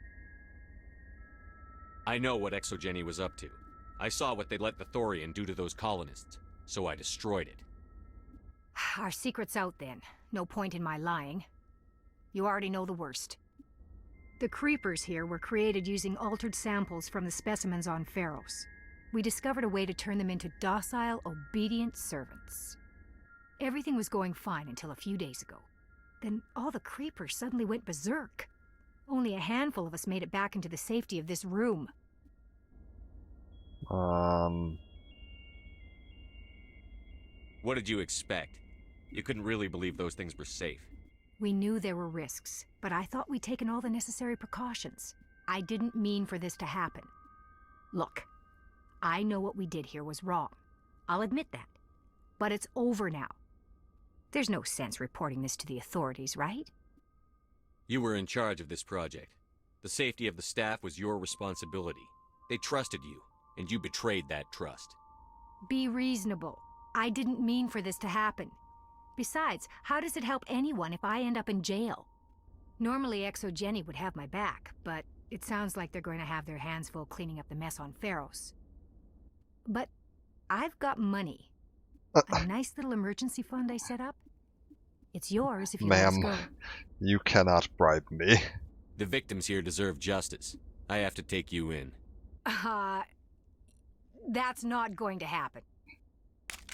I know what ExoGeni was up to. I saw what they let the Thorian do to those colonists, so I destroyed it. Our secret's out then. No point in my lying. You already know the worst. The creepers here were created using altered samples from the specimens on Pharos. We discovered a way to turn them into docile, obedient servants. Everything was going fine until a few days ago. Then all the creepers suddenly went berserk. Only a handful of us made it back into the safety of this room. What did you expect? You couldn't really believe those things were safe. We knew there were risks, but I thought we'd taken all the necessary precautions. I didn't mean for this to happen. Look, I know what we did here was wrong. I'll admit that. But it's over now. There's no sense reporting this to the authorities, right? You were in charge of this project. The safety of the staff was your responsibility. They trusted you, and you betrayed that trust. Be reasonable. I didn't mean for this to happen. Besides, how does it help anyone if I end up in jail? Normally ExoGeni would have my back, but it sounds like they're going to have their hands full cleaning up the mess on Pharos. But I've got money. A nice little emergency fund I set up. It's yours if you let us go. Ma'am, you cannot bribe me. The victims here deserve justice. I have to take you in. That's not going to happen.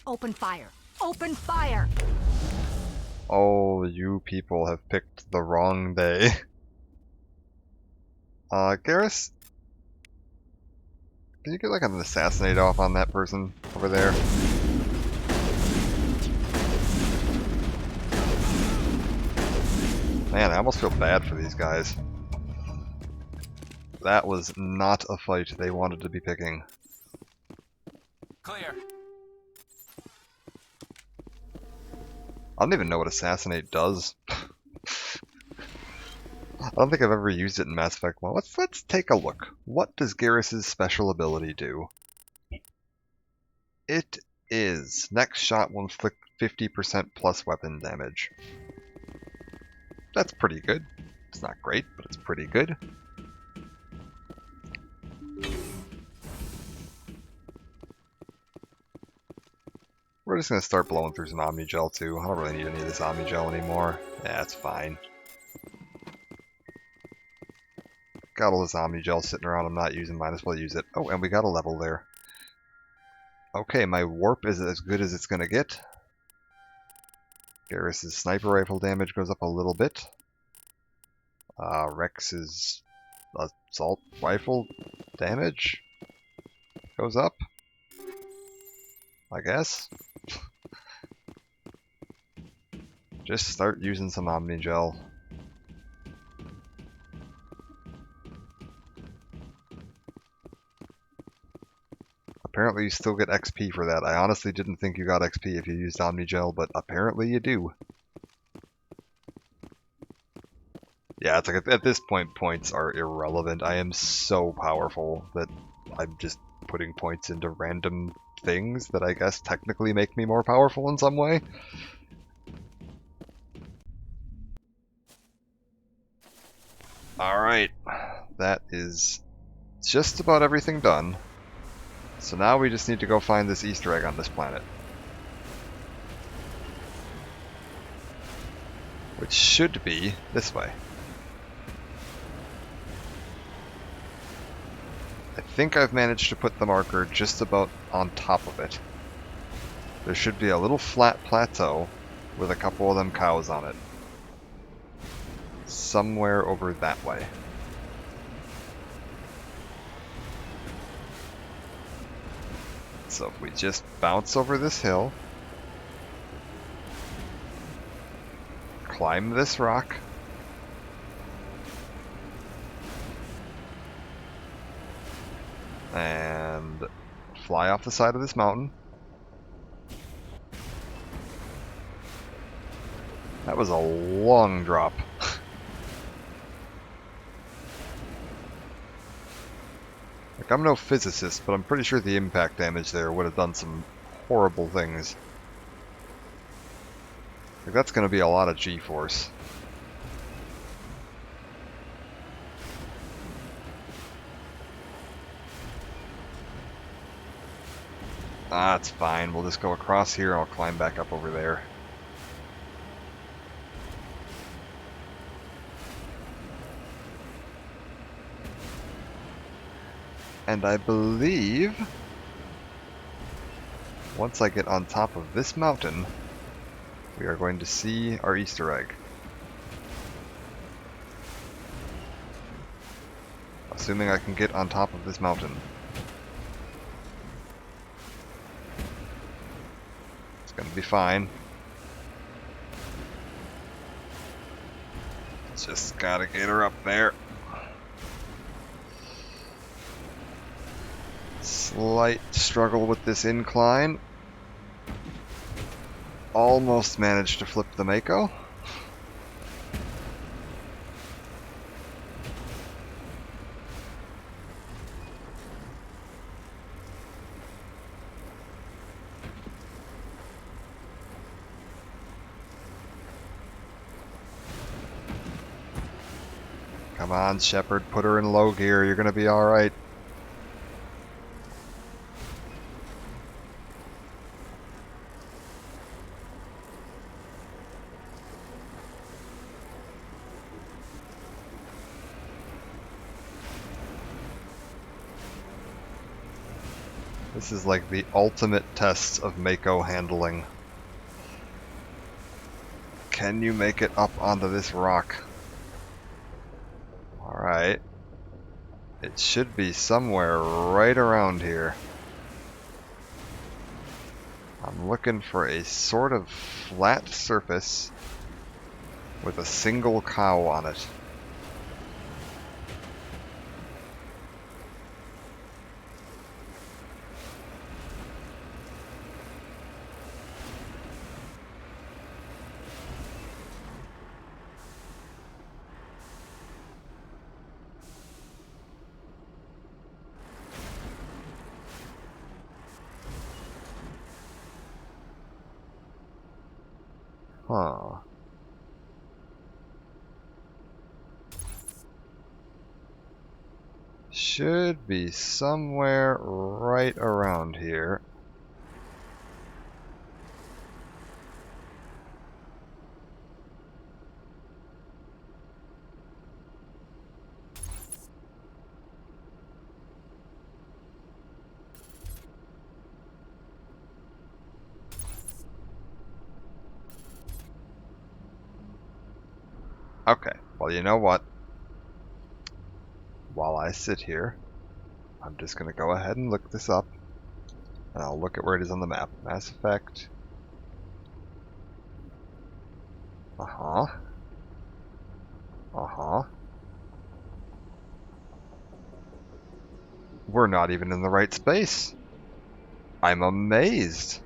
Open fire. Open fire! Oh, you people have picked the wrong day. Garrus? Can you get like an assassinate off on that person over there? Man, I almost feel bad for these guys. That was not a fight they wanted to be picking. Clear. I don't even know what assassinate does. I don't think I've ever used it in Mass Effect 1. Let's take a look. What does Garrus' special ability do? It is next shot will inflict 50% plus weapon damage. That's pretty good. It's not great, but it's pretty good. We're just going to start blowing through some Omnigel too. I don't really need any of this Omnigel anymore. Yeah, it's fine. Got all this Omnigel sitting around I'm not using, might as well use it. Oh, and we got a level there. Okay, my warp is as good as it's going to get. Garrus's sniper rifle damage goes up a little bit. Rex's assault rifle damage goes up, I guess. Just start using some Omnigel. Apparently you still get XP for that. I honestly didn't think you got XP if you used Omnigel, but apparently you do. Yeah, it's like at this point, points are irrelevant. I am so powerful that I'm just putting points into random things that I guess technically make me more powerful in some way. Alright, that is just about everything done. So now we just need to go find this Easter egg on this planet. Which should be this way. I think I've managed to put the marker just about on top of it. There should be a little flat plateau with a couple of them cows on it. Somewhere over that way. So if we just bounce over this hill, climb this rock, and fly off the side of this mountain. That was a long drop. Like, I'm no physicist, but I'm pretty sure the impact damage there would have done some horrible things. Like, that's going to be a lot of G-force. That's fine. We'll just go across here and I'll climb back up over there. And I believe once I get on top of this mountain, we are going to see our Easter egg. Assuming I can get on top of this mountain. It's gonna be fine. Just gotta get her up there. Slight struggle with this incline. Almost managed to flip the Mako. Come on, Shepard, put her in low gear. You're gonna be alright. This is like the ultimate test of Mako handling. Can you make it up onto this rock? Alright. It should be somewhere right around here. I'm looking for a sort of flat surface with a single cow on it. Huh. Should be somewhere right around here. Okay, well, you know what? While I sit here, I'm just going to go ahead and look this up. And I'll look at where it is on the map. Mass Effect. Uh-huh. Uh-huh. We're not even in the right space. I'm amazed.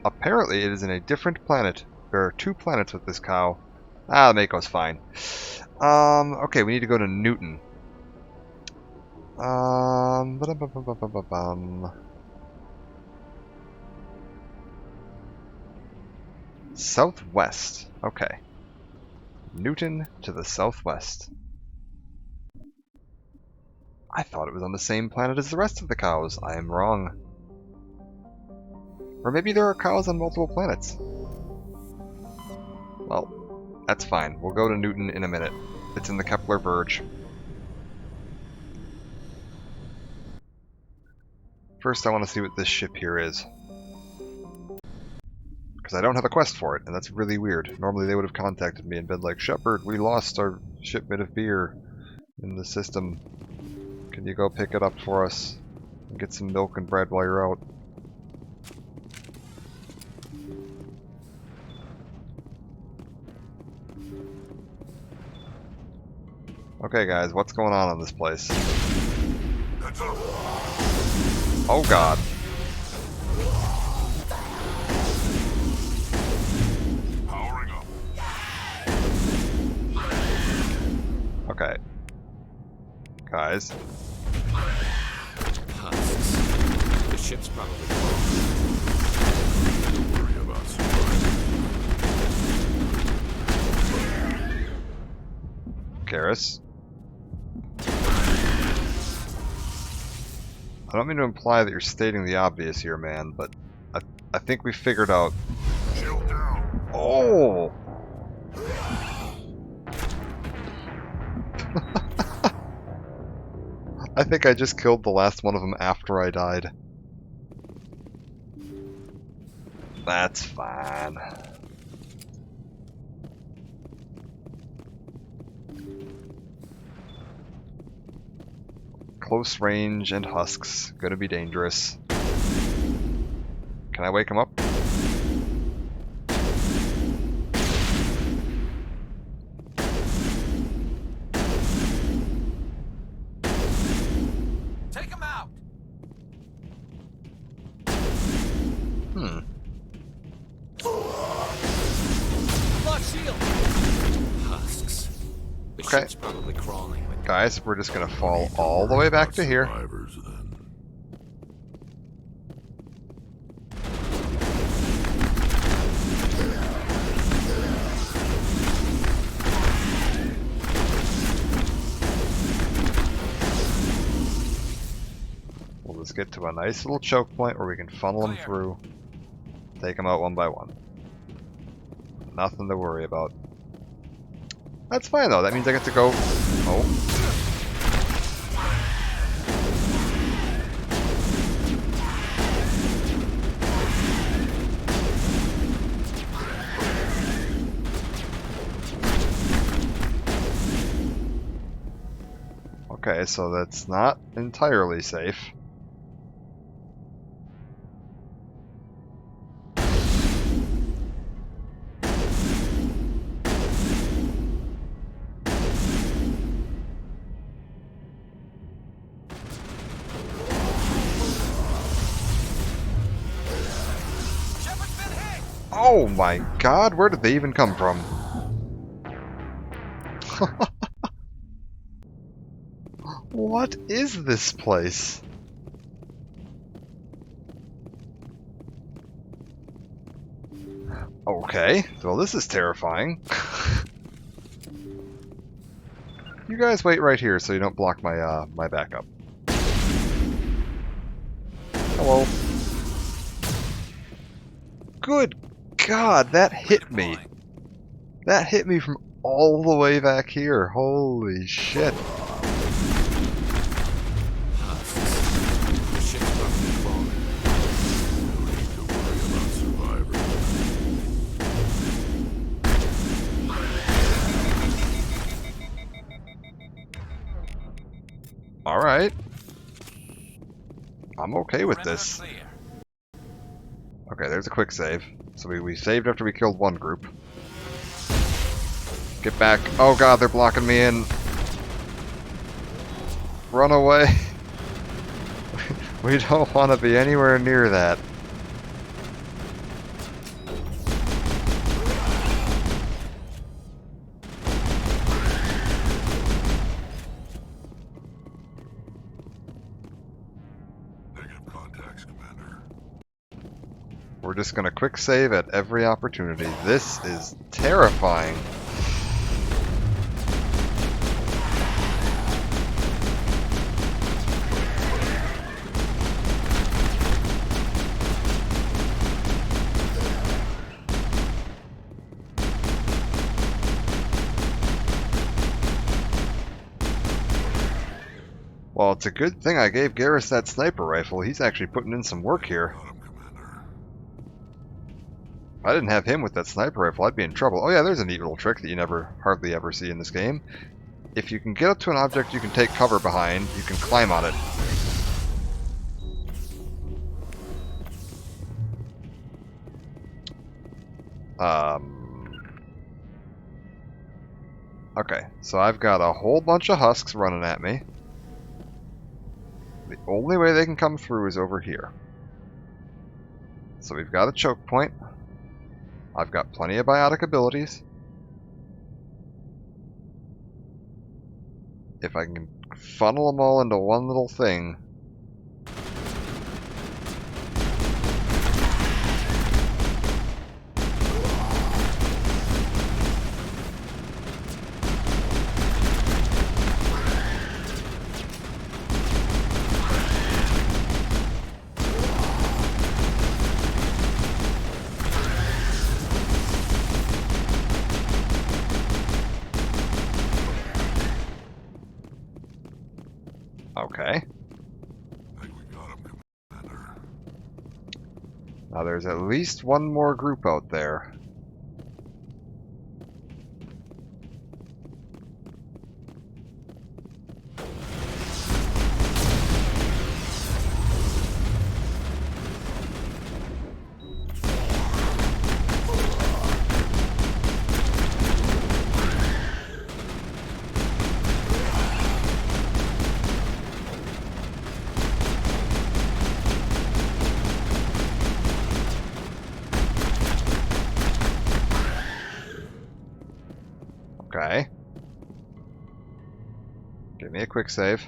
Apparently it is in a different planet. There are 2 planets with this cow. Ah, the Mako's fine. Okay, we need to go to Newton. Southwest. Okay. Newton to the southwest. I thought it was on the same planet as the rest of the cows. I am wrong. Or maybe there are cows on multiple planets. Well, that's fine. We'll go to Newton in a minute. It's in the Kepler Verge. First, I want to see what this ship here is. Because I don't have a quest for it, and that's really weird. Normally they would have contacted me and been like, Shepard, we lost our shipment of beer in the system. Can you go pick it up for us? And get some milk and bread while you're out. Okay guys, what's going on in this place? Oh god. Powering up. Okay. Guys. Husks. The ship's probably gone. Don't worry about surviving. Garrus. I don't mean to imply that you're stating the obvious here, man, but I think we figured out... Chill down. Oh! I think I just killed the last one of them after I died. That's fine. Close range and husks. Gonna be dangerous. Can I wake him up? Take him out. Lock shield. Husks. The Okay. ship's probably crawling. Guys, we're just gonna fall all the way back to here. Survivors, then. We'll just get to a nice little choke point where we can funnel them through. Take them out one by one. Nothing to worry about. That's fine though, that means I get to go... Oh. Okay, so that's not entirely safe. Oh my god, where did they even come from? What is this place? Okay, well this is terrifying. You guys wait right here so you don't block my my backup. Hello. Good God, that hit me. That hit me from all the way back here. Holy shit. Alright. I'm okay with this. Okay, there's a quick save. So we saved after we killed one group. Get back. Oh god, they're blocking me in. Run away. We don't want to be anywhere near that. We're just gonna quick save at every opportunity. This is terrifying. Well, it's a good thing I gave Garrus that sniper rifle. He's actually putting in some work here. If I didn't have him with that sniper rifle, I'd be in trouble. Oh yeah, there's a neat little trick that you hardly ever see in this game. If you can get up to an object you can take cover behind, you can climb on it. Okay, so I've got a whole bunch of husks running at me. The only way they can come through is over here. So we've got a choke point. I've got plenty of biotic abilities. If I can funnel them all into one little thing. Okay. Now there's at least one more group out there. Okay. Give me a quick save.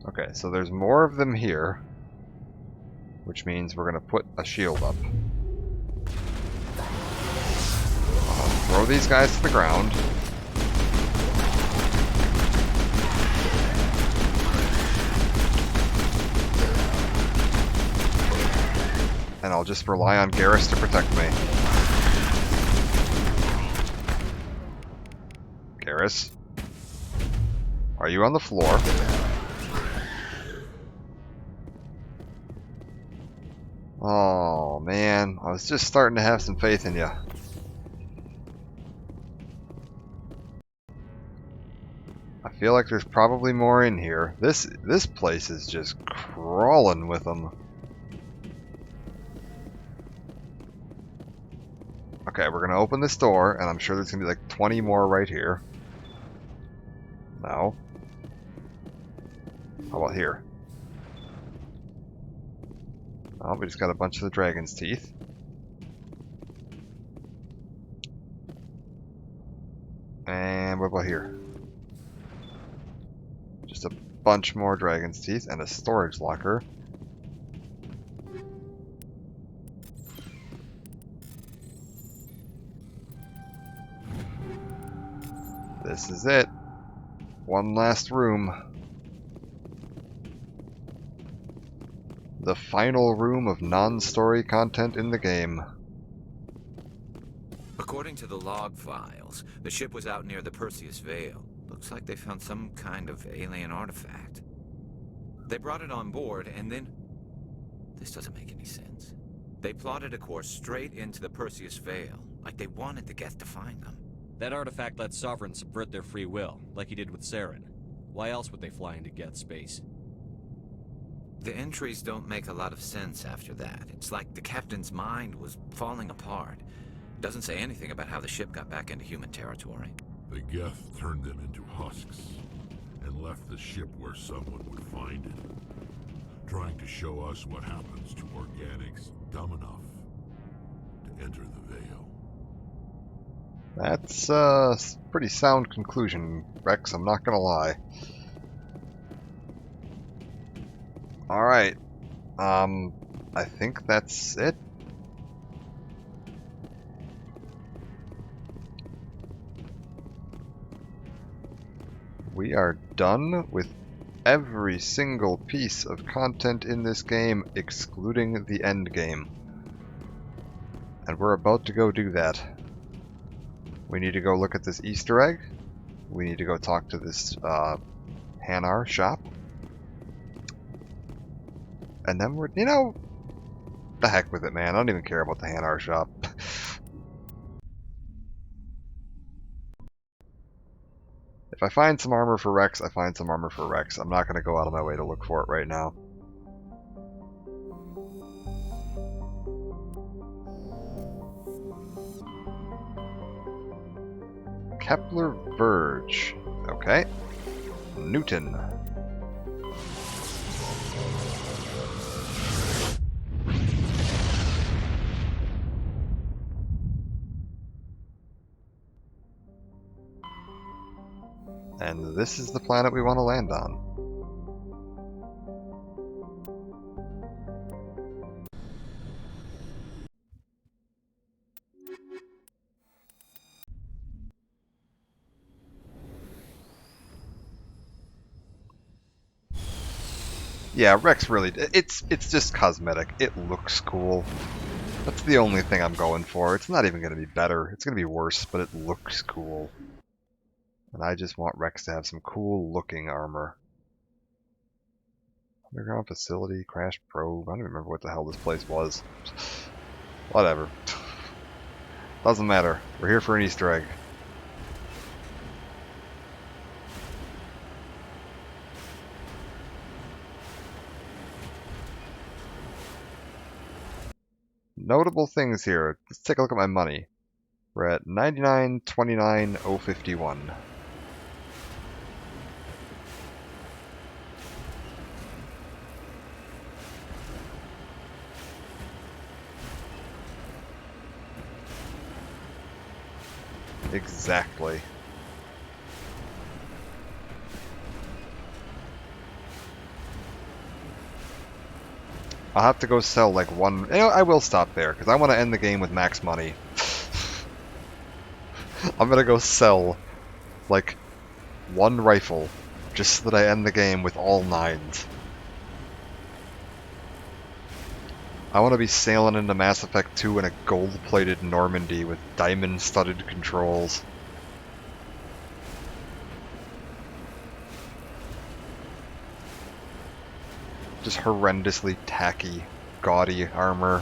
Okay, so there's more of them here, which means we're going to put a shield up. Throw these guys to the ground. And I'll just rely on Garrus to protect me. Garrus? Are you on the floor? Oh, man. I was just starting to have some faith in you. I feel like there's probably more in here. This place is just crawling with them. Okay, we're gonna open this door, and I'm sure there's gonna be like 20 more right here. No. How about here? Oh, we just got a bunch of the dragon's teeth. And what about here? Just a bunch more dragon's teeth and a storage locker. This is it. One last room. The final room of non-story content in the game. According to the log files, the ship was out near the Perseus Vale. Looks like they found some kind of alien artifact. They brought it on board, and then... This doesn't make any sense. They plotted a course straight into the Perseus Vale. Like they wanted the Geth to find them. That artifact let Sovereigns subvert their free will, like he did with Saren. Why else would they fly into Geth space? The entries don't make a lot of sense after that. It's like the captain's mind was falling apart. It doesn't say anything about how the ship got back into human territory. The Geth turned them into husks and left the ship where someone would find it, trying to show us what happens to organics dumb enough to enter the Veil. That's a pretty sound conclusion, Rex, I'm not gonna lie. Alright. I think that's it. We are done with every single piece of content in this game, excluding the end game. And we're about to go do that. We need to go look at this Easter egg. We need to go talk to this Hanar shop. And then we're, you know, the heck with it, man. I don't even care about the Hanar shop. If I find some armor for Rex, I find some armor for Rex. I'm not going to go out of my way to look for it right now. Kepler Verge. Okay. Newton. And this is the planet we want to land on. Yeah, Rex really, it's just cosmetic. It looks cool. That's the only thing I'm going for. It's not even going to be better. It's going to be worse, but it looks cool. And I just want Rex to have some cool looking armor. Underground facility, crash probe. I don't remember what the hell this place was. Whatever. Doesn't matter. We're here for an Easter egg. Notable things here. Let's take a look at my money. We're at 99,29,051. Exactly. I'll have to go sell like one. You know, I will stop there because I want to end the game with max money. I'm gonna go sell like one rifle just so that I end the game with all 9s. I want to be sailing into Mass Effect 2 in a gold-plated Normandy with diamond-studded controls. Just horrendously tacky, gaudy armor.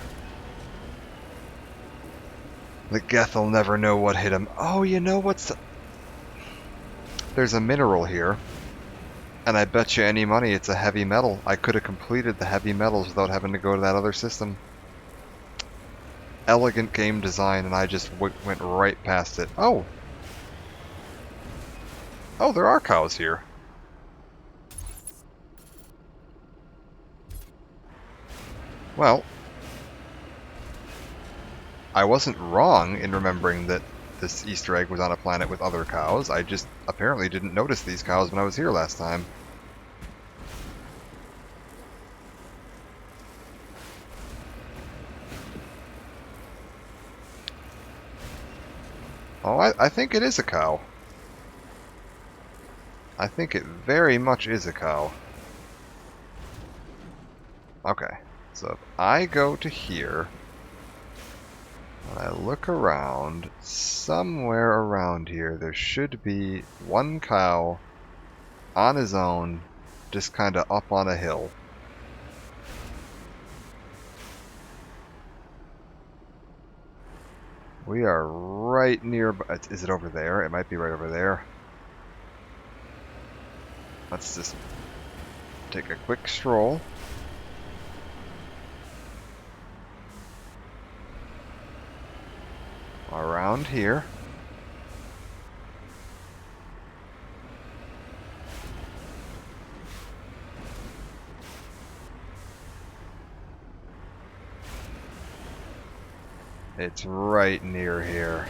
The Geth will never know what hit him. Oh, you know what's... There's a mineral here. And I bet you any money it's a heavy metal. I could have completed the heavy metals without having to go to that other system. Elegant game design, and I just went right past it. Oh! Oh, there are cows here. Well, I wasn't wrong in remembering that this Easter egg was on a planet with other cows. I just apparently didn't notice these cows when I was here last time. Oh, I think it is a cow. I think it very much is a cow. Okay, so if I go to here, and I look around, somewhere around here there should be one cow on his own, just kind of up on a hill. We are right near... Is it over there? It might be right over there. Let's just take a quick stroll. Around here. It's right near here.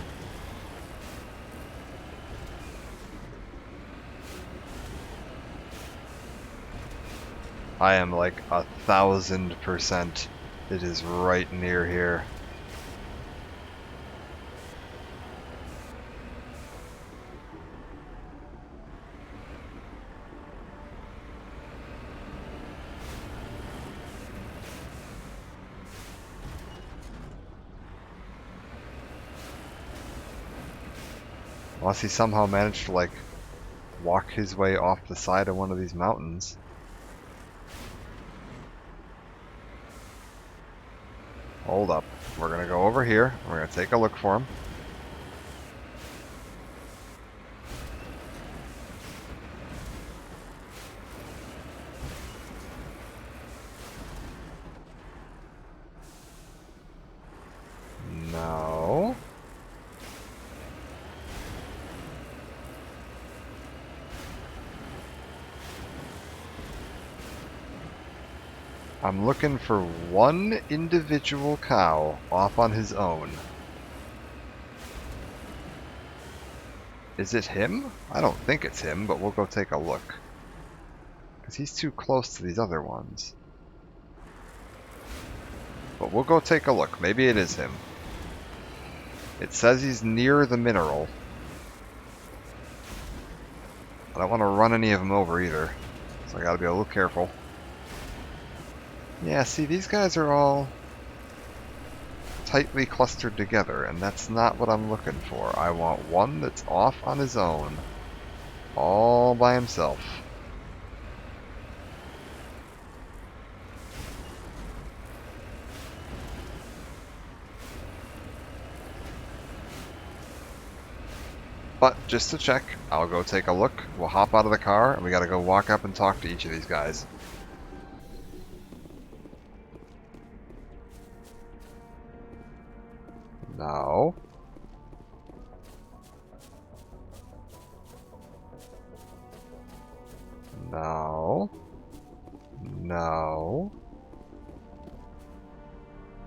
I am like 1000%. It is right near here. Unless he somehow managed to, like, walk his way off the side of one of these mountains. Hold up. We're gonna go over here. We're gonna take a look for him. No. I'm looking for one individual cow off on his own. Is it him? I don't think it's him, but we'll go take a look. Because he's too close to these other ones. But we'll go take a look. Maybe it is him. It says he's near the mineral. I don't want to run any of them over either. So I gotta be a little careful. Yeah, see, these guys are all tightly clustered together, and that's not what I'm looking for. I want one that's off on his own, all by himself. But just to check, I'll go take a look. We'll hop out of the car, and we gotta go walk up and talk to each of these guys. No. No. No.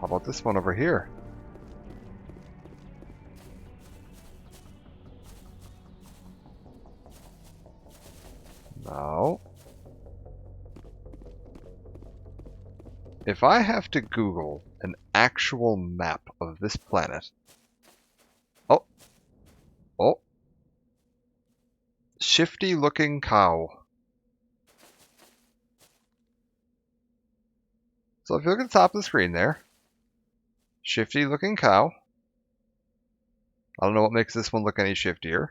How about this one over here? No. If I have to Google an actual map of this planet... Oh. Oh. Shifty looking cow. So if you look at the top of the screen there, shifty looking cow. I don't know what makes this one look any shiftier.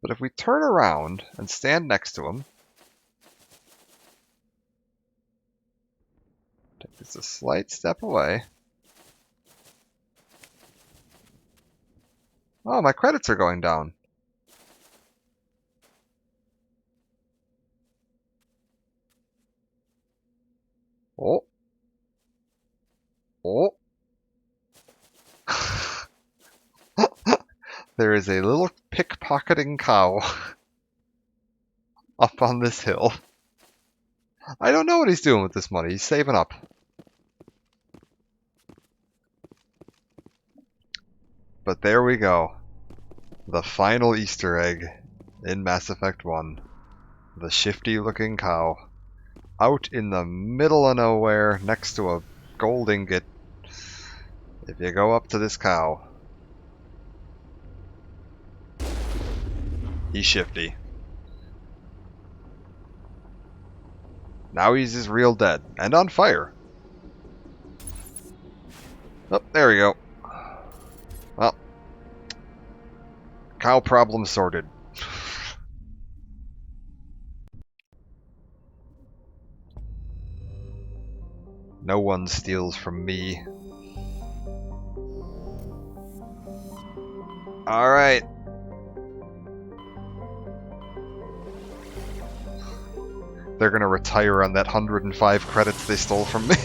But if we turn around and stand next to him, take this a slight step away. Oh, my credits are going down. Oh. Oh. There is a little pickpocketing cow up on this hill. I don't know what he's doing with this money. He's saving up. But there we go. The final Easter egg in Mass Effect 1. The shifty looking cow. Out in the middle of nowhere next to a gold ingot. If you go up to this cow, he's shifty. Now he's just real dead and on fire. Oh, there we go. Well, cow problem sorted. No one steals from me. Alright. They're gonna retire on that 105 credits they stole from me.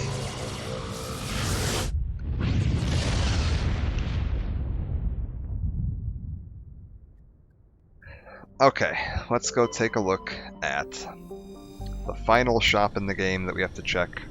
Okay, let's go take a look at the final shop in the game that we have to check.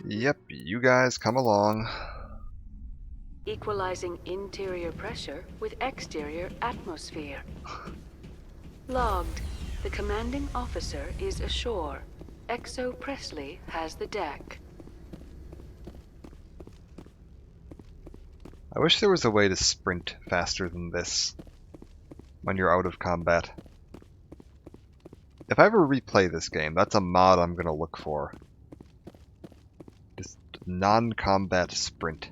Yep, you guys come along. Equalizing interior pressure with exterior atmosphere. Logged. The commanding officer is ashore. Exo Presley has the deck. I wish there was a way to sprint faster than this when you're out of combat. If I ever replay this game, that's a mod I'm gonna look for. Just non-combat sprint.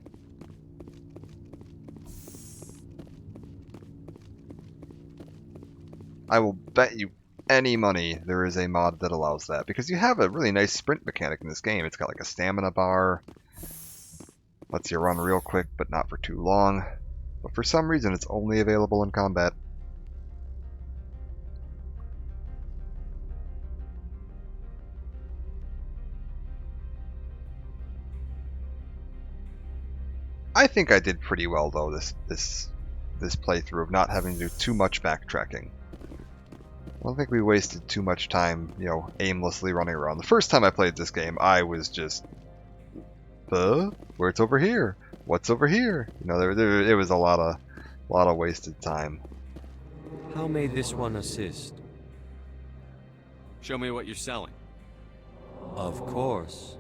I will bet you any money there is a mod that allows that, because you have a really nice sprint mechanic in this game. It's got like a stamina bar, lets you run real quick but not for too long, but for some reason it's only available in combat. I think I did pretty well though this playthrough of not having to do too much backtracking. I don't think we wasted too much time, you know, aimlessly running around. The first time I played this game, I was just, where's over here? What's over here? You know, it was a lot of wasted time. How may this one assist? Show me what you're selling. Of course.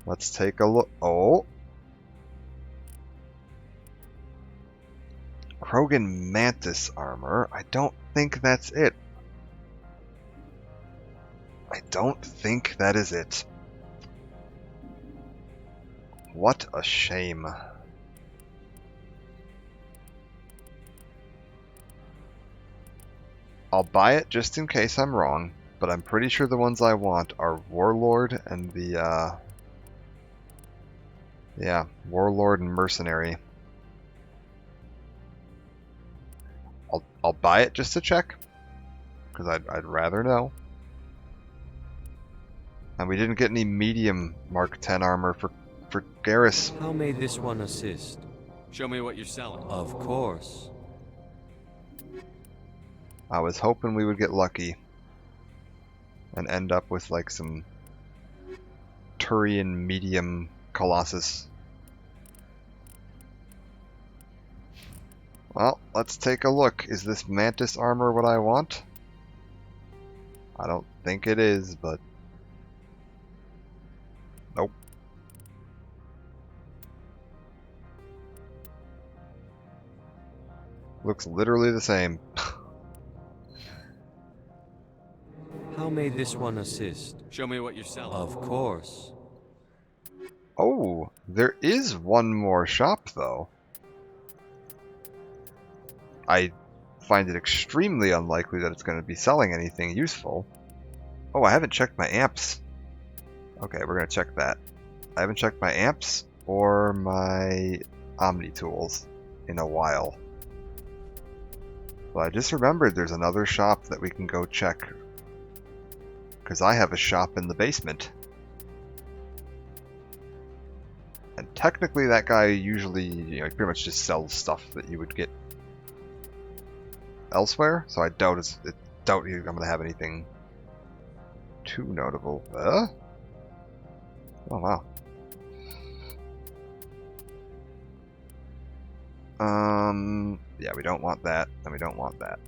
Let's take a look. Oh. Krogan Mantis armor. I don't think that's it. I don't think that is it. What a shame. I'll buy it just in case I'm wrong, but I'm pretty sure the ones I want are Warlord and the, yeah, Warlord and Mercenary. I'll buy it just to check, because I'd rather know. And we didn't get any medium Mark 10 armor for Garrus. How may this one assist? Show me what you're selling. Of course. I was hoping we would get lucky and end up with like some Turian medium Colossus. Well, let's take a look. Is this Mantis armor what I want? I don't think it is, but nope. Looks literally the same. How may this one assist? Show me what you're selling. Of course. Oh, there is one more shop though. I find it extremely unlikely that it's going to be selling anything useful. Oh, I haven't checked my amps. Okay, we're going to check that. I haven't checked my amps or my Omni tools in a while. But I just remembered there's another shop that we can go check, because I have a shop in the basement. And technically that guy usually, you know, pretty much just sells stuff that you would get elsewhere, so I doubt I'm going to have anything too notable. Oh wow. Yeah, we don't want that, and we don't want that.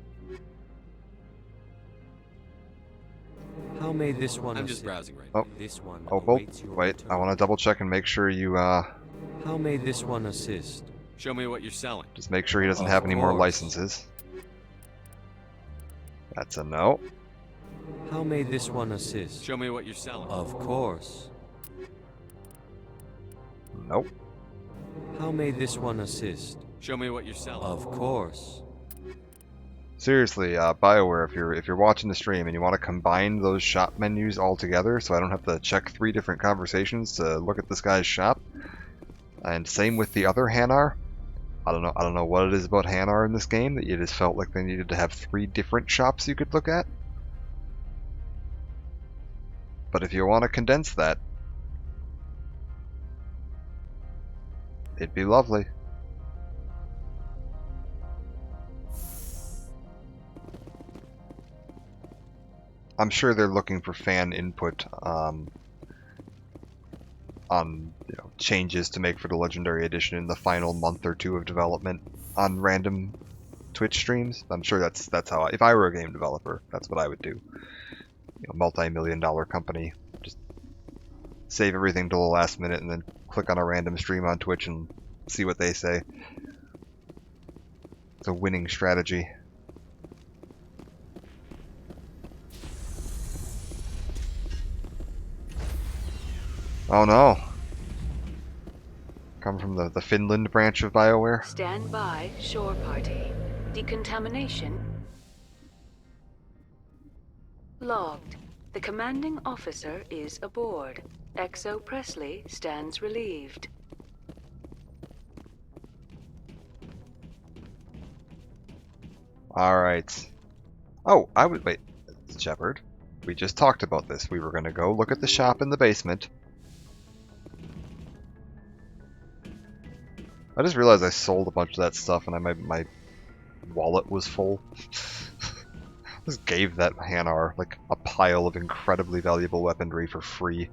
How may this one I'm just assist? browsing right Oh, This one oh, awaits your wait. I want to double check and make sure you, How may this one assist? Show me what you're selling. just make sure he doesn't Of have any more course. licenses. That's a no. How may this one assist? Show me what you're selling. Of course. Nope. How may this one assist? Show me what you're selling. Of course. Seriously, BioWare, if you're watching the stream and you want to combine those shop menus all together, so I don't have to check 3 different conversations to look at this guy's shop, and same with the other Hanar. I don't know what it is about Hanar in this game that you just felt like they needed to have 3 different shops you could look at. But if you want to condense that, it'd be lovely. I'm sure they're looking for fan input on changes to make for the Legendary Edition in the final month or 2 of development on random Twitch streams. I'm sure that's how if I were a game developer, that's what I would do. Multi-million-dollar company, just save everything till the last minute and then click on a random stream on Twitch and see what they say. It's a winning strategy. Oh no. Come from the Finland branch of BioWare? Stand by, shore party. Decontamination logged. The commanding officer is aboard. XO Presley stands relieved. Alright. Oh, wait, Shepard. We just talked about this. We were gonna go look at the shop in the basement. I just realized I sold a bunch of that stuff and my wallet was full. Just gave that Hanar like a pile of incredibly valuable weaponry for free.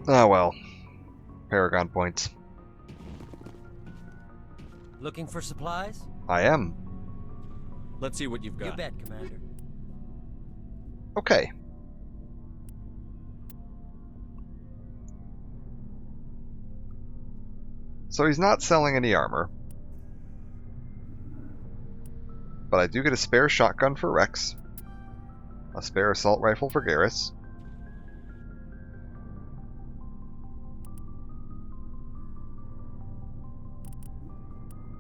Oh well. Paragon points. Looking for supplies? I am. Let's see what you've got. You bet, Commander. Okay. So he's not selling any armor. But I do get a spare shotgun for Rex. A spare assault rifle for Garrus.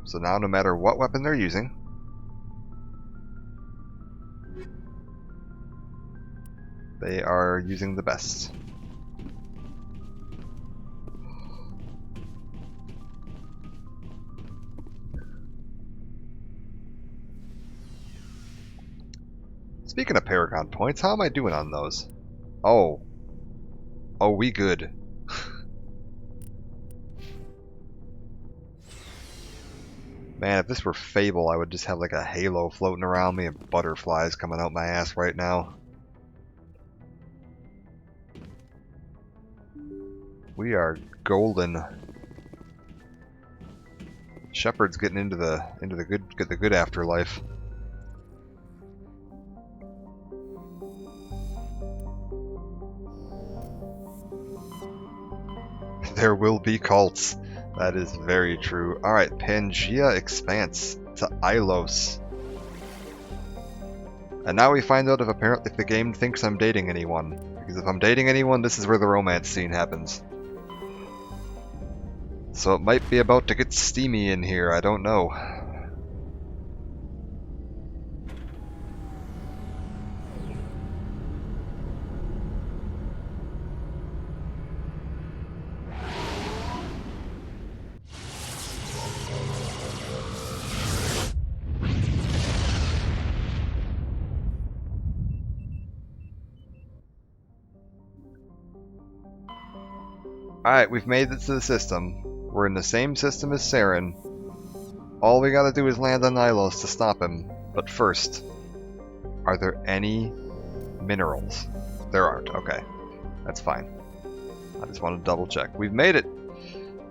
So now no matter what weapon they're using, they are using the best. Speaking of Paragon points, how am I doing on those? Oh. Oh, we good. Man, if this were Fable, I would just have like a halo floating around me and butterflies coming out my ass right now. We are golden. Shepard's getting into the good afterlife. There will be cults. That is very true. Alright, Pangea Expanse to Ilos. And now we find out if the game thinks I'm dating anyone. Because if I'm dating anyone, this is where the romance scene happens. So it might be about to get steamy in here, I don't know. Alright, we've made it to the system. We're in the same system as Saren. All we gotta do is land on Ilos to stop him. But first, are there any minerals? There aren't. Okay. That's fine. I just want to double check. We've made it!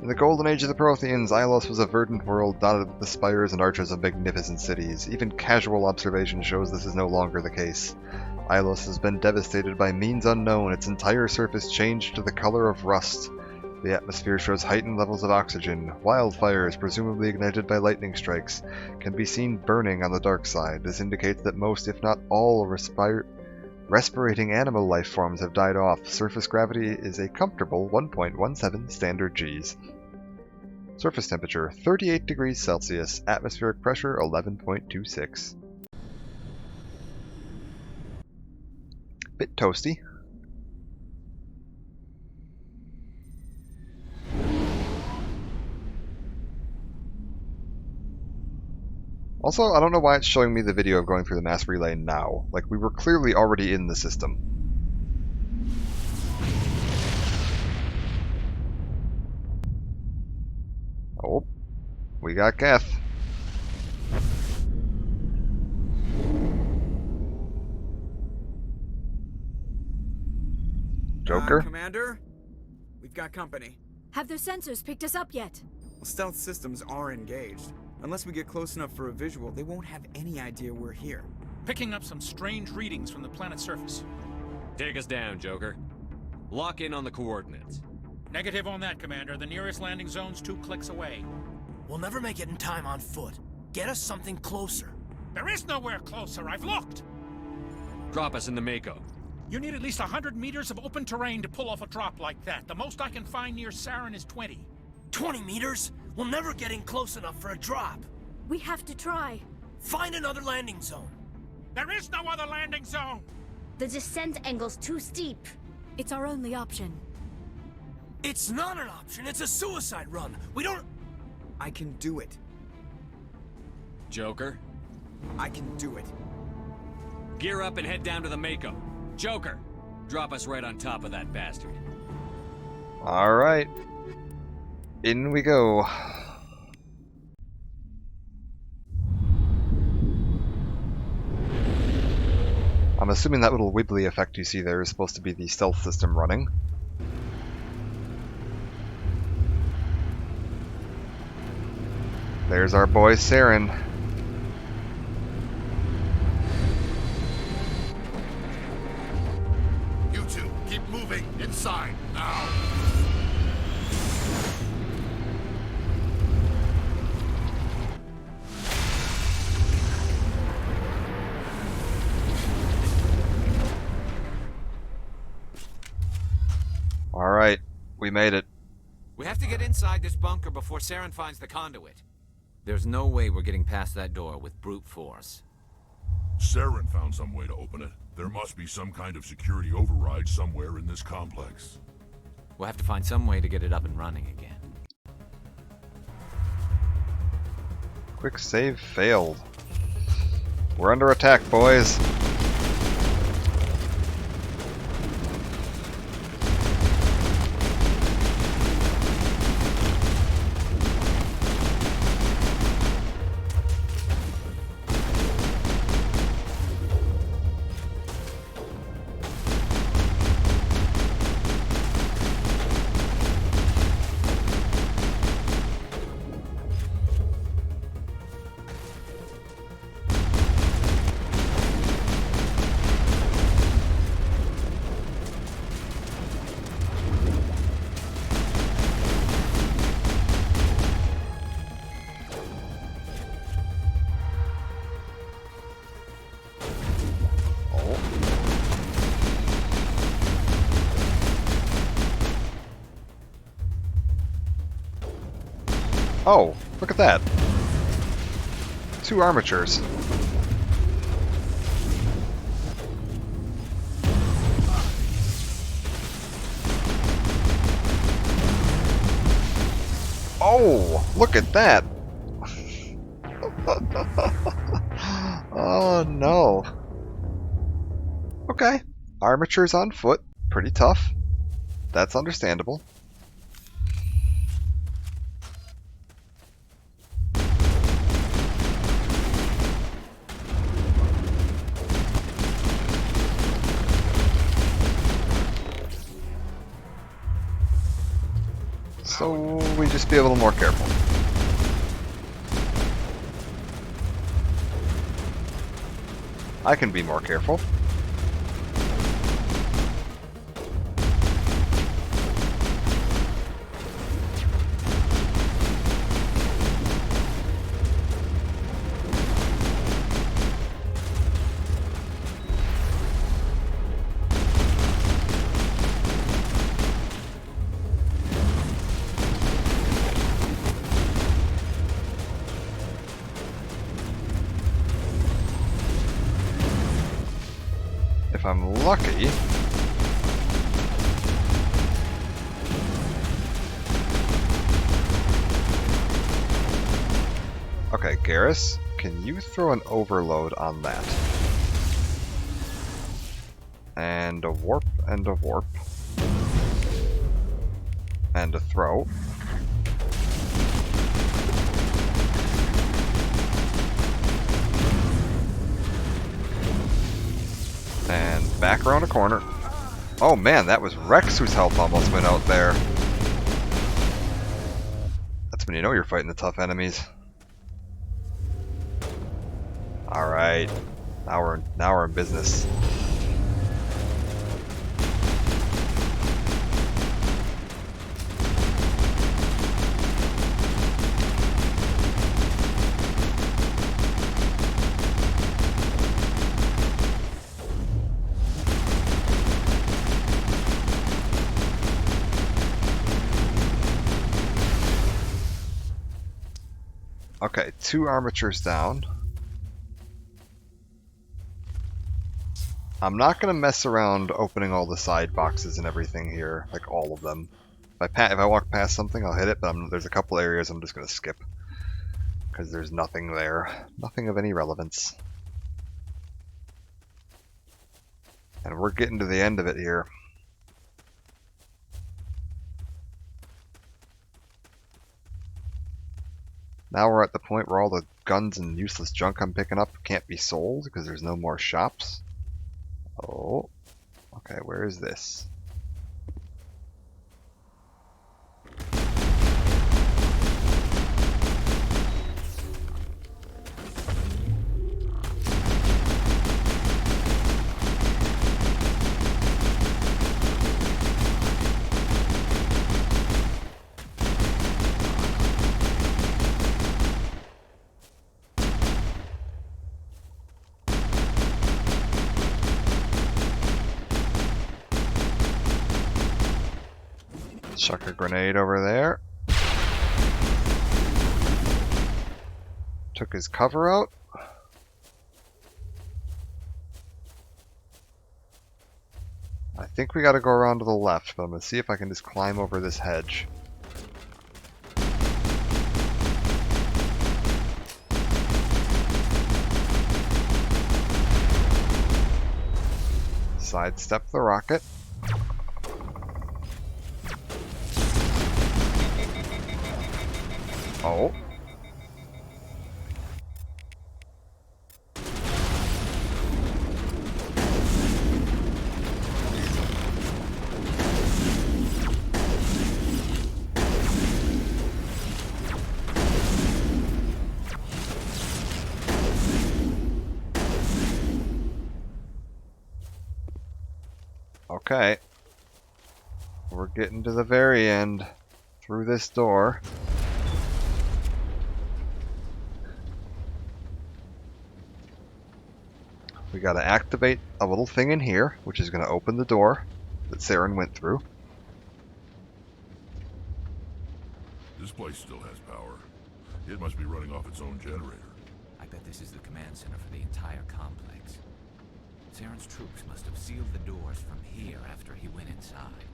In the golden age of the Protheans, Ilos was a verdant world dotted with the spires and arches of magnificent cities. Even casual observation shows this is no longer the case. Ilos has been devastated by means unknown, its entire surface changed to the color of rust. The atmosphere shows heightened levels of oxygen. Wildfires, presumably ignited by lightning strikes, can be seen burning on the dark side. This indicates that most, if not all, respirating animal life forms have died off. Surface gravity is a comfortable 1.17 standard Gs. Surface temperature 38 degrees Celsius. Atmospheric pressure 11.26. Bit toasty. Also, I don't know why it's showing me the video of going through the mass relay now. Like, we were clearly already in the system. Oh, we got Geth. Joker? Commander? We've got company. Have their sensors picked us up yet? Well, stealth systems are engaged. Unless we get close enough for a visual, they won't have any idea we're here. Picking up some strange readings from the planet's surface. Take us down, Joker. Lock in on the coordinates. Negative on that, Commander. The nearest landing zone's 2 clicks away. We'll never make it in time on foot. Get us something closer. There is nowhere closer. I've looked. Drop us in the Mako. You need at least 100 meters of open terrain to pull off a drop like that. The most I can find near Saren is 20. 20 meters? We'll never get in close enough for a drop. We have to try. Find another landing zone. There is no other landing zone! The descent angle's too steep. It's our only option. It's not an option. It's a suicide run. We don't... I can do it. Joker? I can do it. Gear up and head down to the Mako. Joker, drop us right on top of that bastard. Alright. In we go. I'm assuming that little wibbly effect you see there is supposed to be the stealth system running. There's our boy Saren. You two, keep moving inside now. Alright, we made it. We have to get inside this bunker before Saren finds the conduit. There's no way we're getting past that door with brute force. Saren found some way to open it. There must be some kind of security override somewhere in this complex. We'll have to find some way to get it up and running again. Quick save failed. We're under attack, boys. Oh, look at that. 2 armatures. Oh, look at that. Oh no. Okay. Armatures on foot. Pretty tough. That's understandable. So we just be a little more careful? I can be more careful. If I'm lucky... Okay, Garrus, can you throw an overload on that? And a warp, and a warp. And a throw. And back around a corner. Oh man, that was Rex whose health almost went out there. That's when you know you're fighting the tough enemies. Alright. Now we're in business. Okay, 2 armatures down. I'm not gonna mess around opening all the side boxes and everything here, like all of them. If I walk past something, I'll hit it, but there's a couple areas I'm just gonna skip. Because there's nothing there. Nothing of any relevance. And we're getting to the end of it here. Now we're at the point where all the guns and useless junk I'm picking up can't be sold because there's no more shops. Oh, okay, where is this? Chuck a grenade over there. Took his cover out. I think we gotta go around to the left, but I'm gonna see if I can just climb over this hedge. Sidestep the rocket. Oh. Okay. We're getting to the very end through this door. We gotta activate a little thing in here, which is gonna open the door that Saren went through. This place still has power. It must be running off its own generator. I bet this is the command center for the entire complex. Saren's troops must have sealed the doors from here after he went inside.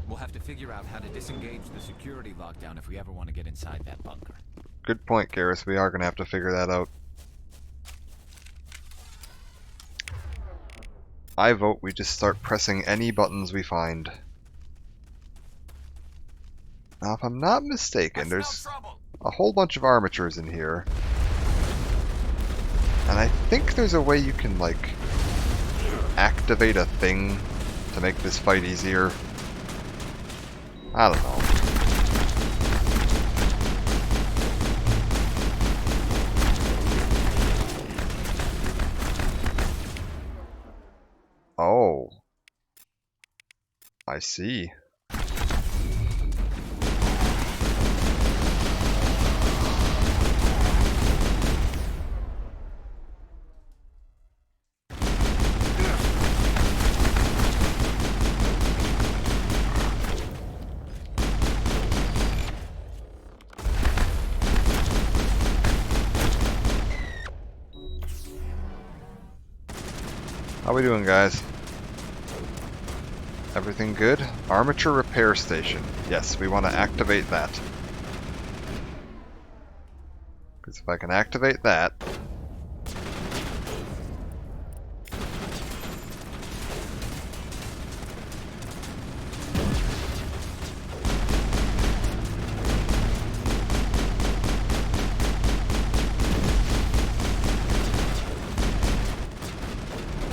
We'll have to figure out how to disengage the security lockdown if we ever want to get inside that bunker. Good point, Garrus. We are gonna have to figure that out. I vote we just start pressing any buttons we find. Now, if I'm not mistaken, there's a whole bunch of armatures in here. And I think there's a way you can, like, activate a thing to make this fight easier. I don't know. Oh. I see. How we doing, guys? Everything good? Armature repair station. Yes, we want to activate that. Because if I can activate that...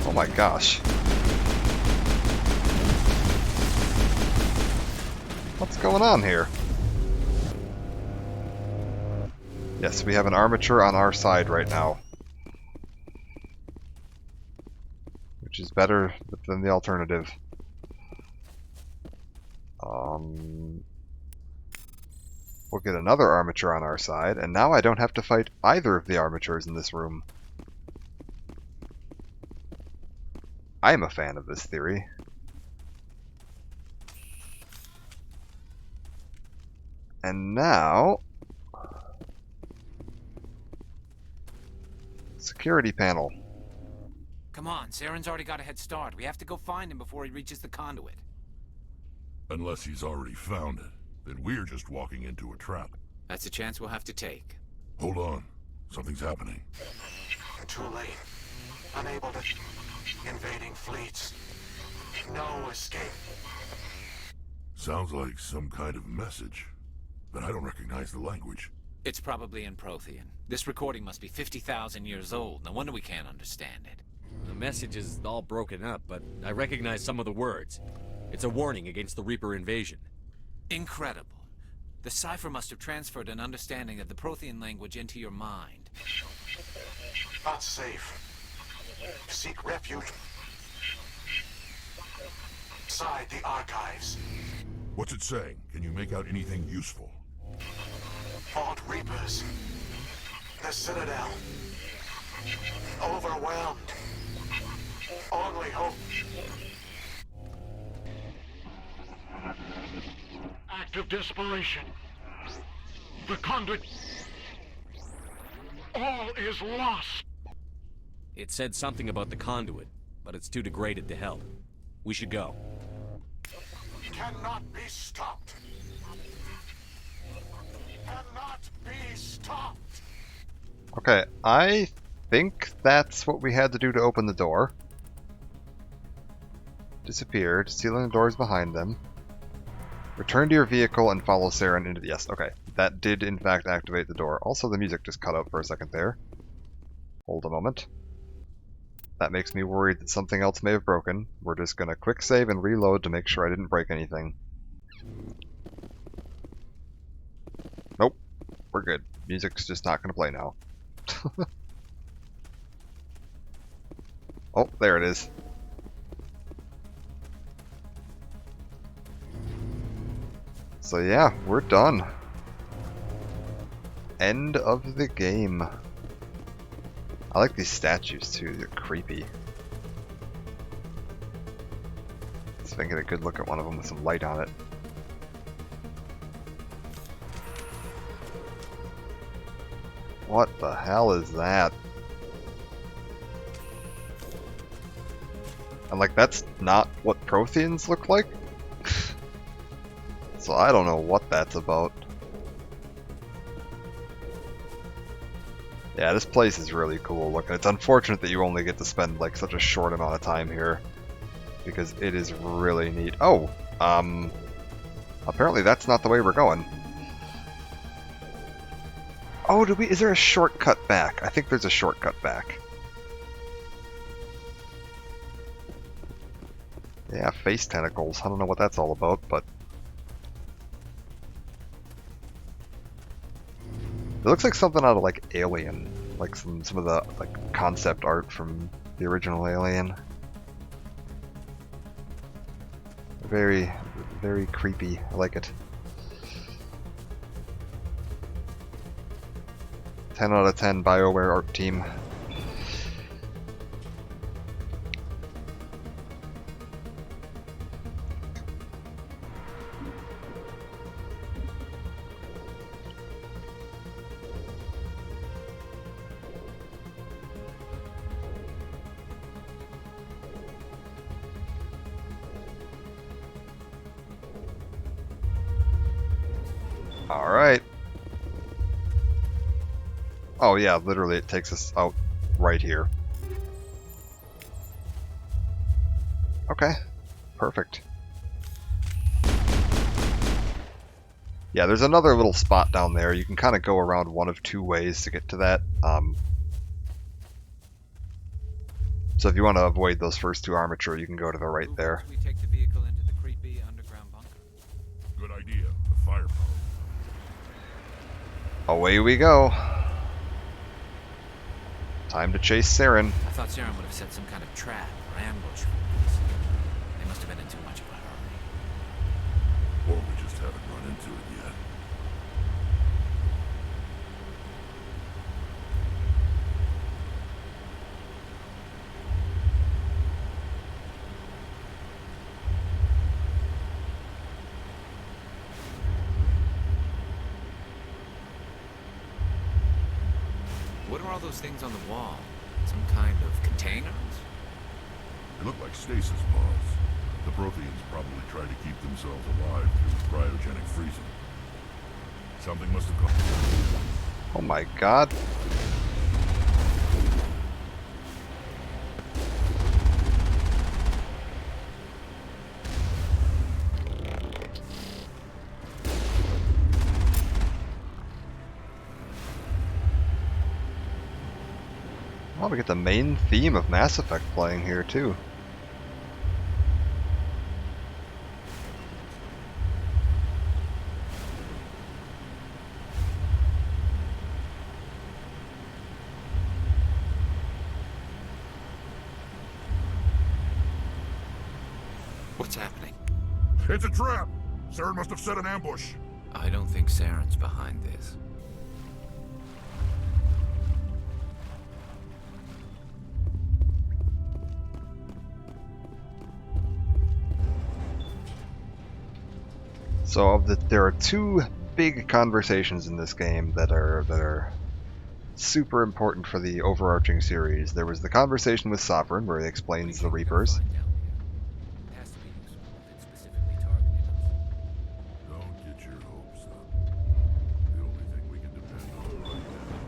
Oh my gosh. What's going on here? Yes, we have an armature on our side right now. Which is better than the alternative. We'll get another armature on our side, and now I don't have to fight either of the armatures in this room. I am a fan of this theory. And now... security panel. Come on, Saren's already got a head start. We have to go find him before he reaches the conduit. Unless he's already found it, then we're just walking into a trap. That's a chance we'll have to take. Hold on. Something's happening. Too late. Unable to... invading fleets. No escape. Sounds like some kind of message, but I don't recognize the language. It's probably in Prothean. This recording must be 50,000 years old. No wonder we can't understand it. The message is all broken up, but I recognize some of the words. It's a warning against the Reaper invasion. Incredible. The cipher must have transferred an understanding of the Prothean language into your mind. Not safe. Seek refuge inside the archives. What's it saying? Can you make out anything useful? Fought Reapers. The Citadel. Overwhelmed. Only hope. Act of desperation. The conduit. All is lost. It said something about the conduit, but it's too degraded to help. We should go. Cannot be stopped. Cannot be stopped. Okay, I think that's what we had to do to open the door. Disappeared, sealing the doors behind them. Return to your vehicle and follow Saren into the... Yes, okay. That did in fact activate the door. Also, the music just cut out for a second there. Hold a moment. That makes me worried that something else may have broken. We're just gonna quick save and reload to make sure I didn't break anything. Nope. We're good. Music's just not gonna play now. Oh, there it is. So yeah, we're done. End of the game. I like these statues too, they're creepy. Let's see if I can get a good look at one of them with some light on it. What the hell is that? And like, that's not what Protheans look like? So I don't know what that's about. Yeah, this place is really cool looking. It's unfortunate that you only get to spend like such a short amount of time here, because it is really neat. Oh, apparently that's not the way we're going. Oh, is there a shortcut back? I think there's a shortcut back. Yeah, face tentacles. I don't know what that's all about, but it looks like something out of like Alien, like some of the like concept art from the original Alien. Very, very creepy. I like it. 10 out of 10 BioWare art team. Alright. Oh yeah, literally it takes us out right here. Okay, perfect. Yeah, there's another little spot down there. You can kind of go around one of two ways to get to that. So if you want to avoid those first two armature, you can go to the right there. We take the vehicle into the creepy underground bunker. Good idea. The firepower. Away we go. Time to chase Saren. I thought Saren would have set some kind of trap or ambush for us. They must have been in too much of a hurry. Or we just haven't run into it yet. What are all those things on the wall? Some kind of containers? They look like stasis pods. The Protheans probably try to keep themselves alive through cryogenic freezing. Something must have come. Oh my god. Oh, we get the main theme of Mass Effect playing here too. What's happening? It's a trap! Saren must have set an ambush. I don't think Saren's behind this. So there are two big conversations in this game that are super important for the overarching series. There was the conversation with Sovereign where he explains the Reapers. Don't get your hopes up. The only thing we can depend on right now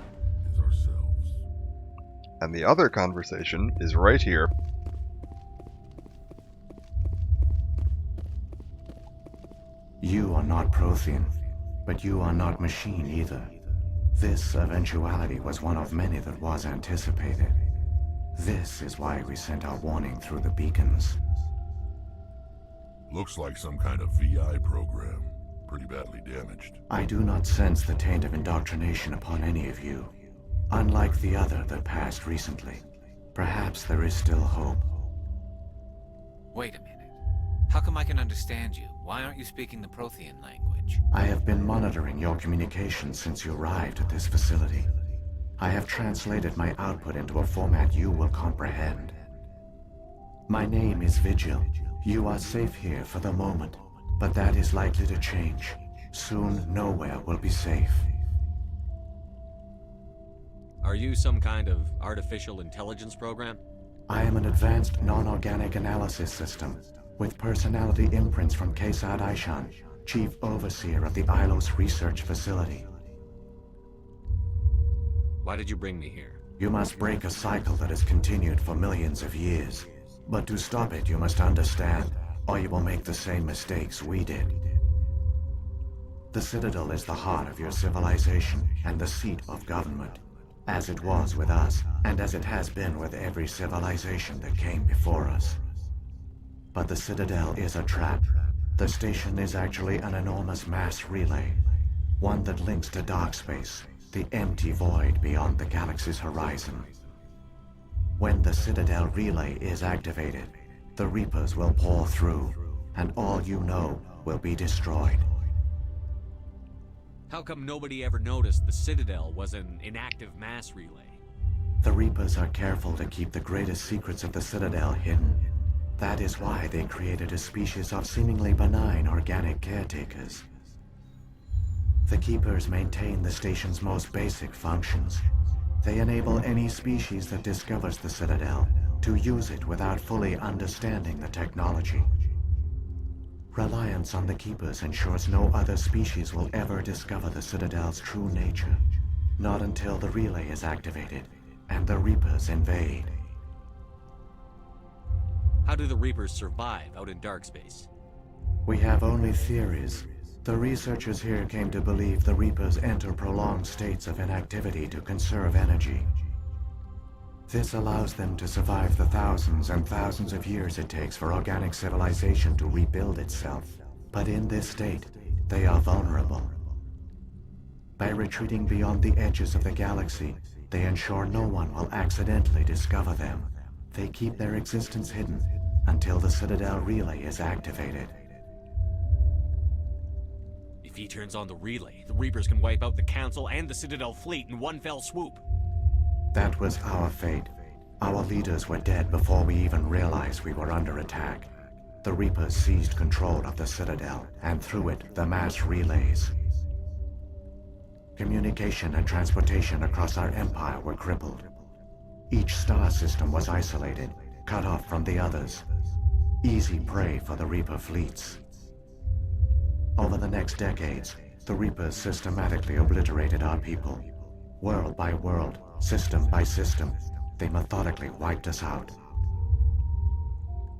is ourselves. And the other conversation is right here. You are not Prothean, but you are not machine either. This eventuality was one of many that was anticipated. This is why we sent our warning through the beacons. Looks like some kind of VI program. Pretty badly damaged. I do not sense the taint of indoctrination upon any of you. Unlike the other that passed recently. Perhaps there is still hope. Wait a minute. How come I can understand you? Why aren't you speaking the Prothean language? I have been monitoring your communications since you arrived at this facility. I have translated my output into a format you will comprehend. My name is Vigil. You are safe here for the moment, but that is likely to change. Soon, nowhere will be safe. Are you some kind of artificial intelligence program? I am an advanced non-organic analysis system, with personality imprints from Kesad Aishan, Chief Overseer of the Ilos Research Facility. Why did you bring me here? You must break a cycle that has continued for millions of years. But to stop it, you must understand, or you will make the same mistakes we did. The Citadel is the heart of your civilization and the seat of government, as it was with us, and as it has been with every civilization that came before us. But the Citadel is a trap. The station is actually an enormous mass relay, one that links to dark space, the empty void beyond the galaxy's horizon. When the Citadel relay is activated, the Reapers will pour through, and all you know will be destroyed. How come nobody ever noticed the Citadel was an inactive mass relay? The Reapers are careful to keep the greatest secrets of the Citadel hidden. That is why they created a species of seemingly benign organic caretakers. The Keepers maintain the station's most basic functions. They enable any species that discovers the Citadel to use it without fully understanding the technology. Reliance on the Keepers ensures no other species will ever discover the Citadel's true nature. Not until the relay is activated and the Reapers invade. How do the Reapers survive out in dark space? We have only theories. The researchers here came to believe the Reapers enter prolonged states of inactivity to conserve energy. This allows them to survive the thousands and thousands of years it takes for organic civilization to rebuild itself. But in this state, they are vulnerable. By retreating beyond the edges of the galaxy, they ensure no one will accidentally discover them. They keep their existence hidden until the Citadel relay is activated. If he turns on the relay, the Reapers can wipe out the Council and the Citadel fleet in one fell swoop. That was our fate. Our leaders were dead before we even realized we were under attack. The Reapers seized control of the Citadel, and through it, the mass relays. Communication and transportation across our empire were crippled. Each star system was isolated, cut off from the others. Easy prey for the Reaper fleets. Over the next decades, the Reapers systematically obliterated our people. World by world, system by system, they methodically wiped us out.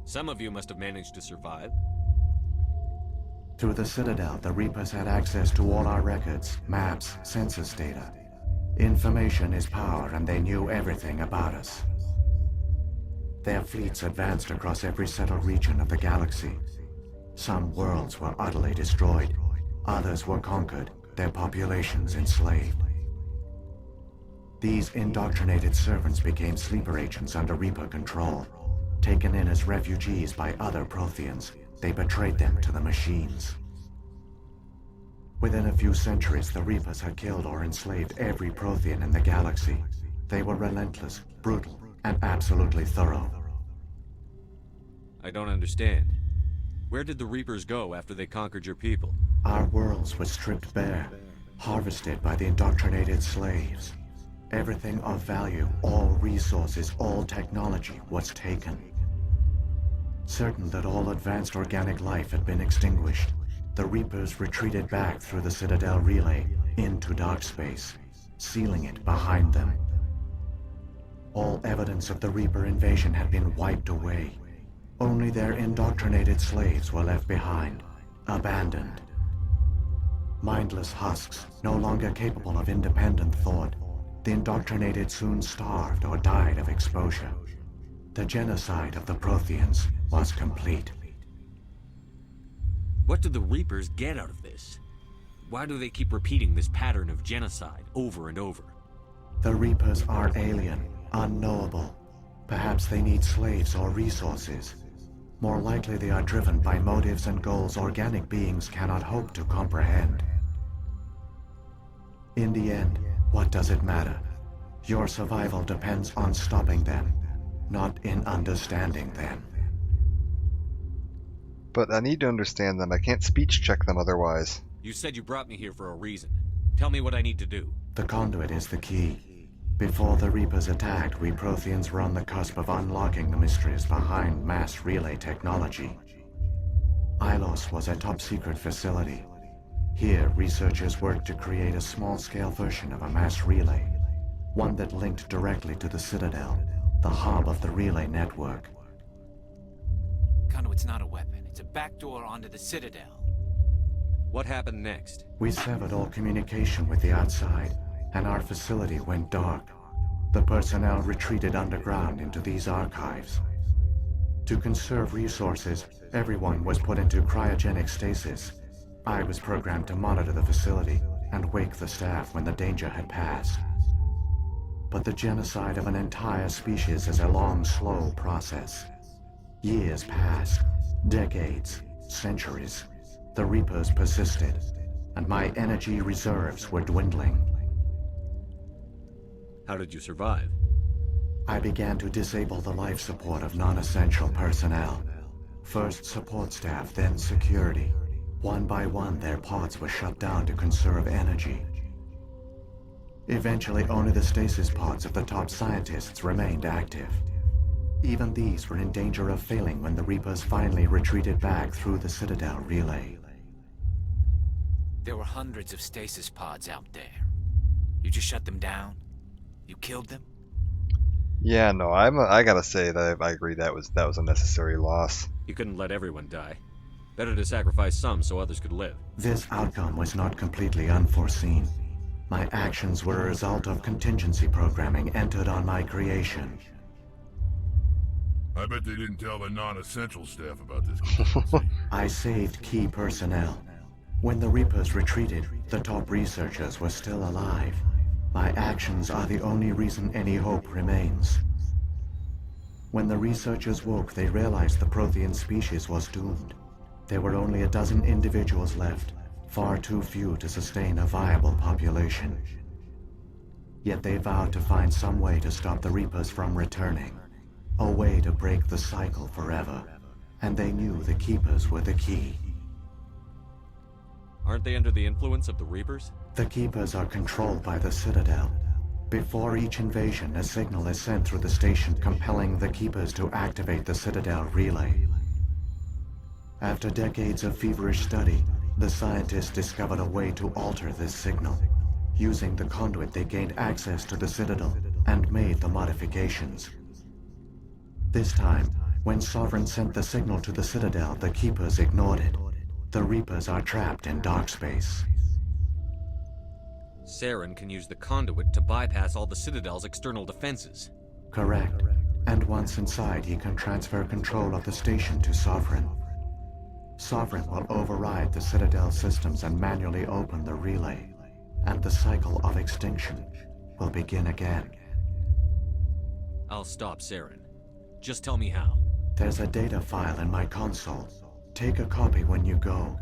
Some of you must have managed to survive. Through the Citadel, the Reapers had access to all our records, maps, census data. Information is power, and they knew everything about us. Their fleets advanced across every settled region of the galaxy. Some worlds were utterly destroyed. Others were conquered, their populations enslaved. These indoctrinated servants became sleeper agents under Reaper control. Taken in as refugees by other Protheans, they betrayed them to the machines. Within a few centuries, the Reapers had killed or enslaved every Prothean in the galaxy. They were relentless, brutal, and absolutely thorough. I don't understand. Where did the Reapers go after they conquered your people? Our worlds were stripped bare, harvested by the indoctrinated slaves. Everything of value, all resources, all technology was taken. Certain that all advanced organic life had been extinguished, the Reapers retreated back through the Citadel relay into dark space, sealing it behind them. All evidence of the Reaper invasion had been wiped away. Only their indoctrinated slaves were left behind, abandoned. Mindless husks, no longer capable of independent thought, the indoctrinated soon starved or died of exposure. The genocide of the Protheans was complete. What do the Reapers get out of this? Why do they keep repeating this pattern of genocide over and over? The Reapers are alien, unknowable. Perhaps they need slaves or resources. More likely they are driven by motives and goals organic beings cannot hope to comprehend. In the end, what does it matter? Your survival depends on stopping them, not in understanding them. But I need to understand them. I can't speech check them otherwise. You said you brought me here for a reason. Tell me what I need to do. The conduit is the key. Before the Reapers attacked, we Protheans were on the cusp of unlocking the mysteries behind mass relay technology. Ilos was a top-secret facility. Here, researchers worked to create a small-scale version of a mass relay, one that linked directly to the Citadel, the hub of the relay network. Conduit's not a weapon. It's a backdoor onto the Citadel. What happened next? We severed all communication with the outside, and our facility went dark. The personnel retreated underground into these archives. To conserve resources, everyone was put into cryogenic stasis. I was programmed to monitor the facility and wake the staff when the danger had passed. But the genocide of an entire species is a long, slow process. Years passed, decades, centuries, the Reapers persisted, and my energy reserves were dwindling. How did you survive? I began to disable the life support of non-essential personnel. First support staff, then security. One by one, their pods were shut down to conserve energy. Eventually, only the stasis pods of the top scientists remained active. Even these were in danger of failing when the Reapers finally retreated back through the Citadel relay. There were hundreds of stasis pods out there. You just shut them down? You killed them? Yeah, no, I gotta say that I agree that was a necessary loss. You couldn't let everyone die. Better to sacrifice some so others could live. This outcome was not completely unforeseen. My actions were a result of contingency programming entered on my creation. I bet they didn't tell the non-essential staff about this. I saved key personnel. When the Reapers retreated, the top researchers were still alive. My actions are the only reason any hope remains. When the researchers woke, they realized the Prothean species was doomed. There were only a dozen individuals left, far too few to sustain a viable population. Yet they vowed to find some way to stop the Reapers from returning. A way to break the cycle forever. And they knew the Keepers were the key. Aren't they under the influence of the Reapers? The Keepers are controlled by the Citadel. Before each invasion, a signal is sent through the station compelling the Keepers to activate the Citadel relay. After decades of feverish study, the scientists discovered a way to alter this signal. Using the conduit, they gained access to the Citadel and made the modifications. This time, when Sovereign sent the signal to the Citadel, the Keepers ignored it. The Reapers are trapped in dark space. Saren can use the conduit to bypass all the Citadel's external defenses. Correct. And once inside, he can transfer control of the station to Sovereign. Sovereign will override the Citadel systems and manually open the relay. And the cycle of extinction will begin again. I'll stop Saren. Just tell me how. There's a data file in my console. Take a copy when you go.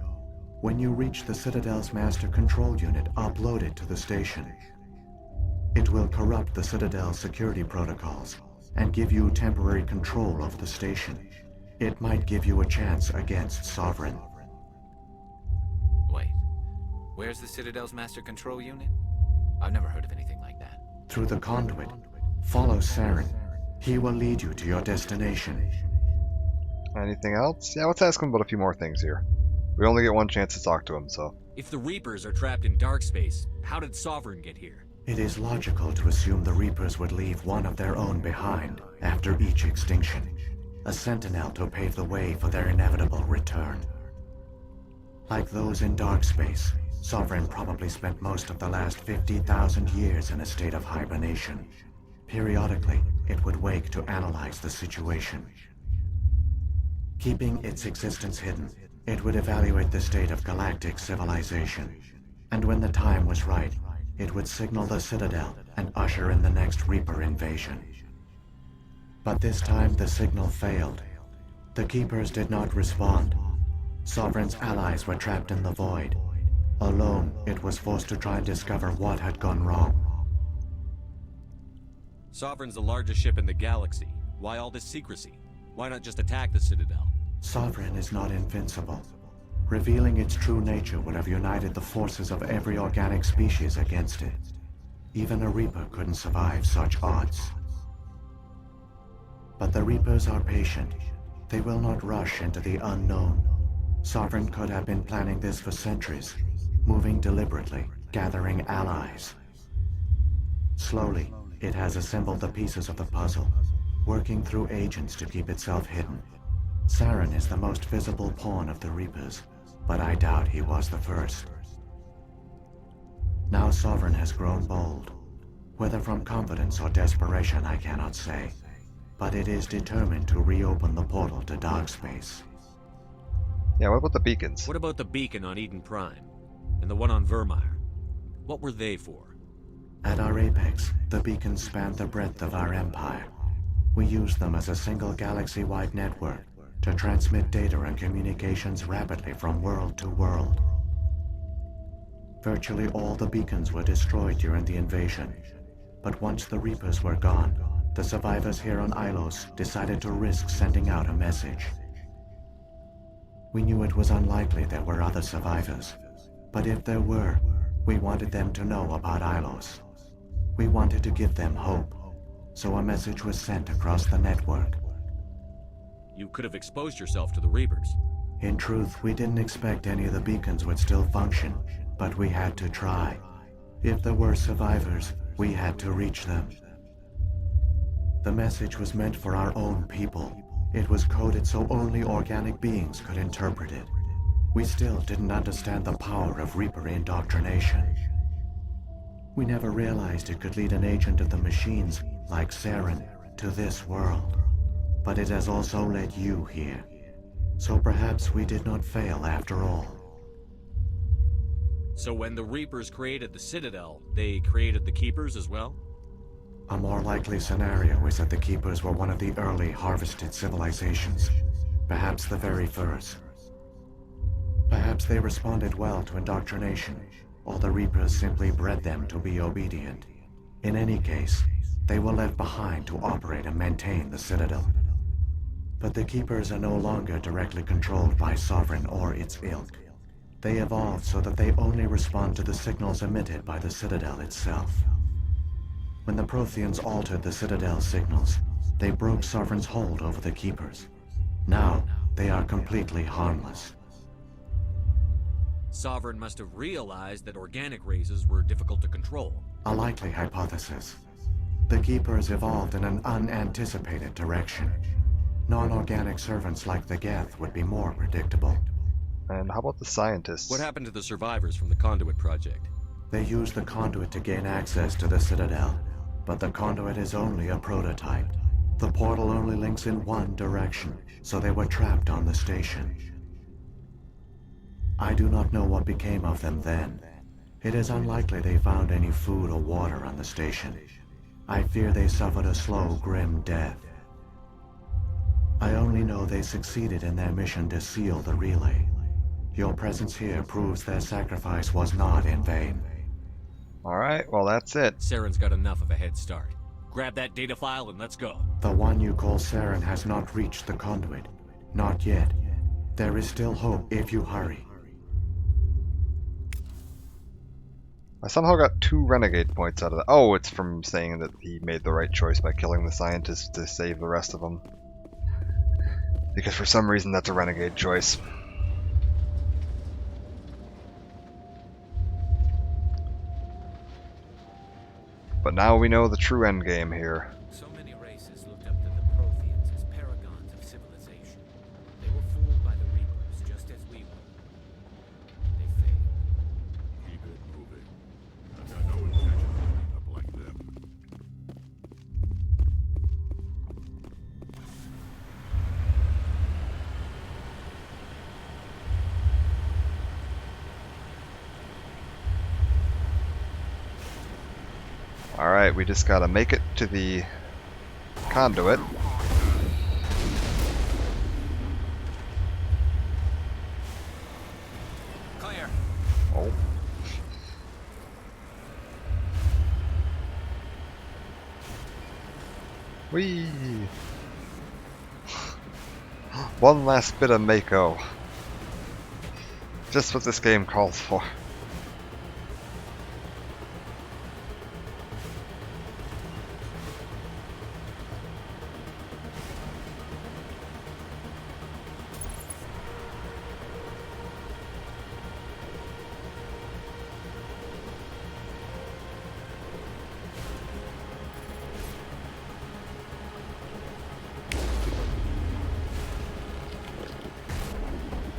When you reach the Citadel's master control unit, upload it to the station. It will corrupt the Citadel's security protocols and give you temporary control of the station. It might give you a chance against Sovereign. Wait, where's the Citadel's master control unit? I've never heard of anything like that. Through the conduit, follow Saren. He will lead you to your destination. Anything else? Yeah, let's ask him about a few more things here. We only get one chance to talk to him, so... If the Reapers are trapped in dark space, how did Sovereign get here? It is logical to assume the Reapers would leave one of their own behind after each extinction. A sentinel to pave the way for their inevitable return. Like those in dark space, Sovereign probably spent most of the last 50,000 years in a state of hibernation. Periodically, it would wake to analyze the situation. Keeping its existence hidden, it would evaluate the state of galactic civilization. And when the time was right, it would signal the Citadel and usher in the next Reaper invasion. But this time the signal failed. The Keepers did not respond. Sovereign's allies were trapped in the void. Alone, it was forced to try and discover what had gone wrong. Sovereign's the largest ship in the galaxy. Why all this secrecy? Why not just attack the Citadel? Sovereign is not invincible. Revealing its true nature would have united the forces of every organic species against it. Even a Reaper couldn't survive such odds. But the Reapers are patient. They will not rush into the unknown. Sovereign could have been planning this for centuries, moving deliberately, gathering allies. Slowly, it has assembled the pieces of the puzzle, working through agents to keep itself hidden. Saren is the most visible pawn of the Reapers, but I doubt he was the first. Now Sovereign has grown bold. Whether from confidence or desperation, I cannot say. But it is determined to reopen the portal to dark space. Yeah, what about the beacons? What about the beacon on Eden Prime? And the one on Vermeer? What were they for? At our apex, the beacons spanned the breadth of our empire. We used them as a single galaxy-wide network to transmit data and communications rapidly from world to world. Virtually all the beacons were destroyed during the invasion, but once the Reapers were gone, the survivors here on Ilos decided to risk sending out a message. We knew it was unlikely there were other survivors, but if there were, we wanted them to know about Ilos. We wanted to give them hope, so a message was sent across the network. You could have exposed yourself to the Reapers. In truth, we didn't expect any of the beacons would still function, but we had to try. If there were survivors, we had to reach them. The message was meant for our own people. It was coded so only organic beings could interpret it. We still didn't understand the power of Reaper indoctrination. We never realized it could lead an agent of the machines, like Saren, to this world. But it has also led you here. So perhaps we did not fail after all. So when the Reapers created the Citadel, they created the Keepers as well? A more likely scenario is that the Keepers were one of the early harvested civilizations, perhaps the very first. Perhaps they responded well to indoctrination, or the Reapers simply bred them to be obedient. In any case, they were left behind to operate and maintain the Citadel. But the Keepers are no longer directly controlled by Sovereign or its ilk. They evolved so that they only respond to the signals emitted by the Citadel itself. When the Protheans altered the Citadel's signals, they broke Sovereign's hold over the Keepers. Now, they are completely harmless. Sovereign must have realized that organic races were difficult to control. A likely hypothesis. The Keepers evolved in an unanticipated direction. Non-organic servants like the Geth would be more predictable. And how about the scientists? What happened to the survivors from the Conduit project? They used the Conduit to gain access to the Citadel, but the Conduit is only a prototype. The portal only links in one direction, so they were trapped on the station. I do not know what became of them then. It is unlikely they found any food or water on the station. I fear they suffered a slow, grim death. I only know they succeeded in their mission to seal the relay. Your presence here proves their sacrifice was not in vain. Alright, well that's it. Saren's got enough of a head start. Grab that data file and let's go. The one you call Saren has not reached the Conduit. Not yet. There is still hope if you hurry. I somehow got 2 renegade points out of that. Oh, it's from saying that he made the right choice by killing the scientists to save the rest of them. Because for some reason that's a renegade choice. But now we know the true endgame here. So many races looked up to the Protheans as paragons of civilization. They were fooled by the Reapers, just as we were. They failed. Keep it moving. I've got no intention of ending up like them. Alright, we just gotta make it to the Conduit. Clear. Oh. Whee! One last bit of Mako. Just what this game calls for.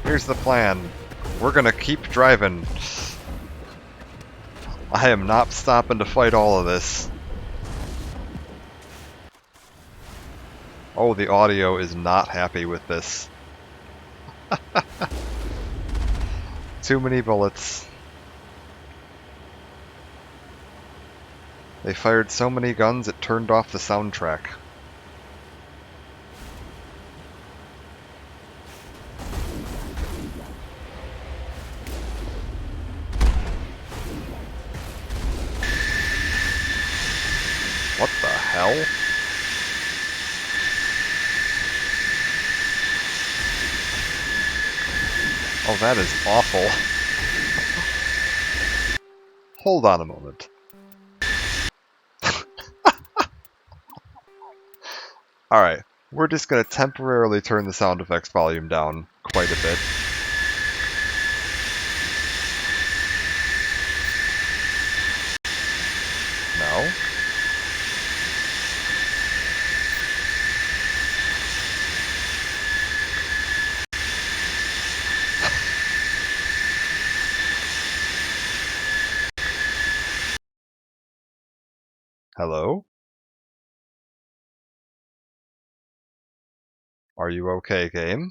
Here's the plan. We're gonna keep driving. I am not stopping to fight all of this. Oh, the audio is not happy with this. Too many bullets. They fired so many guns it turned off the soundtrack. hell? Oh, that is awful. Hold on a moment. Alright, we're just gonna temporarily turn the sound effects volume down quite a bit. No. Hello? Are you okay, game?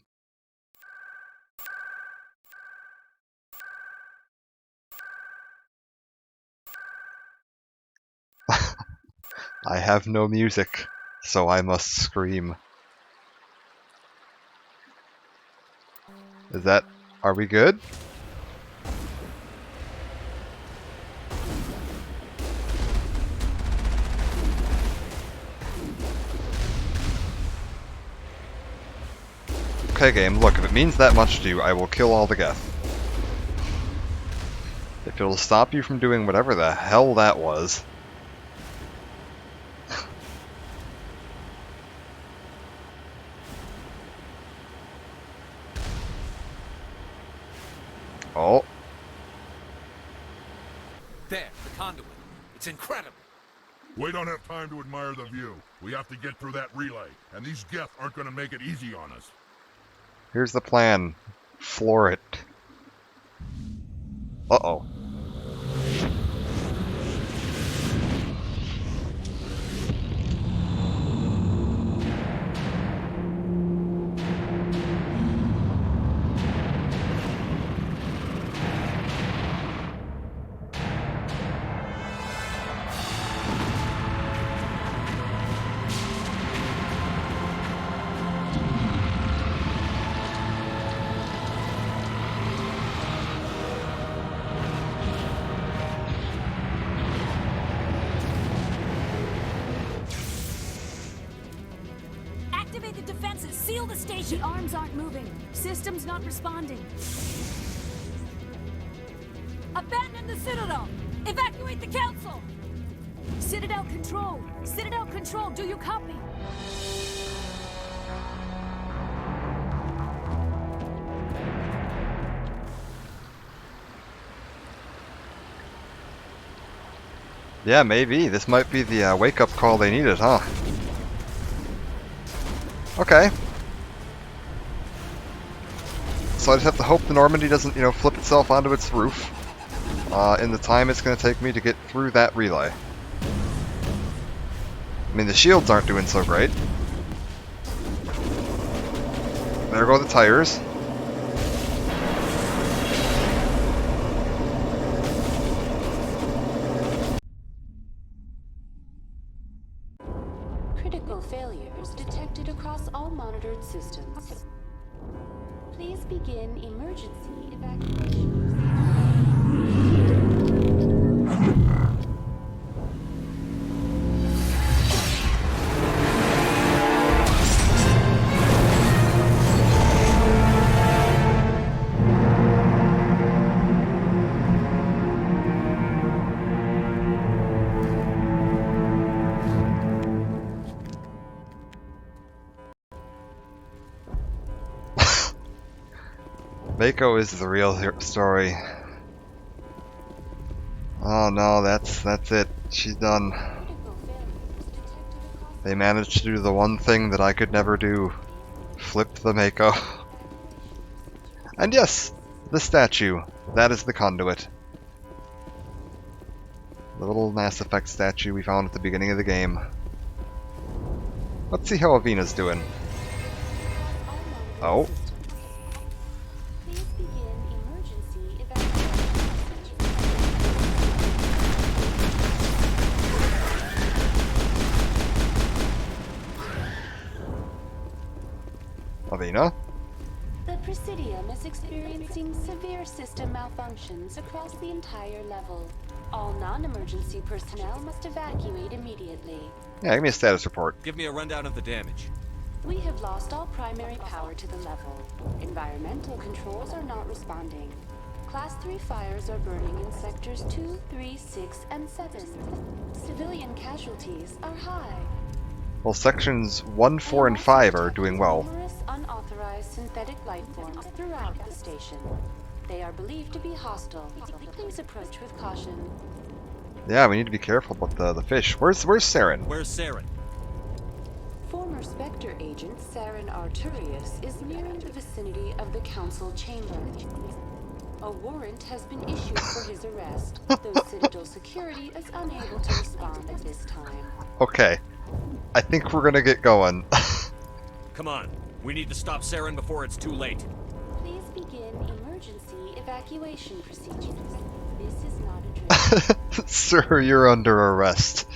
I have no music, so I must scream. Is that... are we good? Okay, game, look, if it means that much to you, I will kill all the Geth. If it'll stop you from doing whatever the hell that was. Oh. There, the conduit. It's incredible. We don't have time to admire the view. We have to get through that relay, and these Geth aren't going to make it easy on us. Here's the plan. Floor it. Uh-oh. Activate the defenses! Seal the station! The arms aren't moving. Systems not responding. Abandon the Citadel! Evacuate the Council! Citadel Control! Citadel Control, do you copy? Yeah, maybe. This might be the wake-up call they needed, huh? Okay. So I just have to hope the Normandy doesn't, you know, flip itself onto its roof in the time it's going to take me to get through that relay. I mean, the shields aren't doing so great. There go the tires. Critical failures detected across all monitored systems. Please begin emergency evacuation. Mako is the real story. Oh no, that's it. She's done. They managed to do the one thing that I could never do. Flip the Mako. And yes, the statue. That is the conduit. The little Mass Effect statue we found at the beginning of the game. Let's see how Avina's doing. Oh. Avina? The Presidium is experiencing severe system malfunctions across the entire level. All non-emergency personnel must evacuate immediately. Yeah, give me a status report. Give me a rundown of the damage. We have lost all primary power to the level. Environmental controls are not responding. Class 3 fires are burning in sectors 2, 3, 6, and 7. Civilian casualties are high. Well, sections 1, 4, and 5 are doing well. Numerous unauthorized synthetic life forms throughout the station. They are believed to be hostile. Please approach with caution. Yeah, we need to be careful about the fish. Where's Saren? Where's Saren? Former Spectre agent Saren Arturius is nearing the vicinity of the council chamber. A warrant has been issued for his arrest, though Citadel security is unable to respond at this time. Okay. I think we're gonna get going. Come on. We need to stop Saren before it's too late. Please begin emergency evacuation procedures. This is not a drill. Sir, you're under arrest.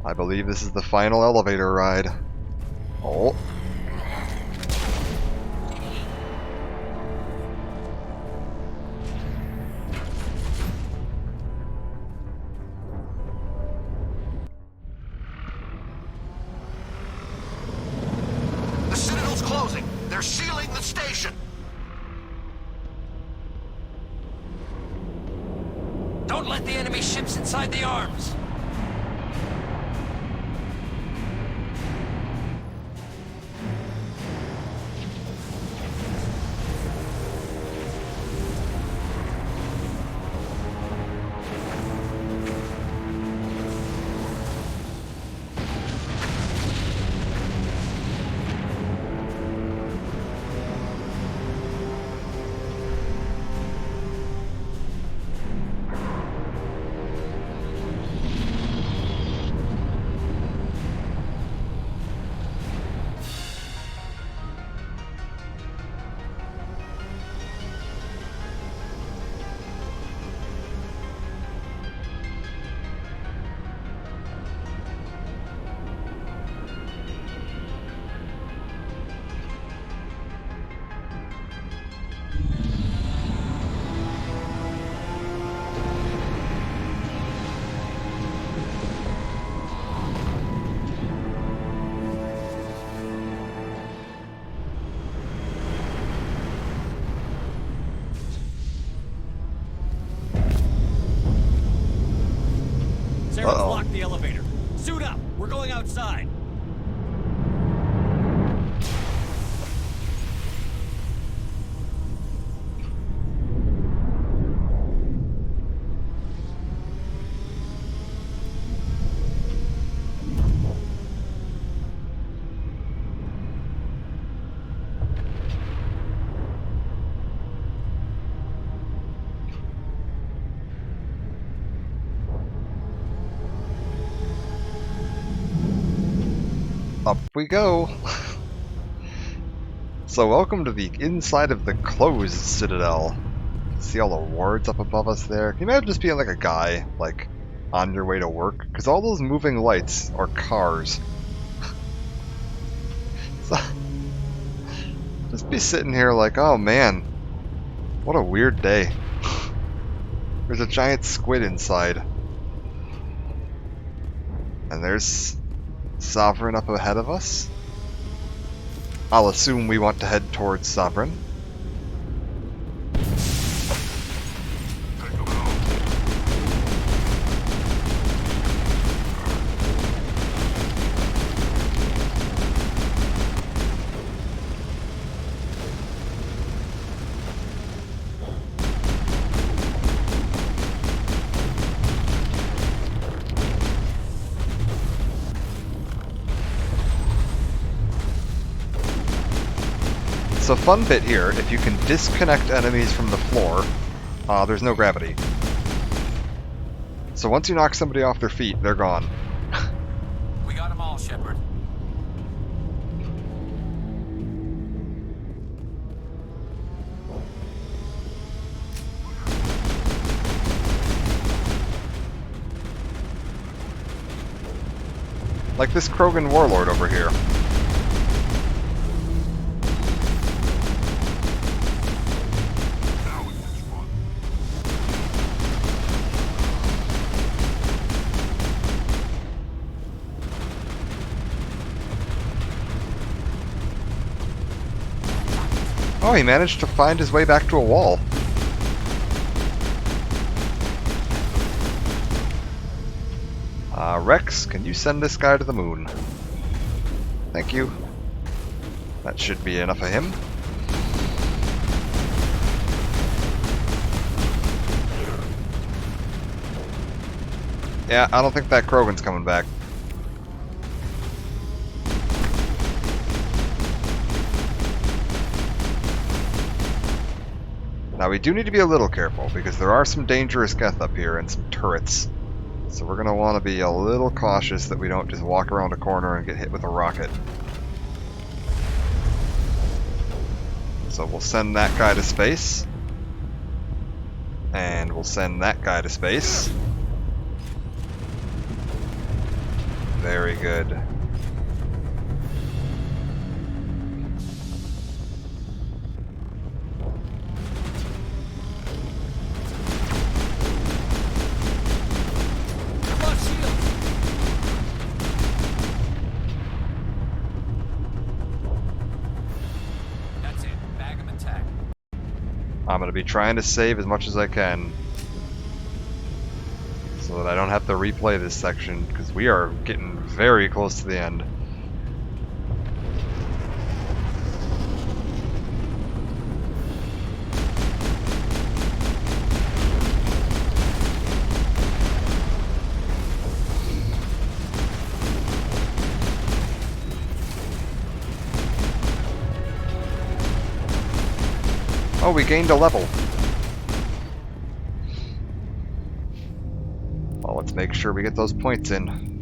I believe this is the final elevator ride. Oh. The Citadel's closing. They're sealing the station. Don't let the enemy ships inside the arms. Saren's locked the elevator. Suit up. We're going outside. Up we go! So welcome to the inside of the closed Citadel. See all the wards up above us there? Can you imagine just being like a guy, like, on your way to work? Because all those moving lights are cars. So, just be sitting here like, oh man, what a weird day. There's a giant squid inside. And there's Sovereign up ahead of us. I'll assume we want to head towards Sovereign. So fun bit here, if you can disconnect enemies from the floor, there's no gravity. So once you knock somebody off their feet, they're gone. We got them all, Shepard. Like this Krogan warlord over here. Oh, he managed to find his way back to a wall. Rex, can you send this guy to the moon? Thank you. That should be enough of him. Yeah, I don't think that Krogan's coming back. Now we do need to be a little careful, because there are some dangerous Geth up here and some turrets. So we're going to want to be a little cautious that we don't just walk around a corner and get hit with a rocket. So we'll send that guy to space. And we'll send that guy to space. Very good. I'm going to be trying to save as much as I can so that I don't have to replay this section, because we are getting very close to the end. Oh, we gained a level. Well, let's make sure we get those points in.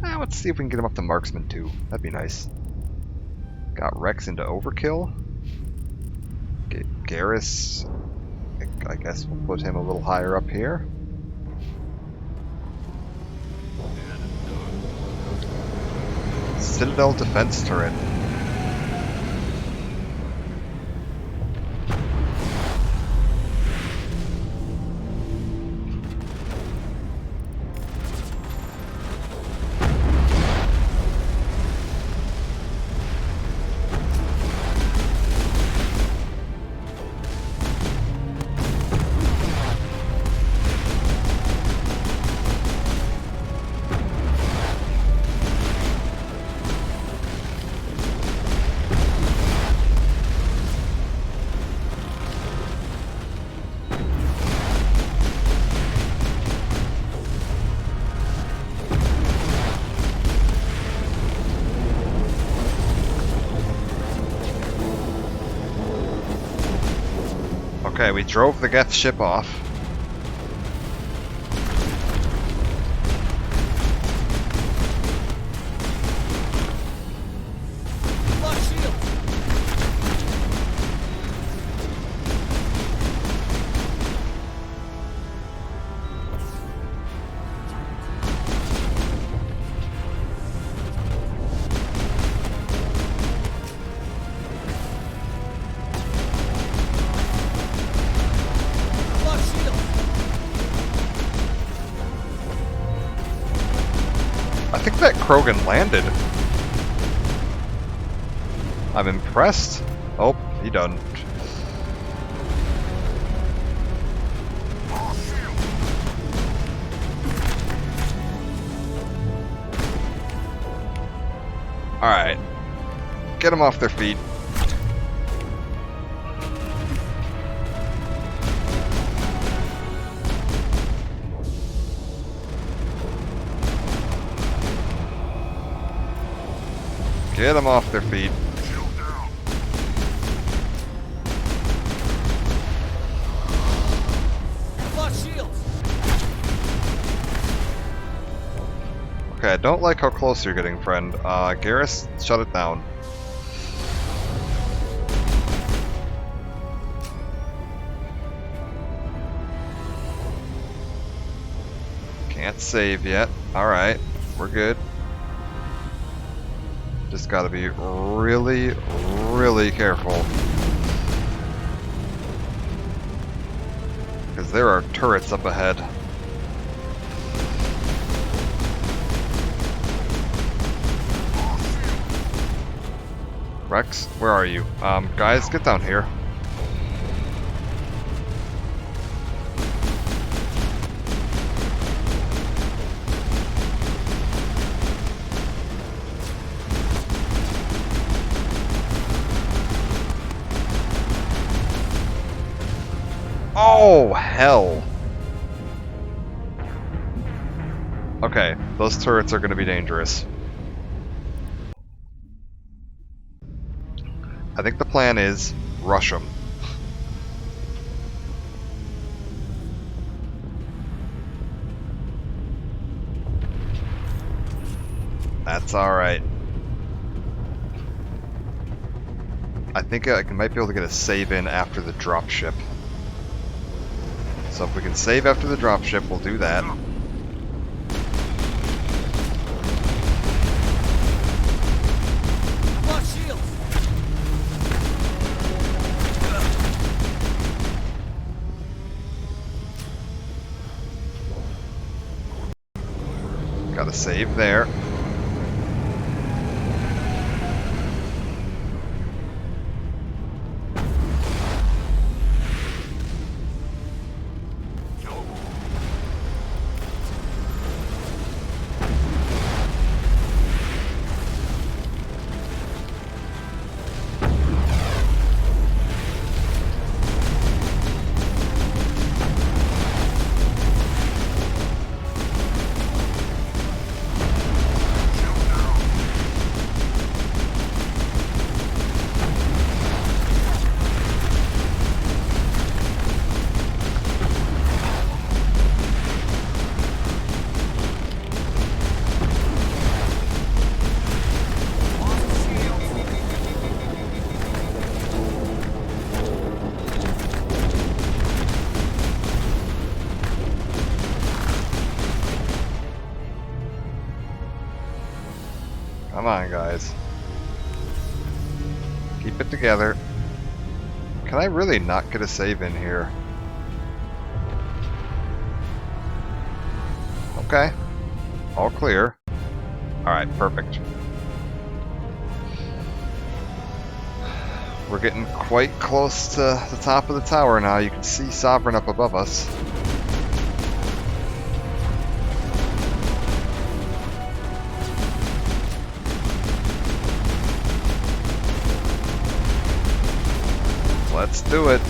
Let's see if we can get him up to marksman too. That'd be nice. Got Rex into overkill. Garrus, I guess we'll put him a little higher up here. Citadel defense turret. Okay, we drove the Geth ship off. I think that Krogan landed. I'm impressed. Oh, he done. Alright. Get them off their feet. Get them off their feet. Okay, I don't like how close you're getting, friend. Garrus, shut it down. Can't save yet. Alright, we're good. Just gotta be really, really careful. Because there are turrets up ahead. Rex, where are you? Guys, get down here. Oh, hell. Okay, those turrets are going to be dangerous. I think the plan is rush them. That's alright. I think I might be able to get a save in after the dropship. So if we can save after the dropship, we'll do that. Got a save there. Come on, guys. Keep it together. Can I really not get a save in here? Okay. All clear. Alright, perfect. We're getting quite close to the top of the tower now. You can see Sovereign up above us. Let's do it.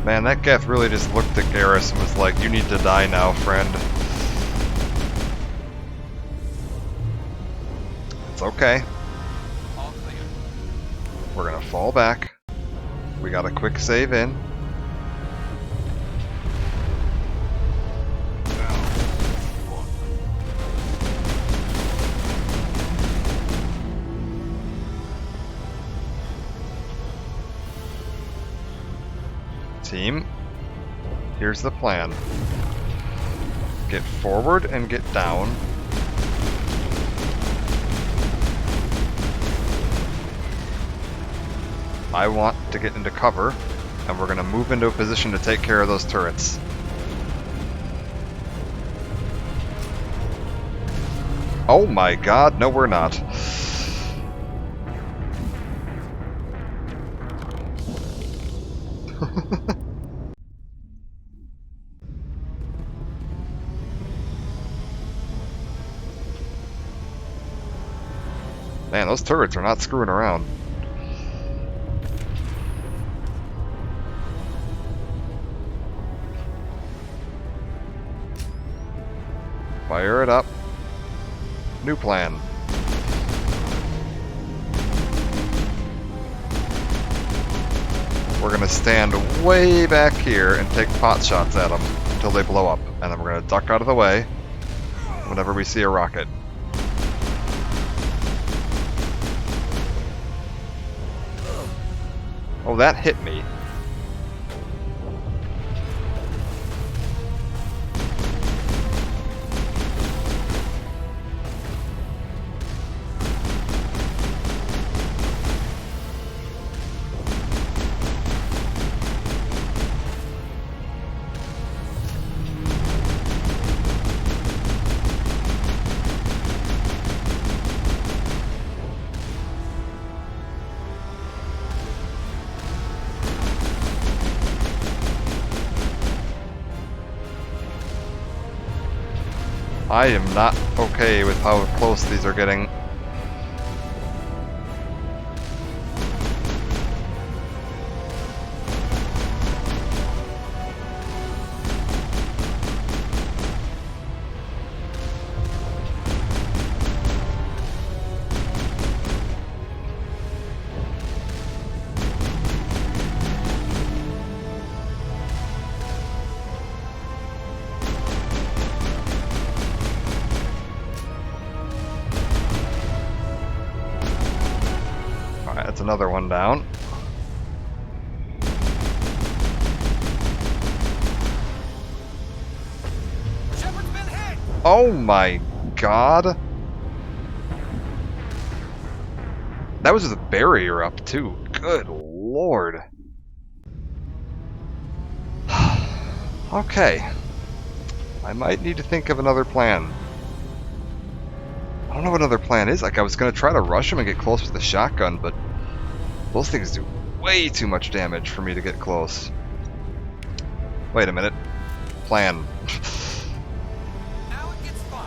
Man, that Geth really just looked at Garrus and was like, "You need to die now, friend." It's okay. We're gonna fall back. We got a quick save in. Team, here's the plan. Get forward and get down. I want to get into cover, and we're going to move into a position to take care of those turrets. Oh my god, no we're not. Man, those turrets are not screwing around. Fire it up. New plan. we're going to stand way back here and take pot shots at them until they blow up. And then we're going to duck out of the way whenever we see a rocket. Oh, that hit me. I am not okay with how close these are getting. That's another one down. Oh my god. That was the barrier up too. Good lord. Okay. I might need to think of another plan. I don't know what another plan is. Like, I was going to try to rush him and get close with the shotgun, but those things do way too much damage for me to get close. Wait a minute. Plan. Now it gets fun.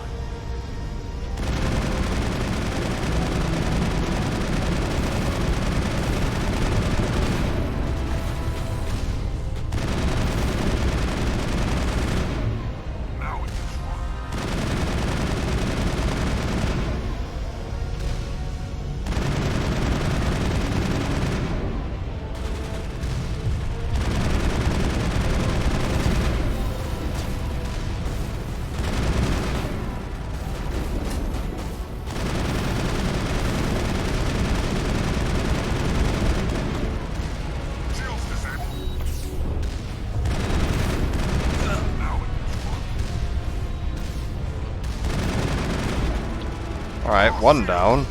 Alright, one down.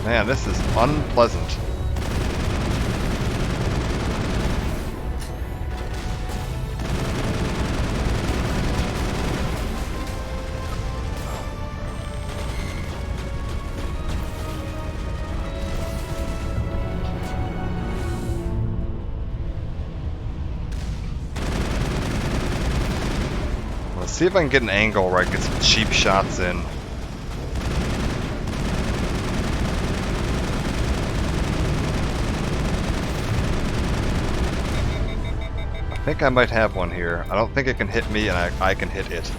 Man, this is unpleasant. Let's see if I can get an angle where I can get some cheap shots in. I think I might have one here. I don't think it can hit me, and I can hit it.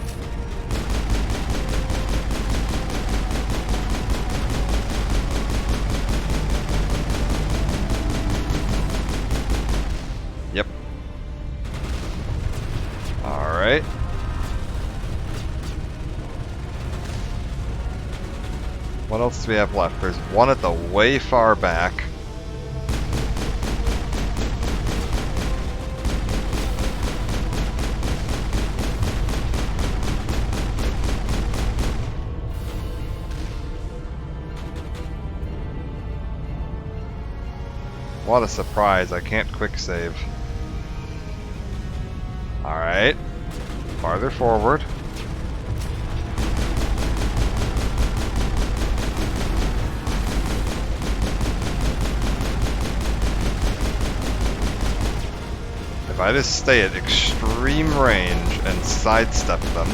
Yep. Alright. What else do we have left? There's one at the way far back. What a surprise, I can't quick save. Alright. Farther forward. If I just stay at extreme range and sidestep them,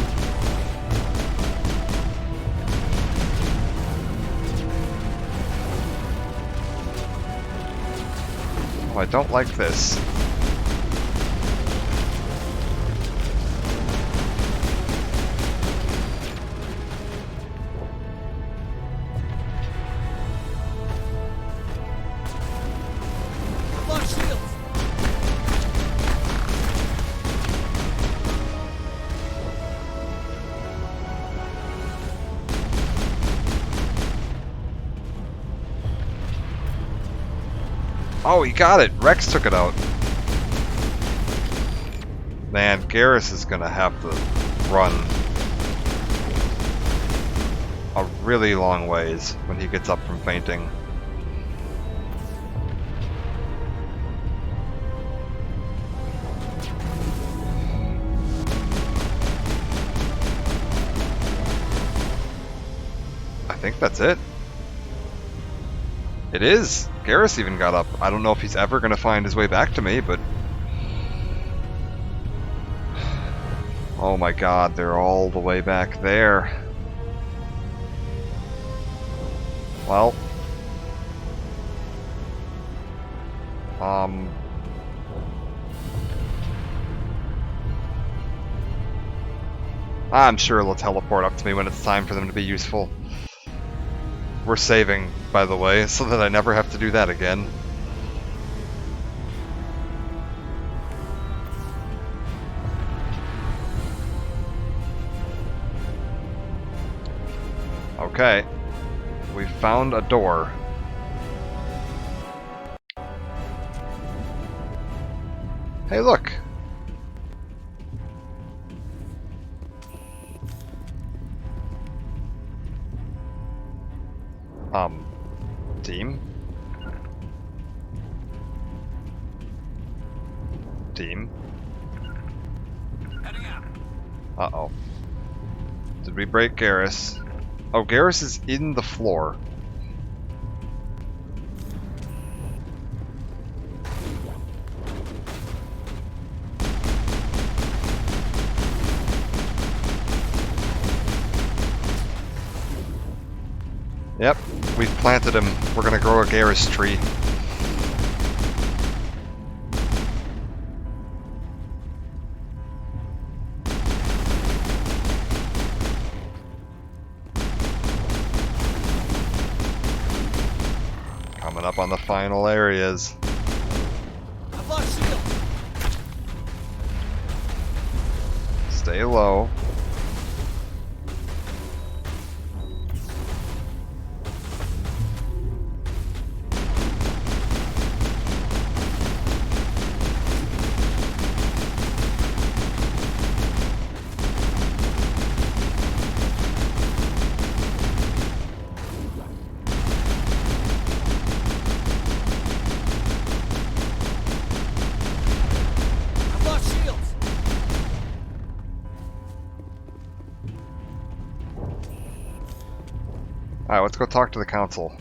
I don't like this. Oh, he got it! Rex took it out. Man, Garrus is gonna have to run a really long ways when he gets up from fainting. I think that's it. It is! Garrus even got up. I don't know if he's ever going to find his way back to me, but... Oh my god, they're all the way back there. Well... I'm sure they'll teleport up to me when it's time for them to be useful. We're saving, by the way, so that I never have to do that again. Okay. We found a door. Hey, look! Team? Team? Uh-oh. Did we break Garrus? Oh, Garrus is in the floor. Yep, we've planted him. We're gonna grow a Garrus tree. Coming up on the final areas. I've lost shield. Stay low. Alright, let's go talk to the council.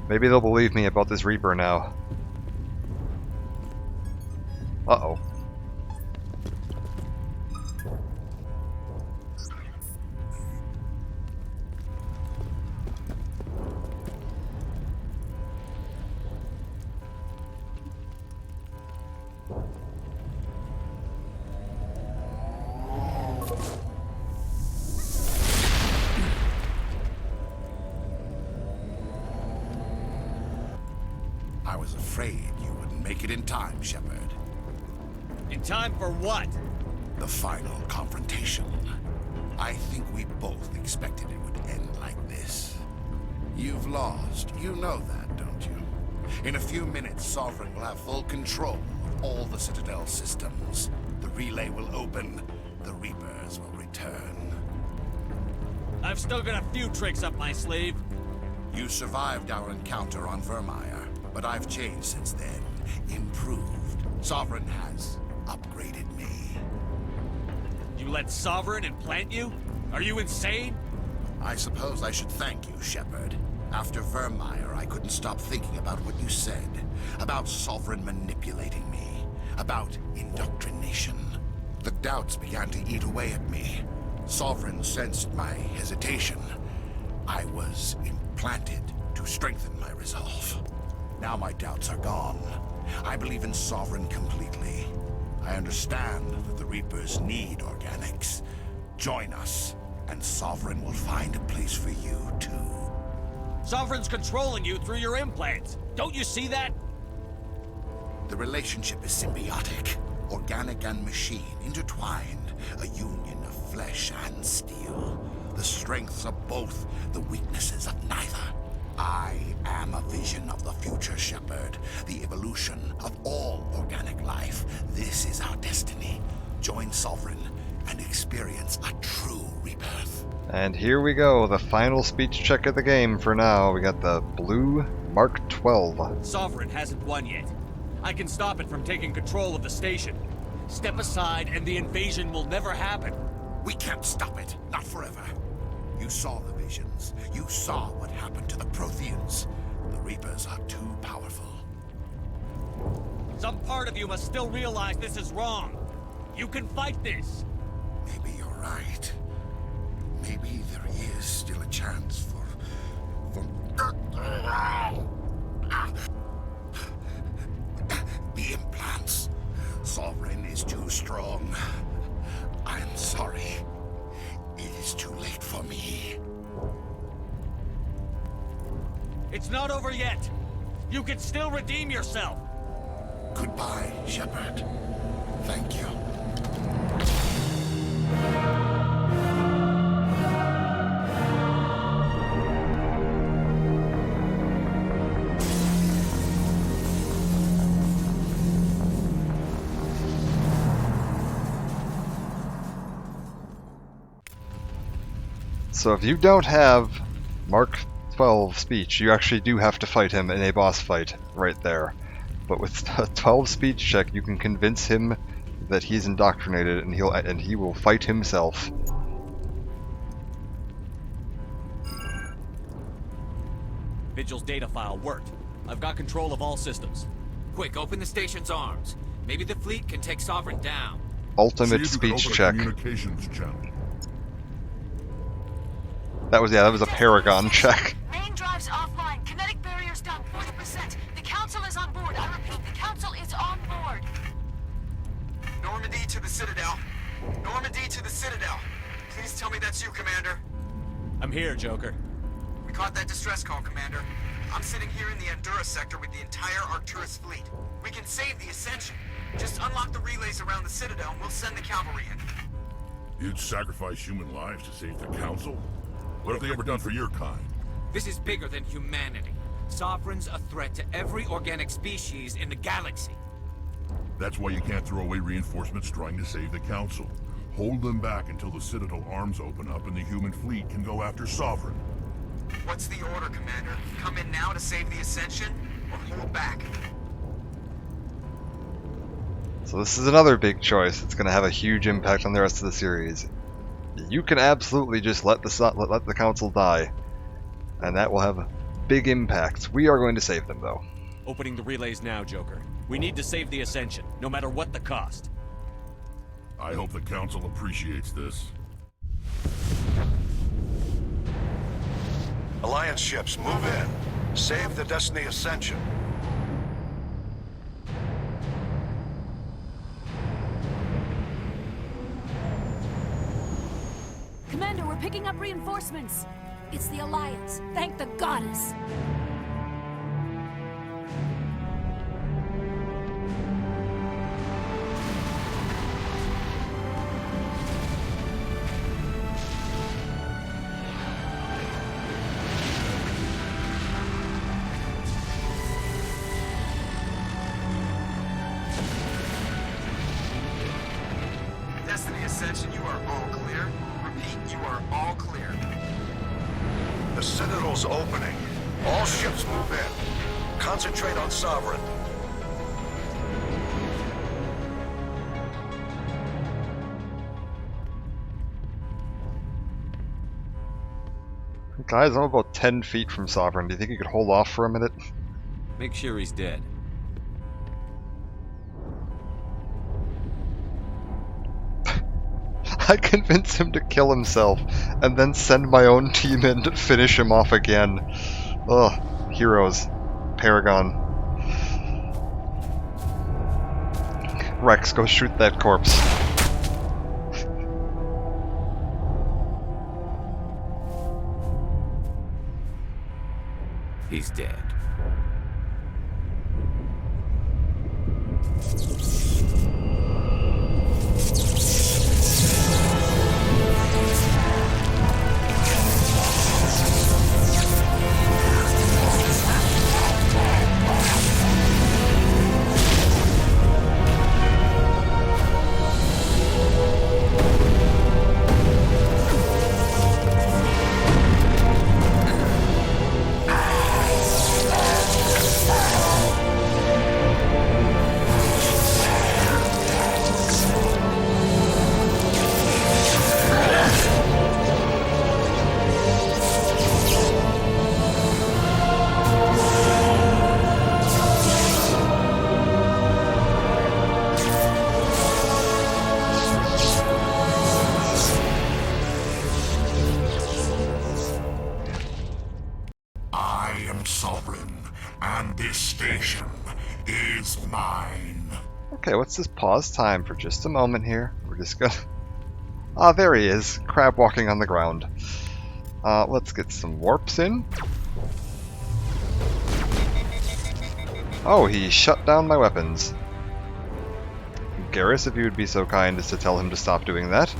Maybe they'll believe me about this Reaper now. Uh-oh. I was afraid you wouldn't make it in time, Shepard. In time for what? The final confrontation. I think we both expected it would end like this. You've lost. You know that, don't you? In a few minutes, Sovereign will have full control of all the Citadel systems. The relay will open. The Reapers will return. I've still got a few tricks up my sleeve. You survived our encounter on Vermeer, but I've changed since then. Improved. Sovereign has upgraded me. You let Sovereign implant you? Are you insane? I suppose I should thank you, Shepard. After Vermeer, I couldn't stop thinking about what you said. About Sovereign manipulating me. About indoctrination. The doubts began to eat away at me. Sovereign sensed my hesitation. I was implanted to strengthen my resolve. Now my doubts are gone. I believe in Sovereign completely. I understand that the Reapers need organics. Join us, and Sovereign will find a place for you, too. Sovereign's controlling you through your implants. Don't you see that? The relationship is symbiotic. Organic and machine, intertwined. A union of flesh and steel. The strengths of both, the weaknesses of neither. I am a vision of the future, Shepard. The evolution of all organic life. This is our destiny. Join Sovereign and experience a true rebirth. And here we go, the final speech check of the game for now. We got the blue Mark 12. Sovereign hasn't won yet. I can stop it from taking control of the station. Step aside and the invasion will never happen. We can't stop it, not forever. You saw the visions. You saw what happened to the Protheans. The Reapers are too powerful. Some part of you must still realize this is wrong. You can fight this. Maybe you're right. Maybe there is still a chance for... The implants. Sovereign is too strong. I'm sorry. It is too late for me. It's not over yet. You can still redeem yourself. Goodbye, Shepard. Thank you. So if you don't have Mark 12 speech, you actually do have to fight him in a boss fight right there. But with a 12 speech check, you can convince him that he's indoctrinated, and he will fight himself. Vigil's data file worked. I've got control of all systems. Quick, open the station's arms. Maybe the fleet can take Sovereign down. Ultimate speech check. Communications channel. That was a Paragon check. Main drives offline. Kinetic barriers down 40%. The Council is on board. I repeat, the Council is on board. Normandy to the Citadel. Normandy to the Citadel. Please tell me that's you, Commander. I'm here, Joker. We caught that distress call, Commander. I'm sitting here in the Andura sector with the entire Arcturus fleet. We can save the Ascension. Just unlock the relays around the Citadel and we'll send the cavalry in. You'd sacrifice human lives to save the Council? What have they ever done for your kind? This is bigger than humanity. Sovereign's a threat to every organic species in the galaxy. That's why you can't throw away reinforcements trying to save the Council. Hold them back until the Citadel arms open up and the human fleet can go after Sovereign. What's the order, Commander? Come in now to save the Ascension, or hold back? So this is another big choice. It's going to have a huge impact on the rest of the series. You can absolutely just let the Council die, and that will have big impacts. We are going to save them, though. Opening the relays now, Joker. We need to save the Ascension, no matter what the cost. I hope the Council appreciates this. Alliance ships, move in. Save the Destiny Ascension. Commander, we're picking up reinforcements. It's the Alliance. Thank the goddess. Destiny Ascension, you are all clear. Repeat, you are all clear. The Citadel's opening. All ships move in. Concentrate on Sovereign. Guys, I'm about 10 feet from Sovereign. Do you think you could hold off for a minute? Make sure he's dead. I convince him to kill himself, and then send my own team in to finish him off again. Ugh, heroes. Paragon. Rex, go shoot that corpse. He's dead. Okay, let's just pause time for just a moment here. We're just gonna... Ah, there he is. Crab walking on the ground. Let's get some warps in. Oh, he shut down my weapons. Garrus, if you would be so kind as to tell him to stop doing that.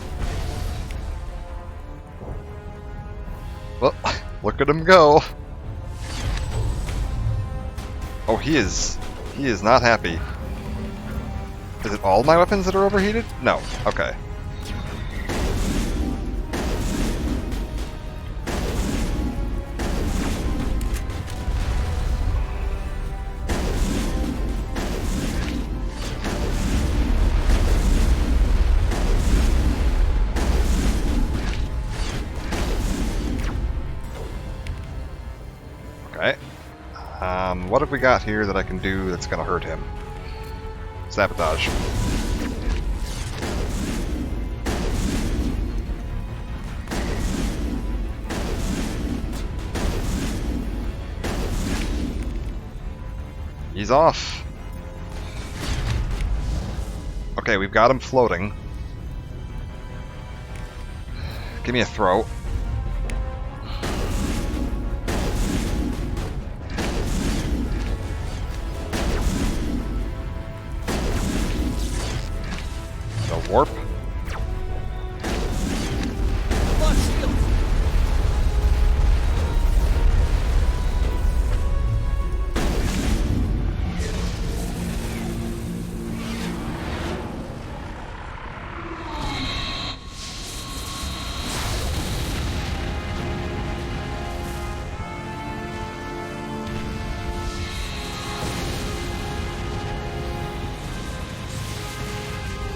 Well, look at him go. Oh, he is not happy. Is it all my weapons that are overheated? No. Okay. Okay. What have we got here that I can do that's gonna hurt him? Sabotage. He's off. Okay, we've got him floating. Give me a throw. Warp.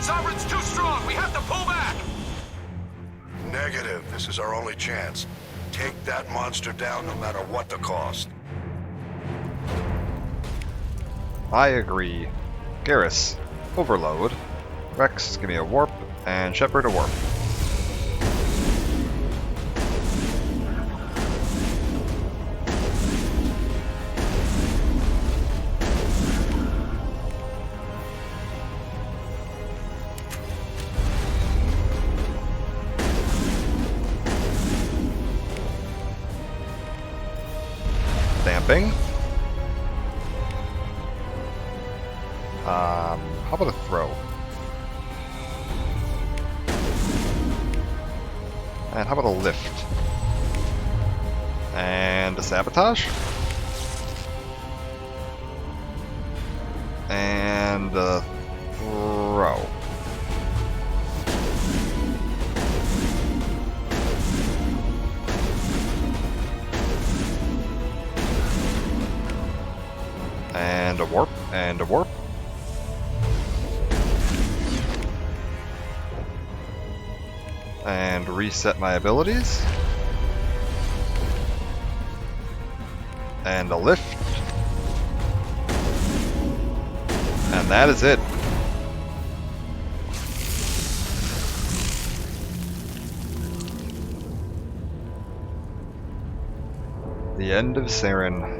Sovereign's too strong. We have to pull back. Negative. This is our only chance. Take that monster down no matter what the cost. I agree. Garrus, overload. Rex, give me a warp, and Shepard a warp. Damping. How about a throw? And how about a lift? And a sabotage? And a throw. And a warp, and a warp. And reset my abilities. And a lift. And that is it. The end of Saren.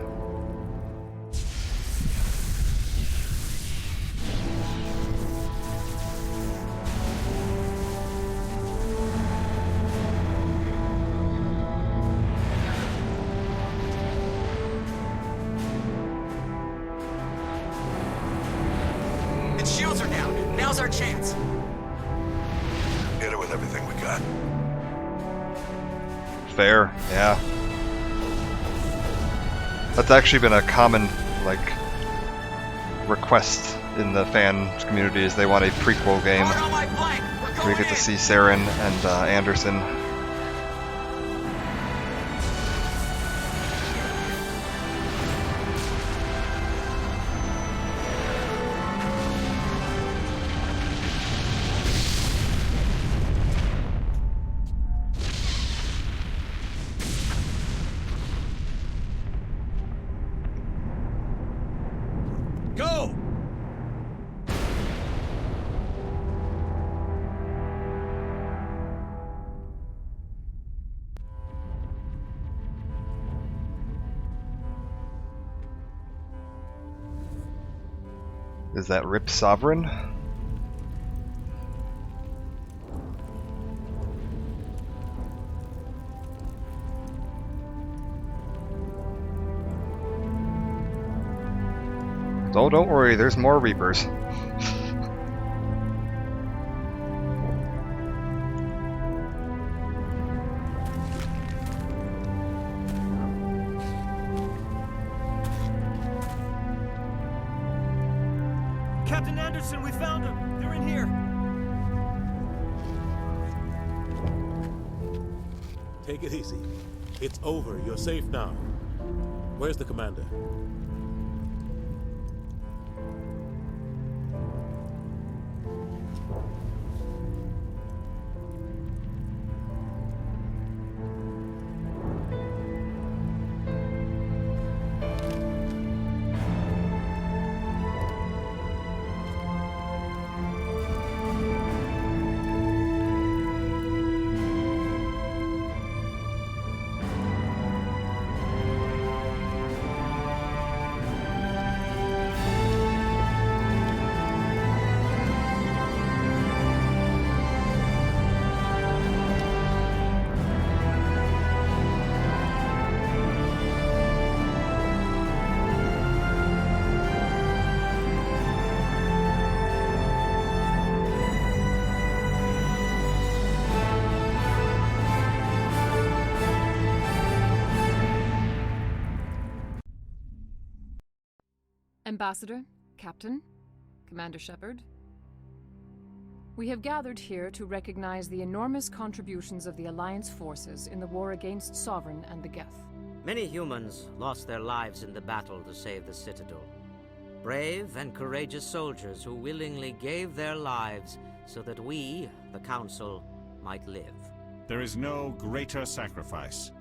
shields are down. Now's our chance. Hit it with everything we got. Fair, yeah. That's actually been a common, like, request in the fan community is they want a prequel game where you get to see Saren and Anderson. Go! Is that Rip Sovereign? Oh, don't worry, there's more Reapers. Captain Anderson, we found them. They're in here. Take it easy. It's over. You're safe now. Where's the commander? Ambassador, Captain, Commander Shepard. We have gathered here to recognize the enormous contributions of the Alliance forces in the war against Sovereign and the Geth. Many humans lost their lives in the battle to save the Citadel. Brave and courageous soldiers who willingly gave their lives so that we, the Council, might live. There is no greater sacrifice,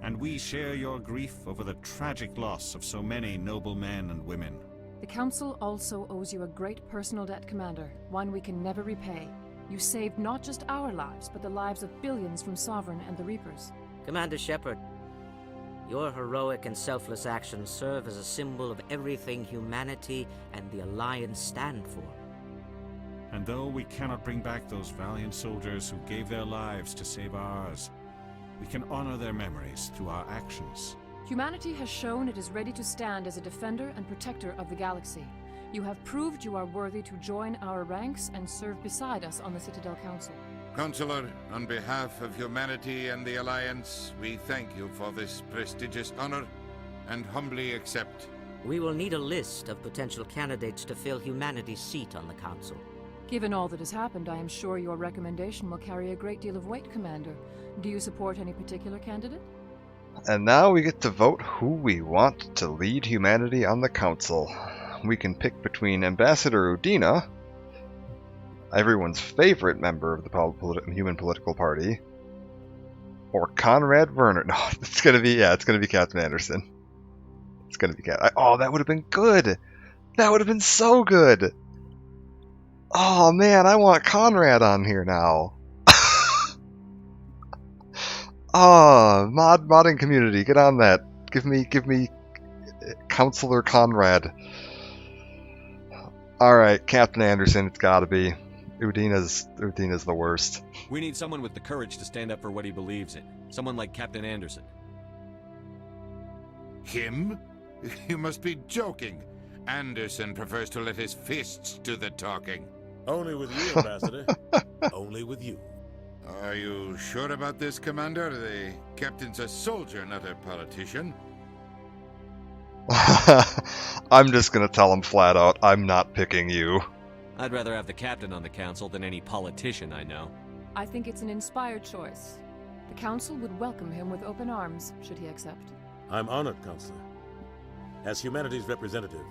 and we share your grief over the tragic loss of so many noble men and women. The Council also owes you a great personal debt, Commander, one we can never repay. You saved not just our lives, but the lives of billions from Sovereign and the Reapers. Commander Shepard, your heroic and selfless actions serve as a symbol of everything humanity and the Alliance stand for. And though we cannot bring back those valiant soldiers who gave their lives to save ours, we can honor their memories through our actions. Humanity has shown it is ready to stand as a defender and protector of the galaxy. You have proved you are worthy to join our ranks and serve beside us on the Citadel Council. Counselor, on behalf of humanity and the Alliance, we thank you for this prestigious honor and humbly accept. We will need a list of potential candidates to fill humanity's seat on the Council. Given all that has happened, I am sure your recommendation will carry a great deal of weight, Commander. Do you support any particular candidate? And now we get to vote who we want to lead humanity on the Council. We can pick between Ambassador Udina, everyone's favorite member of the Human Political Party, or Conrad Werner. No, it's gonna be Captain Anderson. It's gonna be Cat. Oh, that would have been good. That would have been so good. Oh man, I want Conrad on here now. Oh, modding community, get on that. Give me Counselor Conrad. Alright, Captain Anderson, it's gotta be. Udina's the worst. We need someone with the courage to stand up for what he believes in. Someone like Captain Anderson. Him? You must be joking. Anderson prefers to let his fists do the talking. Only with you, Ambassador. Only with you. Are you sure about this, Commander? The captain's a soldier, not a politician. I'm just gonna tell him flat out, I'm not picking you. I'd rather have the captain on the council than any politician I know. I think it's an inspired choice. The council would welcome him with open arms, should he accept. I'm honored, Counselor. As humanity's representative,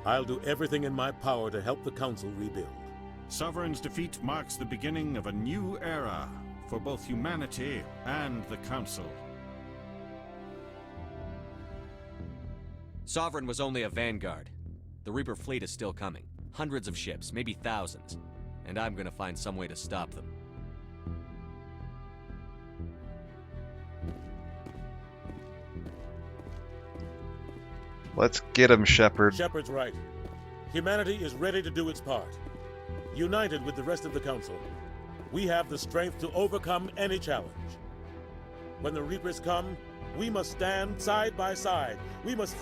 I'll do everything in my power to help the council rebuild. Sovereign's defeat marks the beginning of a new era for both humanity and the council. Sovereign was only a vanguard. The Reaper fleet is still coming. Hundreds of ships, maybe thousands. And I'm gonna find some way to stop them. Let's get him, Shepard. Shepard's right. Humanity is ready to do its part. United with the rest of the Council, we have the strength to overcome any challenge. When the Reapers come, we must stand side by side. We must